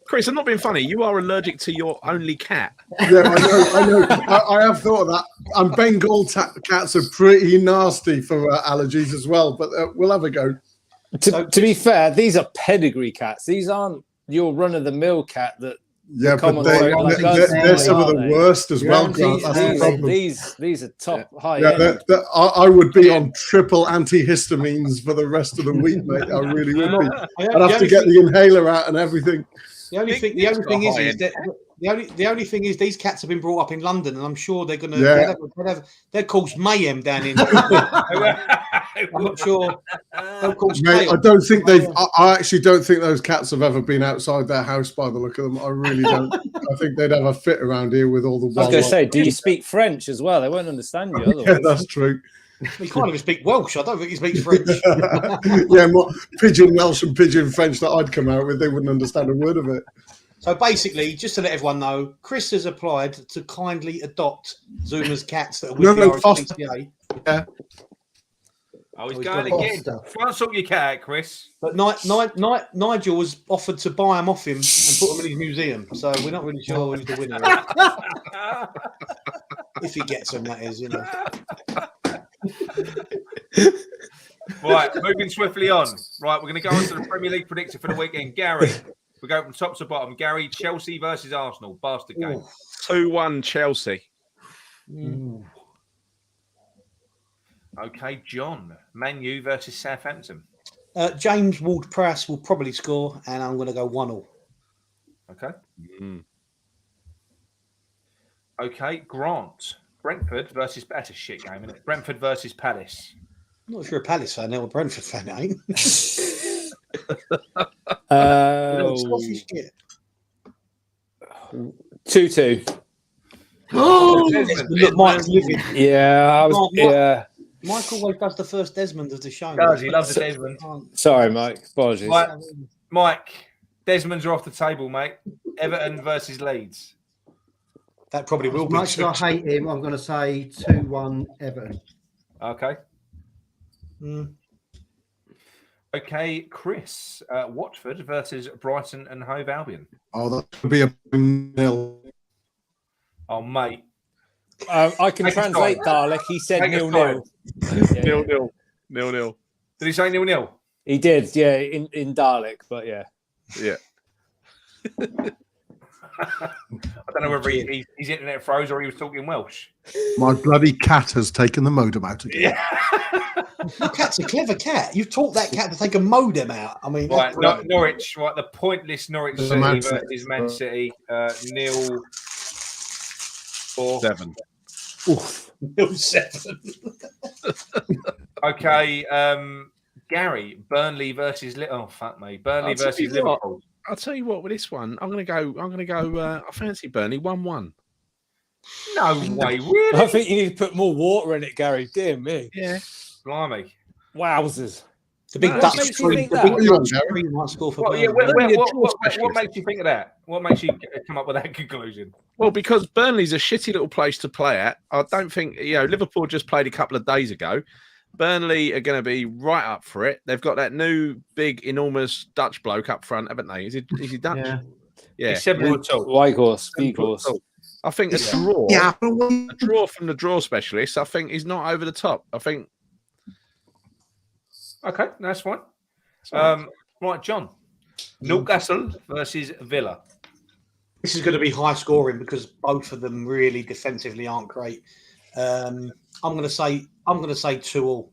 Chris, I'm not being funny. You are allergic to your only cat. Yeah, I know. I have thought of that. And Bengal cats are pretty nasty for allergies as well, but we'll have a go. To be fair, these are pedigree cats. These aren't your run-of-the-mill cat that. Yeah, but they're some of the worst as well. That's the problem. These are top high. Yeah, I would be on triple antihistamines for the rest of the week, mate. I really would be. I'd have to get the inhaler out and everything. The only thing is that the only thing is these cats have been brought up in London, and I'm sure they're gonna they'll cause mayhem down in. I'm not sure. Mate, I don't think they've. I actually don't think those cats have ever been outside their house by the look of them. I really don't. I think they'd have a fit around here with all the. I was going to say, do you speak French as well? They won't understand you. Otherwise. Yeah, that's true. He can't even speak Welsh. I don't think he speaks French. Yeah, more Pigeon Welsh and Pigeon French that I'd come out with, they wouldn't understand a word of it. So basically, just to let everyone know, Chris has applied to kindly adopt Zouma's cats that are with the RSPCA. Yeah. Oh, he's going again. Try and sort your cat out, Chris. But Nigel was offered to buy them off him and put them in his museum. So we're not really sure who's the winner. If he gets them, that is, Right, moving swiftly on. Right, we're going to go on to the Premier League predictor for the weekend. Gary, we go from top to bottom. Gary, Chelsea versus Arsenal. Bastard game. 2-1 Chelsea. Okay, John. Man U versus Southampton. James Ward-Prowse will probably score, and I'm going to go 1-1. Okay. Okay, Grant. Brentford versus... That's a shit game, isn't it? Brentford versus Palace. I'm not sure a Palace fan, or a Brentford fan, I ain't. 2-2. Look, Mike's living. Yeah, Mike always does the first Desmond of the show. Does he loves the Desmond? Sorry, Mike. Apologies. Mike, Desmonds are off the table, mate. Everton versus Leeds. That probably will be. As much as I hate him, I'm going to say 2-1 Everton. Okay. Okay, Chris. Watford versus Brighton and Hove Albion. Oh, that could be a 0. Oh, mate. I can translate Dalek. He said 0-0. 0-0. 0-0. Did he say 0-0? He did, yeah, in Dalek, but yeah. Yeah. I don't know whether his internet froze or he was talking Welsh. My bloody cat has taken the modem out again. Yeah. Your cat's a clever cat. You've taught that cat to take a modem out. I mean, right, Norwich, right? The pointless Norwich City versus Man City. 0-4. 7. Oof. 0-7. Okay, Gary, Burnley versus Burnley versus Liverpool. I'll tell you what, with this one, I'm gonna go. I fancy Burnley 1-1. No way, really? I think you need to put more water in it, Gary. Dear me. Yeah. Blimey. Wowzers. The big No, Dutch makes you screen. think The that? big What are you on, Dutch Gary? screen might score for Well, yeah, Burnley. what makes you think of that? What makes you come up with that conclusion? Well, because Burnley's a shitty little place to play at. I don't think, Liverpool just played a couple of days ago. Burnley are going to be right up for it. They've got that new big, enormous Dutch bloke up front, haven't they? Is he Dutch? Yeah. Yeah. He's 7 foot tall. White horse, big horse. I think a draw from the draw specialist, I think he's not over the top. I think. Okay, that's fine. Right, John. Newcastle versus Villa. This is going to be high scoring because both of them really defensively aren't great. I'm going to say 2-2.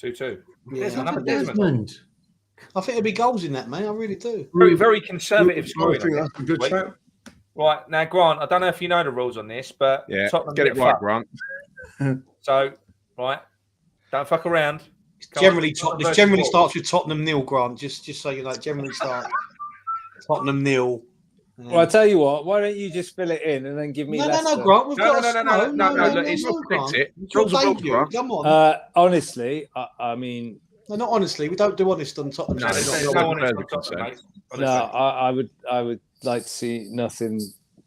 2-2. Yeah, Another Desmond. I think there'll be goals in that, mate. I really do. Very, very conservative I scoring. think that's a good Wait. shout. Right, now, Grant, I don't know if you know the rules on this, but Yeah, Tottenham get it get right, fucked. Grant. So, right, don't fuck around. Come Generally, on. Tottenham generally starts with Tottenham 0, Grant. Just so you know, it generally starts Tottenham 0. Well, I tell you what. Why don't you just fill it in and then give me? No, Leicester? Grant. We've got No, look, it's not Grant. it. It's your Rules are rules, debut. Grant. Come on. Honestly, I mean, No, not honestly. We don't do honest on Tottenham. No, No, there's not no what honest we're on Tottenham, mate. no, Honestly. I would like to see nothing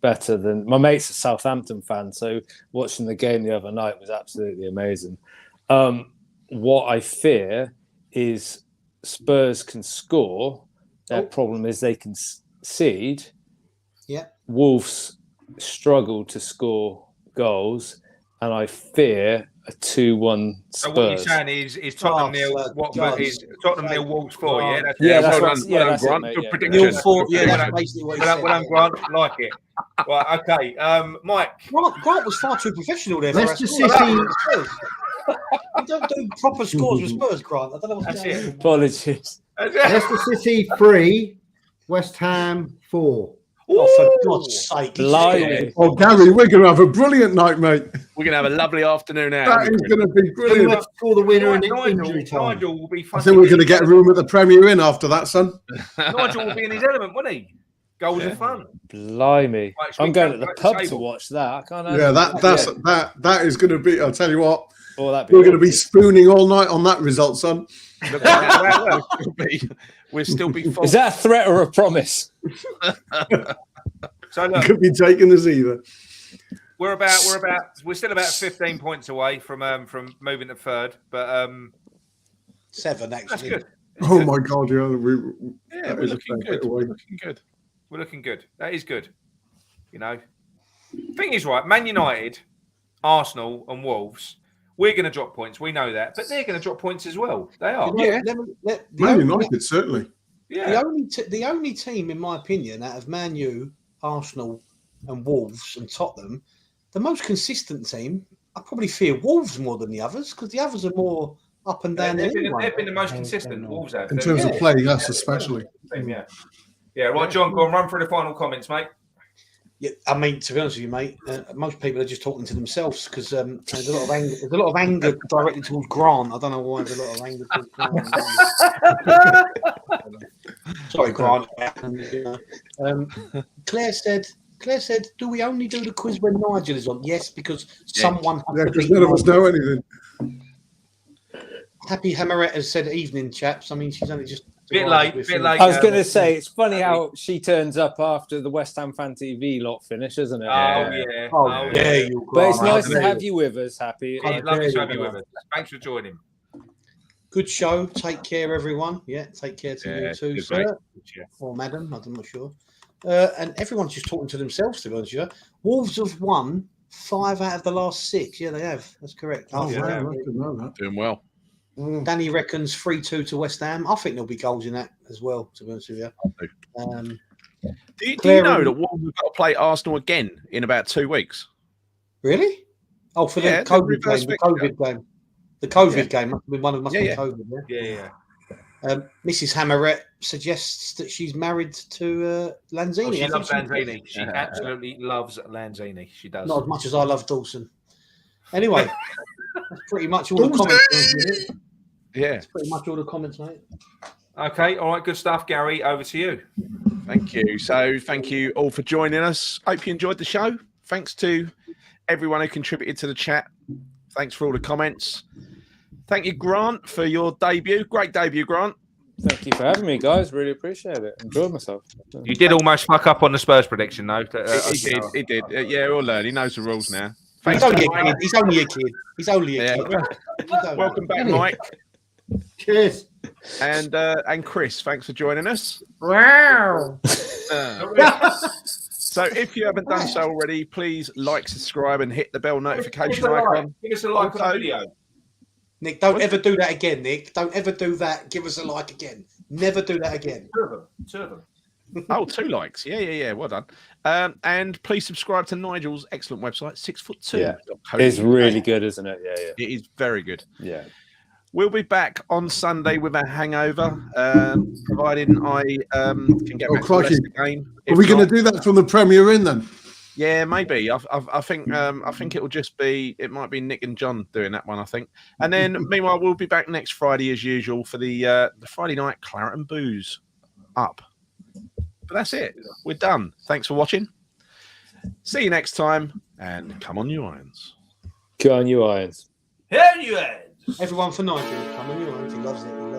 better than my mate's a Southampton fan, so watching the game the other night was absolutely amazing. What I fear is Spurs can score. Their problem is they can concede. Yeah. Wolves struggle to score goals, and I fear a 2-1 Spurs. So what you're saying is Tottenham nil. What is Tottenham nil? Wolves 4. Yeah, that's that's well what- done, yeah, well that's done, it, Grant. mate, Good yeah. prediction. 0-4. Yeah, Well that's done. basically what he Well said. done, Grant. Like it. Right, okay. Mike. Grant was far too professional there. Leicester for us. City. You don't do proper scores with Spurs, Grant. I don't know what's That's going on. it. Apologies. Leicester City 3, West Ham 4. Oh, for God's sake. Blimey. Oh, Gary, we're going to have a brilliant night, mate. We're going to have a lovely afternoon out. That is going to be Pretty brilliant. much score the winner in injury time. Nigel will be. I think we're going to get a room at the Premier Inn after that, son. Nigel will be in his element, won't he? Goals and fun. Blimey. Right, shall I'm we going go to the back to pub the to table? watch that. I can't Yeah, that is going to be. I'll tell you what, we're going to be spooning all night on that result, son. Look, we'll still be full. Is that a threat or a promise? So look, Could be taking us either. we're still about 15 points away from moving to third, but 7, that's actually. good. Oh my God, yeah, Yeah, we're looking good. We're looking good. We're looking good. That is good. You know, thing is, right, Man United, Arsenal, and Wolves, we're going to drop points. We know that, but they're going to drop points as well. They are. Yeah. Man United, certainly. Yeah. The only team, in my opinion, out of Man U, Arsenal, and Wolves and Tottenham, the most consistent team, I probably fear Wolves more than the others because the others are more up and down. They've been the most consistent. Wolves have. In terms of play, yes, especially. Yeah. Yeah. Right, John, go and run through the final comments, mate. Yeah, I mean, to be honest with you, mate, most people are just talking to themselves because there's a lot of anger directed towards Grant. I don't know why there's a lot of anger towards Grant. Sorry, Grant. Claire said, "Do we only do the quiz when Nigel is on?" Yes, because someone. Yeah, because none of us know anything. Happy Hammerette has said, "Evening, chaps." I mean, she's only just Bit late. I was going to say, it's funny how she turns up after the West Ham Fan TV lot finish, isn't it? Oh, yeah. You But it's Grant. nice to have you with us, Happy. It's lovely to have you with us. Thanks for joining. Good show. Take care, everyone. Yeah, take care to you too, good, sir. Yeah. Or madam, I'm not sure. And everyone's just talking to themselves, to be honest with you. Wolves have won 5 out of the last 6. Yeah, they have. That's correct. Oh, Yeah. wow, I didn't know that. Doing well. Danny reckons 3-2 to West Ham. I think there'll be goals in that as well, to be honest with you. Do you Claret know and- that Wolves have got to play Arsenal again in about 2 weeks? Really? Oh, for Yeah, the COVID reverse game. The fixture. COVID game. The COVID game must have been one of Yeah. COVID. Yeah. Yeah. Mrs. Hammerette suggests that she's married to Lanzini. Oh, she I think loves Lanzini. She absolutely loves Lanzini. She does. Not as much as I love Dawson. Anyway, that's pretty much all the comments. Yeah. That's pretty much all the comments, mate. Okay. All right. Good stuff, Gary. Over to you. Thank you. So thank you all for joining us. Hope you enjoyed the show. Thanks to everyone who contributed to the chat. Thanks for all the comments. Thank you, Grant, for your debut. Great debut, Grant. Thank you for having me, guys. Really appreciate it. Enjoyed myself. You did almost fuck up on the Spurs prediction, though. He did. Yeah, we'll learn. He knows the rules now. He's only a kid. He's only a kid. He's only a kid. Welcome back, Mike. Cheers. And Chris, thanks for joining us. Wow. So if you haven't done so already, please like, subscribe, and hit the bell notification icon. Give us a like on the video. Nick, don't ever do that again, Nick. Don't ever do that. Give us a like again. Never do that again. Two of them. Oh, 2 likes. Yeah. Well done. And please subscribe to Nigel's excellent website, 6foot2. Yeah. It's really good, isn't it? Yeah. It is very good. Yeah. We'll be back on Sunday with a hangover, providing I can get back to the Leicester game. Are we going to do that from the Premier Inn then? Yeah, maybe. I think it will just be. It might be Nick and John doing that one. I think, and then meanwhile we'll be back next Friday as usual for the Friday night Claret and Booze Up. But that's it. We're done. Thanks for watching. See you next time, and come on, you irons. Go on, you irons. Hell, you irons. Everyone for Nigel. Come on, you know, he loves it.